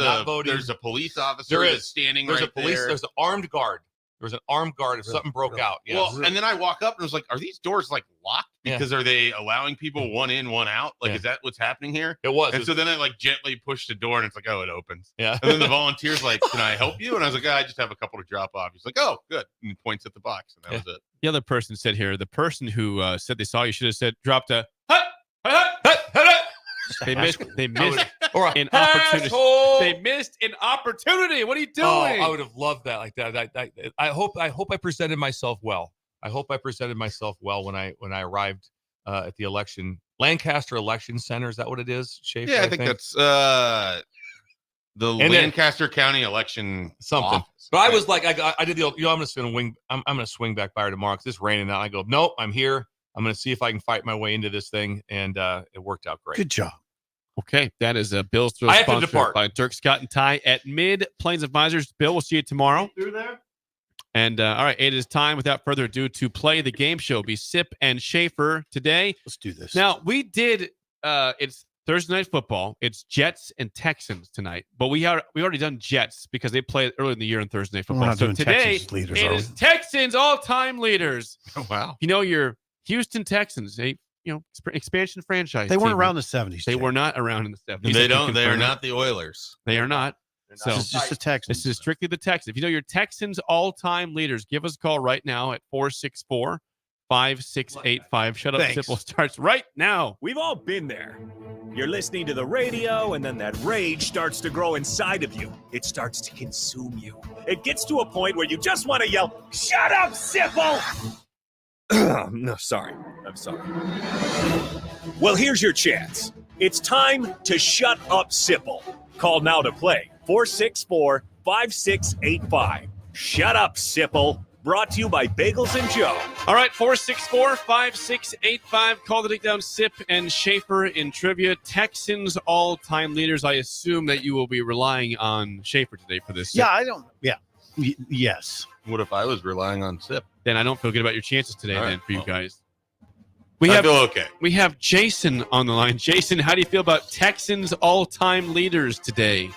a police officer that's standing right there. There's an armed guard. There was an armed guard if something broke out. Yeah. Well, and then I walk up and I was like, are these doors like locked? Because are they allowing people one in, one out? Like, is that what's happening here? It was. And so then I like gently pushed the door and it's like, oh, it opens. Yeah. And then the volunteer's like, can I help you? And I was like, I just have a couple to drop off. He's like, oh, good. And he points at the box. And that was it. The other person said here, the person who said they saw you should have said, dropped a They missed an opportunity. They missed an opportunity. What are you doing? Oh, I would have loved that like that. I hope I presented myself well. I hope I presented myself well when I arrived at the Lancaster Election Center. Is that what it is? Schaefer, yeah, I think that's the Lancaster County election something. Office. But I was like, I did the I'm just gonna wing. I'm gonna swing back by her tomorrow because it's raining out. I go, nope, I'm here. I'm gonna see if I can fight my way into this thing, and it worked out great. Good job. Okay, that is Bill's Throw I have to sponsored depart. by Dirk, Scott, and Ty at Mid Plains Advisors. Bill, we'll see you tomorrow. Through there. And all right, it is time, without further ado, to play the game show. Be Sip and Schaefer today. Let's do this. Now, we did, it's Thursday Night Football. It's Jets and Texans tonight. But we already done Jets because they played early in the year in Thursday Night Football. So today, it is Texans all-time leaders. Oh, wow. You know, your Houston Texans, expansion franchise. They weren't around in the 70s. They were not around in the 70s. They are not the Oilers. They are not. So this is just the Texans. This is strictly the Texans. If you know your Texans all-time leaders, give us a call right now at 464-5685. Shut Up Simple starts right now. We've all been there. You're listening to the radio, and then that rage starts to grow inside of you. It starts to consume you. It gets to a point where you just want to yell, "Shut up, Sipple!" No, sorry. I'm sorry. Well, here's your chance. It's time to shut up, Sipple. Call now to play. 464-5685. Shut up, Sipple. Brought to you by Bagels and Joe. All right, 464-5685. Call to take down Sip and Schaefer in trivia. Texans all-time leaders. I assume that you will be relying on Schaefer today for this. Yeah, I don't. Yeah. Yes. What if I was relying on Sip? Then I don't feel good about your chances today, for you guys. I feel okay. We have Jason on the line. Jason, how do you feel about Texans all-time leaders today?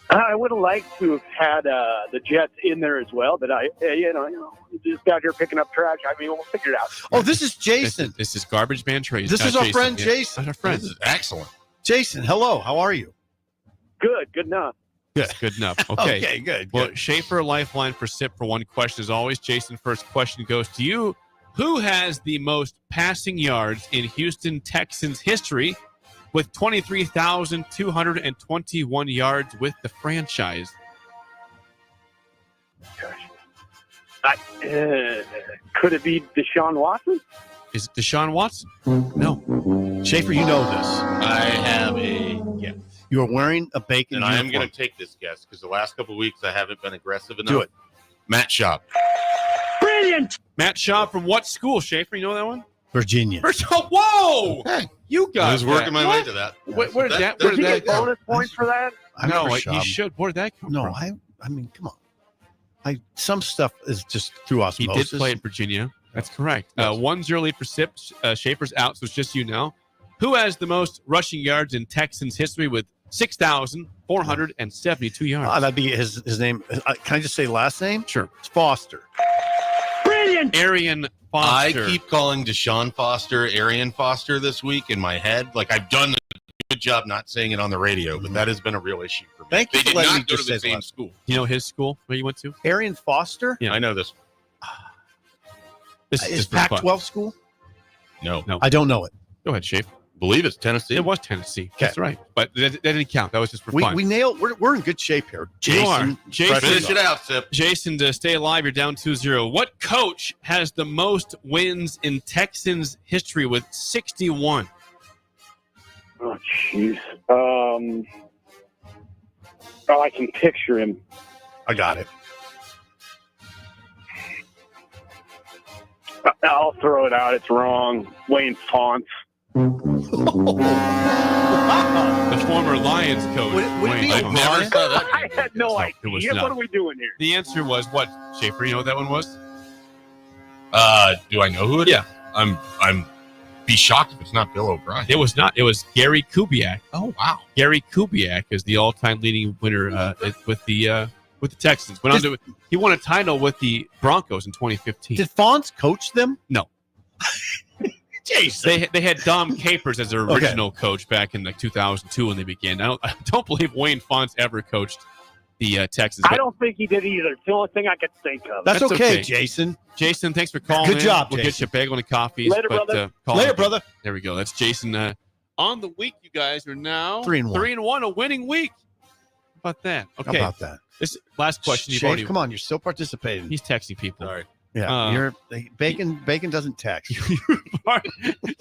I would have liked to have had the Jets in there as well, but just out here picking up trash. I mean, we'll figure it out. Oh, this is Jason. This is Garbage Man Trace. This is our friend Jason. Our friend. This is excellent. Jason, hello. How are you? Good enough. Good enough. Okay. Okay, good. Well, Schaefer, lifeline for Sip for one question as always. Jason, first question goes to you. Who has the most passing yards in Houston Texans history? with 23,221 yards with the franchise. Could it be Deshaun Watson? Is it Deshaun Watson? No. Schaefer, you know this. I have a guess. You are wearing a Bacon And I am uniform. going to take this guess because the last couple of weeks I haven't been aggressive enough. Do it. Matt Schaub. Brilliant. Matt Schaub from what school, Schaefer? You know that one? Virginia. Whoa! Hey, You got I was working my What? way to that. Where did that Did he get come? bonus points for that? I No, remember he Schaub. should. Where did that come No, from? I mean, come on. Some stuff is just through He osmosis. did play at Virginia. That's correct. Yes. 1-0 lead for Sip. Schaefer's out, so it's just you now. Who has the most rushing yards in Texans history with 6,472 yards? That'd be his name. Can I just say last name? Sure. It's Foster. Brilliant. Arian I Foster. keep calling Deshaun Foster Arian Foster this week in my head. Like I've done a good job not saying it on the radio, but that has been a real issue for me. Thank you They for did letting me not go to just the say same last- school. You know his school where you went to? Arian Foster? Yeah. I know this. This Is just for fun. Pac-12 school? No. No. I don't know it. Go ahead, Schaefer. Believe it's Tennessee. It was Tennessee. That's right. But that didn't count. That was just for fun. We nailed. We're in good shape here. You are. Jason, Finish it out, Sip. Jason, to stay alive, you're down 2-0. What coach has the most wins in Texans history with 61? Oh, jeez. I can picture him. I got it. I'll throw it out. It's wrong. Wayne Fonts. The former Lions coach. Would it Wayne be Fonts. Never saw that. I had no it was idea. not. What are we doing here? The answer was what, Schaefer? You know what that one was? Do I know who it is? Yeah. I'm be shocked if it's not Bill O'Brien. It was not. It was Gary Kubiak. Oh wow. Gary Kubiak is the all-time leading winner with the Texans. He won a title with the Broncos in 2015. Did Fonz coach them? No. Jason. They had Dom Capers as their original coach back in 2002 when they began. I don't believe Wayne Fonts ever coached the Texans. I don't think he did either. It's the only thing I could think of. That's okay, Jason. Jason, thanks for calling. Good job, We'll Jason. get you a bagel and coffees. Later, brother. Later, brother. There we go. That's Jason. On the week, you guys are now 3-1. 3-1, a winning week. How about that? Okay. How about that? This last question. You've Shane, already. come on, you're still participating. He's texting people. Sorry. Yeah, you're Bacon doesn't text.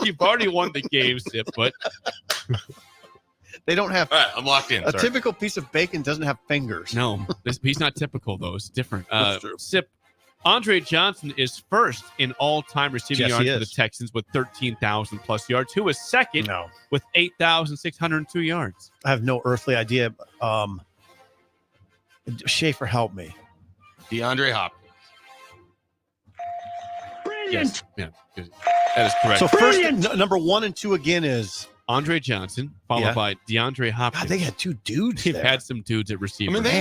You've already won the game, Sip, but They don't have. All right, I'm locked in. A Sorry. typical piece of bacon doesn't have fingers. no, he's not typical though. It's different. That's true. Sip. Andre Johnson is first in all-time receiving Yes, he yards for the is. Texans with 13,000 plus yards. Who is second No, with 8,602 yards? I have no earthly idea. Schaefer, help me. DeAndre Hopkins. Yes, yeah, that is correct. So first, number 1 and 2 again is Andre Johnson, followed by DeAndre Hopkins. God. They had two dudes. They've there. had some dudes at receiver. I mean, they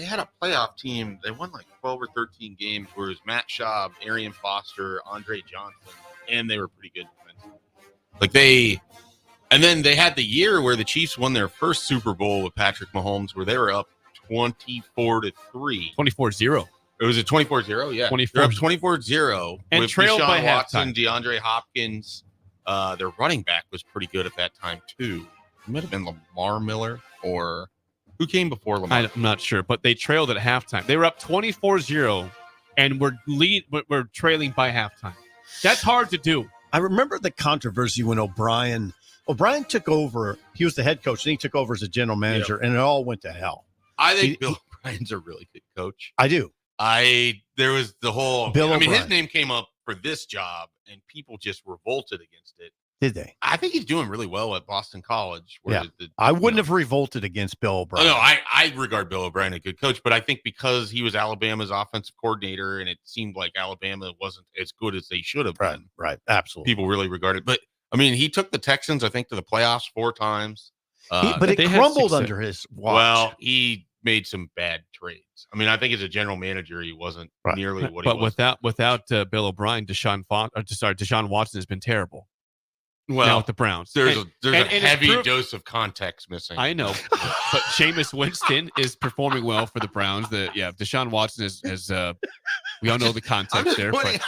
had a playoff team. They won like 12 or 13 games. Where it was Matt Schaub, Arian Foster, Andre Johnson, and they were pretty good defensively. Like and then they had the year where the Chiefs won their first Super Bowl with Patrick Mahomes, where they were up 24-3. 24-0. It was a 24-0, yeah. 24. They're up 24-0 And with trailed Deshaun by Watson, halftime. DeAndre Hopkins. Their running back was pretty good at that time too. It might have been Lamar Miller, or who came before Lamar? I'm not sure, but they trailed at halftime. They were up 24-0 and we're trailing by halftime. That's hard to do. I remember the controversy when O'Brien took over. He was the head coach, then he took over as a general manager, and it all went to hell. I think Bill O'Brien's a really good coach. I do. There was the whole Bill his O'Brien. name came up for this job, and people just revolted against it. Did they? I think he's doing really well at Boston College. Yeah. I wouldn't have revolted against Bill O'Brien. Oh, no, I regard Bill O'Brien a good coach, but I think because he was Alabama's offensive coordinator, and it seemed like Alabama wasn't as good as they should have been. Right, absolutely. People really regard it, but I mean, he took the Texans, I think, to the playoffs 4 times. But it crumbled under his watch. Well, he made some bad trades. I mean, I think as a general manager, he wasn't nearly what he was. But without Bill O'Brien, Deshaun Watson has been terrible. Well, now with the Browns, There's a and heavy dose of context missing. I know, but Jameis Winston is performing well for the Browns. Deshaun Watson has We all know the context there. But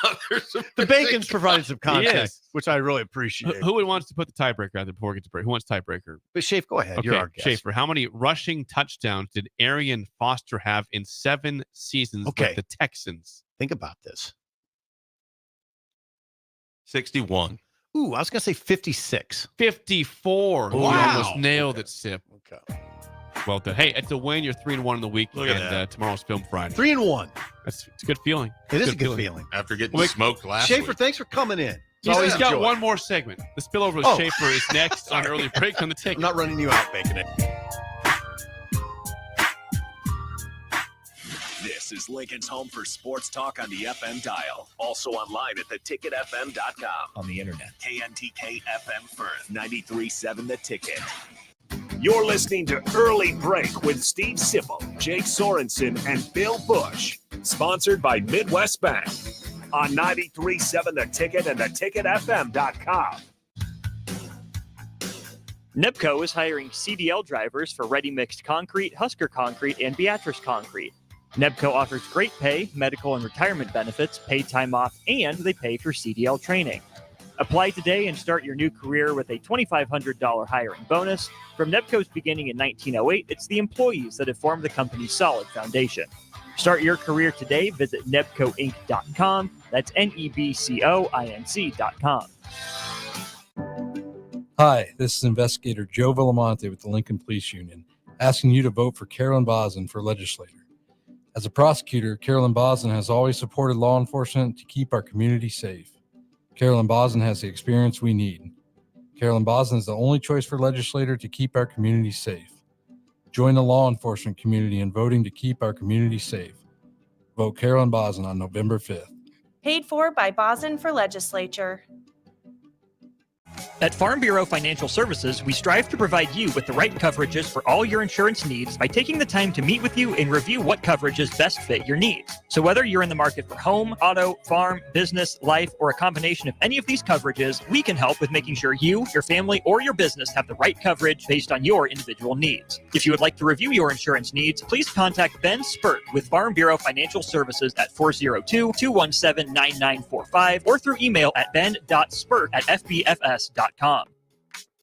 The bacon's provided some context, Yes. which I really appreciate. who would want to put the tiebreaker out there before we get to break? Who wants tiebreaker? But Shafe, go ahead. Okay, You're our guest. Schaefer, how many rushing touchdowns did Arian Foster have in 7 seasons Okay. with the Texans? Think about this. 61. Ooh, I was going to say 56. 54. You Wow. almost nailed it, Sip. Okay. Well done. Hey, it's a win. You're 3-1 in the week, Look at and that. Tomorrow's Film Friday. 3-1. It's a good feeling. It is a good feeling. After getting Wait, smoked last Schaefer, week. thanks for coming in. So he's got Enjoy. one more segment. The spillover with Oh. Schaefer is next on Early Break on the Ticket. I'm not running you out, Bacon It. This is Lincoln's home for sports talk on the FM dial. Also online at theticketfm.com. On the internet. KNTK FM Firth, 93.7 The Ticket. You're listening to Early Break with Steve Sipple, Jake Sorensen, and Bill Busch. Sponsored by Midwest Bank. On 93.7 The Ticket and theticketfm.com. NEBCO is hiring CDL drivers for ready-mixed concrete, Husker Concrete, and Beatrice Concrete. NEBCO offers great pay, medical and retirement benefits, paid time off, and they pay for CDL training. Apply today and start your new career with a $2,500 hiring bonus. From NEBCO's beginning in 1908, it's the employees that have formed the company's solid foundation. Start your career today. Visit nebcoinc.com. That's NEBCOINC.com. Hi, this is Investigator Joe Villamonte with the Lincoln Police Union, asking you to vote for Carolyn Bosin for legislator. As a prosecutor, Carolyn Bosin has always supported law enforcement to keep our community safe. Carolyn Bosin has the experience we need. Carolyn Bosin is the only choice for legislator to keep our community safe. Join the law enforcement community in voting to keep our community safe. Vote Carolyn Bosin on November 5th. Paid for by Bosin for Legislature. At Farm Bureau Financial Services, we strive to provide you with the right coverages for all your insurance needs by taking the time to meet with you and review what coverages best fit your needs. So whether you're in the market for home, auto, farm, business, life, or a combination of any of these coverages, we can help with making sure you, your family, or your business have the right coverage based on your individual needs. If you would like to review your insurance needs, please contact Ben Spurt with Farm Bureau Financial Services at 402-217-9945 or through email at ben.spurt@fbfs.com.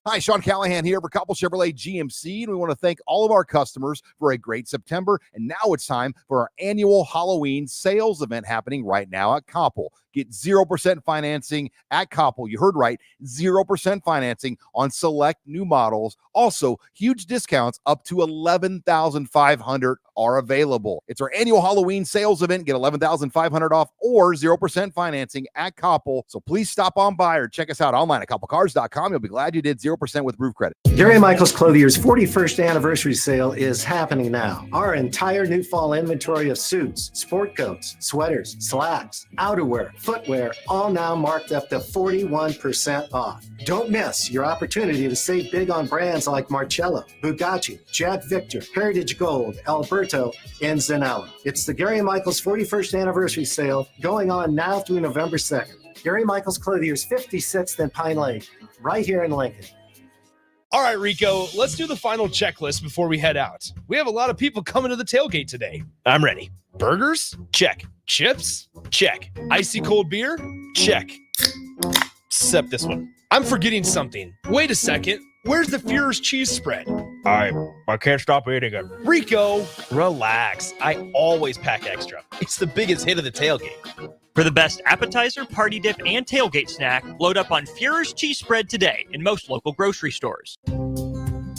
Hi, Sean Callahan here for Coppell Chevrolet GMC, and we want to thank all of our customers for a great September. And now it's time for our annual Halloween sales event happening right now at Coppell. Get 0% financing at Coppell. You heard right, 0% financing on select new models. Also, huge discounts up to $11,500 are available. It's our annual Halloween sales event. Get $11,500 off or 0% financing at Coppell. So please stop on by or check us out online at CoppellCars.com. You'll be glad you did. 0% with roof credit. Gary Michaels Clothier's 41st anniversary sale is happening now. Our entire new fall inventory of suits, sport coats, sweaters, slacks, outerwear, footwear, all now marked up to 41% off. Don't miss your opportunity to save big on brands like Marcello, Bugatti, Jack Victor, Heritage Gold, Alberto, and Zanella. It's the Gary Michaels 41st anniversary sale going on now through November 2nd. Gary Michaels Clothier's 56th and Pine Lake, right here in Lincoln. All right, Rico, let's do the final checklist before we head out. We have a lot of people coming to the tailgate today. I'm ready. Burgers? Check. Chips? Check. Icy cold beer? Check. Except this one. I'm forgetting something. Wait a second. Where's the Führer's cheese spread? I can't stop eating it. Rico, relax. I always pack extra. It's the biggest hit of the tailgate. For the best appetizer, party dip, and tailgate snack, load up on Führer's cheese spread today in most local grocery stores.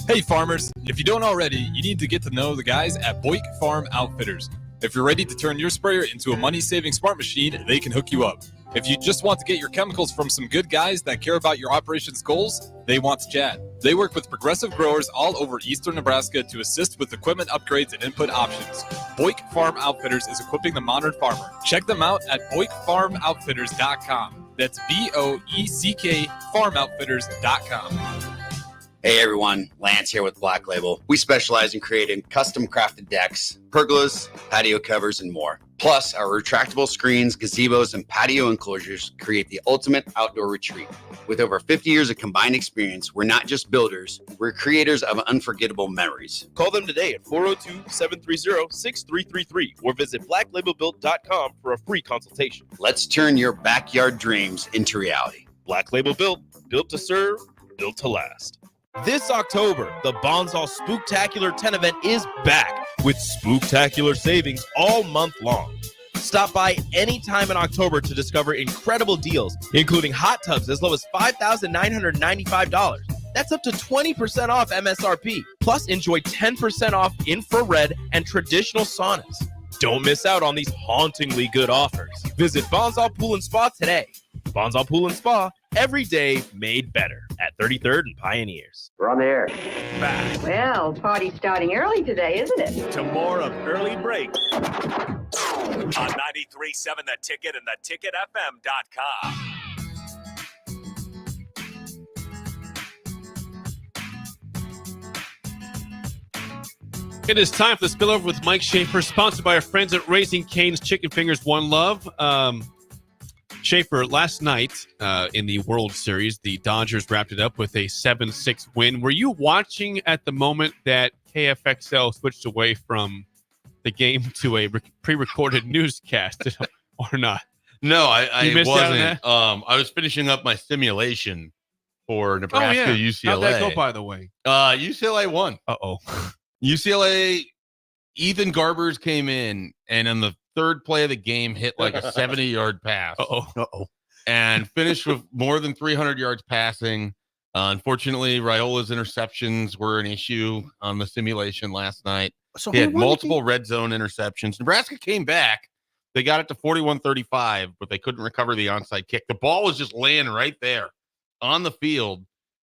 Hey farmers, if you don't already, you need to get to know the guys at Busch Farm Outfitters. If you're ready to turn your sprayer into a money-saving smart machine, they can hook you up. If you just want to get your chemicals from some good guys that care about your operations goals, they want to chat. They work with progressive growers all over eastern Nebraska to assist with equipment upgrades and input options. Busch Farm Outfitters is equipping the modern farmer. Check them out at BoickFarmOutfitters.com. That's BOECK FarmOutfitters.com. Hey everyone, Lance here with Black Label. We specialize in creating custom crafted decks, pergolas, patio covers, and more. Plus, our retractable screens, gazebos, and patio enclosures create the ultimate outdoor retreat. With over 50 years of combined experience, we're not just builders, we're creators of unforgettable memories. Call them today at 402-730-6333 or visit blacklabelbuilt.com for a free consultation. Let's turn your backyard dreams into reality. Black Label Built, built to serve, built to last. This October, the Bonsall Spooktacular 10 event is back with spooktacular savings all month long. Stop by anytime in October to discover incredible deals, including hot tubs as low as $5,995. That's up to 20% off MSRP. Plus, enjoy 10% off infrared and traditional saunas. Don't miss out on these hauntingly good offers. Visit Bonsall Pool and Spa today. Bonsall Pool and Spa, every day made better at 33rd and Pioneers. We're on the air. Back Well, party's starting early today, isn't it? to more of Early Break on 93.7 The Ticket and theticketfm.com. It is time for the spillover with Mike Schaefer, sponsored by our friends at Raising Cane's Chicken Fingers One Love. Schaefer, last night in the World Series, the Dodgers wrapped it up with a 7-6 win. Were you watching at the moment that KFXL switched away from the game to a pre-recorded newscast or not? No, I missed out on wasn't. that? I was finishing up my simulation for Nebraska UCLA. How'd that go, by the way? UCLA won. Uh-oh. UCLA, Ethan Garbers came in, and on the third play of the game hit like a 70-yard pass. Uh-oh. And finished with more than 300 yards passing. Unfortunately, Raiola's interceptions were an issue on the simulation last night. So he had who won the multiple red zone interceptions. Nebraska came back. They got it to 41-35, but they couldn't recover the onside kick. The ball was just laying right there on the field.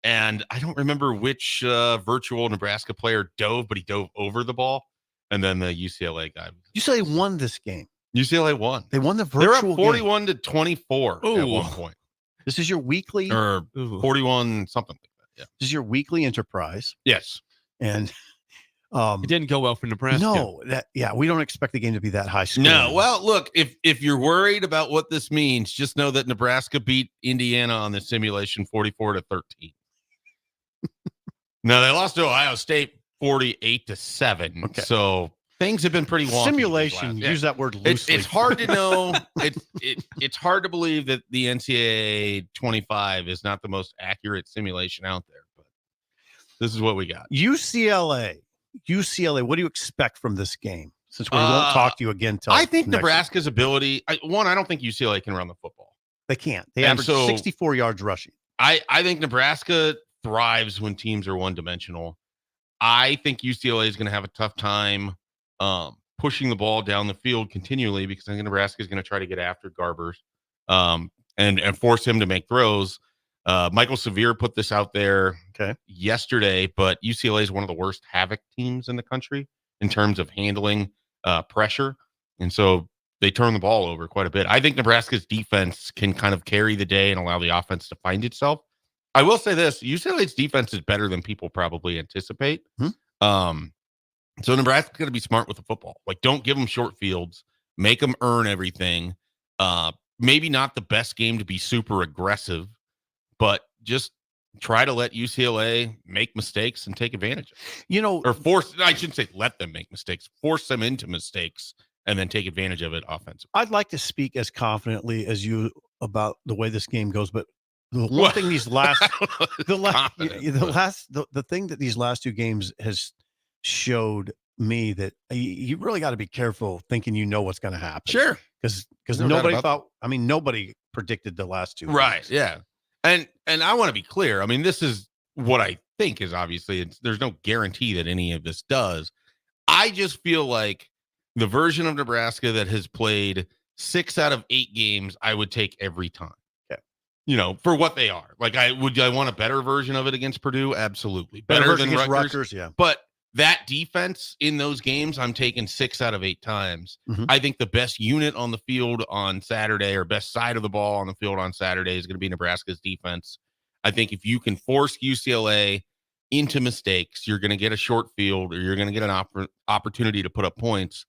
And I don't remember which virtual Nebraska player dove, but he dove over the ball. And then the UCLA guy. UCLA won this game. UCLA won. They won the They're virtual up 41-24 at one point. This is your weekly Or 41 something like that. Yeah. This is your weekly enterprise. Yes. And it didn't go well for Nebraska. No, we don't expect the game to be that high scoring. No, well, look, if you're worried about what this means, just know that Nebraska beat Indiana on the simulation 44-13. Now they lost to Ohio State 48-7. Okay. So things have been pretty wonky. Simulation, use that word loosely. It's hard to know. It's hard to believe that the NCAA 25 is not the most accurate simulation out there, but this is what we got. UCLA, what do you expect from this game? Since we won't talk to you again till I think next Nebraska's ability, I don't think UCLA can run the football. They can't. They And average so- 64 yards rushing. I think Nebraska thrives when teams are one-dimensional. I think UCLA is going to have a tough time pushing the ball down the field continually because I think Nebraska is going to try to get after Garbers and force him to make throws. Michael Severe put this out there yesterday, but UCLA is one of the worst havoc teams in the country in terms of handling pressure. And so they turn the ball over quite a bit. I think Nebraska's defense can kind of carry the day and allow the offense to find itself. I will say this, UCLA's defense is better than people probably anticipate. So Nebraska's going to be smart with the football. Like, don't give them short fields. Make them earn everything. Maybe not the best game to be super aggressive, but just try to let UCLA make mistakes and take advantage of it. Or force, I shouldn't say let them make mistakes, force them into mistakes and then take advantage of it offensively. I'd like to speak as confidently as you about the way this game goes, but the one thing these last, the thing that these last two games has showed me that you really got to be careful thinking you know what's going to happen. Sure. Because No doubt nobody about thought, nobody predicted the last two. Right. games. Yeah. And I want to be clear. I mean, this is what I think is obviously, there's no guarantee that any of this does. I just feel like the version of Nebraska that has played 6 out of 8 games, I would take every time. Okay. For what they are. Like, I want a better version of it against Purdue? Absolutely. Better Better version than against Rutgers? yeah. But that defense in those games, I'm taking 6 out of 8 times. Mhm. I think the best unit on the field on Saturday, or best side of the ball on the field on Saturday, is going to be Nebraska's defense. I think if you can force UCLA into mistakes. You're going to get a short field, or you're going to get an opportunity to put up points.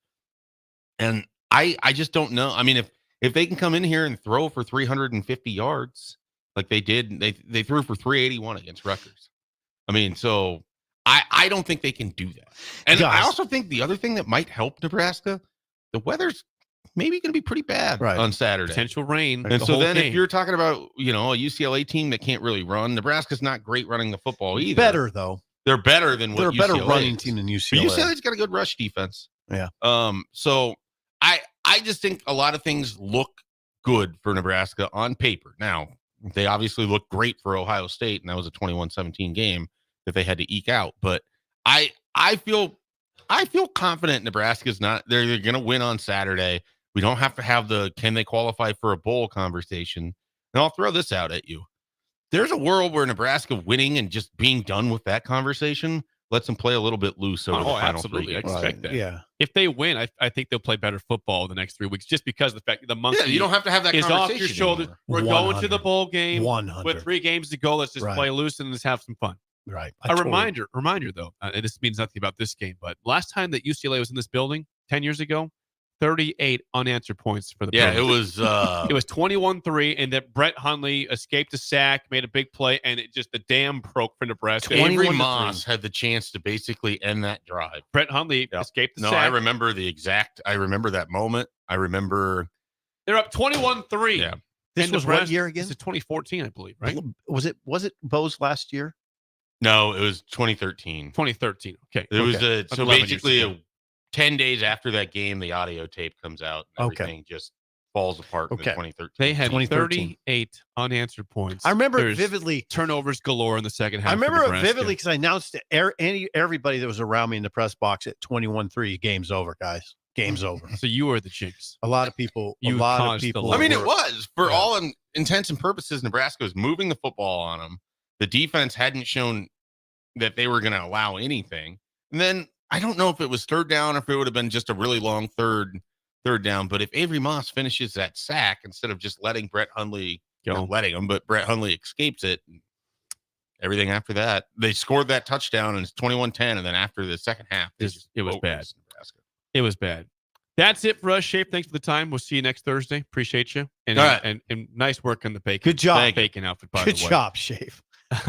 And I just don't know. I mean, if they can come in here and throw for 350 yards like they did, they threw for 381 against Rutgers. I mean, so I don't think they can do that. And I also think the other thing that might help Nebraska, the weather's maybe going to be pretty bad on Saturday. Potential rain. And so then if you're talking about, a UCLA team that can't really run, Nebraska's not great running the football either. Better, though. They're better than what They're a better UCLA running is. team than UCLA. But UCLA's got a good rush defense. Yeah. So I just think a lot of things look good for Nebraska on paper. Now, they obviously look great for Ohio State, and that was a 21-17 game that they had to eke out. But I feel confident Nebraska's not. They're going to win on Saturday. We don't have to have the can they qualify for a bowl conversation. And I'll throw this out at you. There's a world where Nebraska winning and just being done with that conversation lets them play a little bit loose over the final absolutely. 3 I games. expect that. Yeah. If they win, I think they'll play better football the next 3 weeks, just because of the fact that the monkey Yeah, you don't have to have that is conversation off your shoulders. anymore. We're going to the bowl game 100. with 3 games to go. Let's just Right. play loose and let's have some fun. Right. Reminder though, and this means nothing about this game, but last time that UCLA was in this building 10 years ago, 38 unanswered points for the Yeah, Bruins. it was It was 21-3, and that Brett Hundley escaped a sack, made a big play, and it just the dam broke for Nebraska. Avery Moss had the chance to basically end that drive. Brett Hundley escaped the No, sack. I remember that moment. I remember They're up 21-3. Yeah. This And was what Nebraska- year again? This is 2014, I believe, right? Was it Bo's last year? No, it was 2013. 2013. Okay. It was That's so 11 years basically ago. 10 days after that game, the audio tape comes out. And Okay. everything just falls apart in Okay. 2013. They had 2013. 38 unanswered points. I remember it There's vividly. turnovers galore in the second half. I for remember it Nebraska. vividly because I announced to everybody that was around me in the press box at 21-3. Game's over, guys. Game's over. So you were the jinx. A lot of people. You a lot of caused the people. loss. I mean, it were- was for all intents and purposes. Nebraska was moving the football on them. The defense hadn't shown that they were going to allow anything. And then I don't know if it was third down or if it would have been just a really long third down. But if Avery Moss finishes that sack instead of just letting Brett Hundley but Brett Hundley escapes it. Everything after that, they scored that touchdown and it's 21-10. And then after the second half, it was bad. Nebraska. It was bad. That's it for us, Shape. Thanks for the time. We'll see you next Thursday. Appreciate you. And, All right. and nice work on the bacon. Good job. Bacon outfit, by Good the way. job, Shave.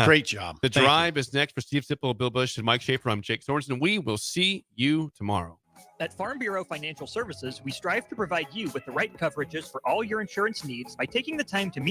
Great job. The Thank you. Drive is next for Steve Sipple, Bill Busch, and Mike Schaefer. I'm Jake Sorensen. We will see you tomorrow. At Farm Bureau Financial Services, we strive to provide you with the right coverages for all your insurance needs by taking the time to meet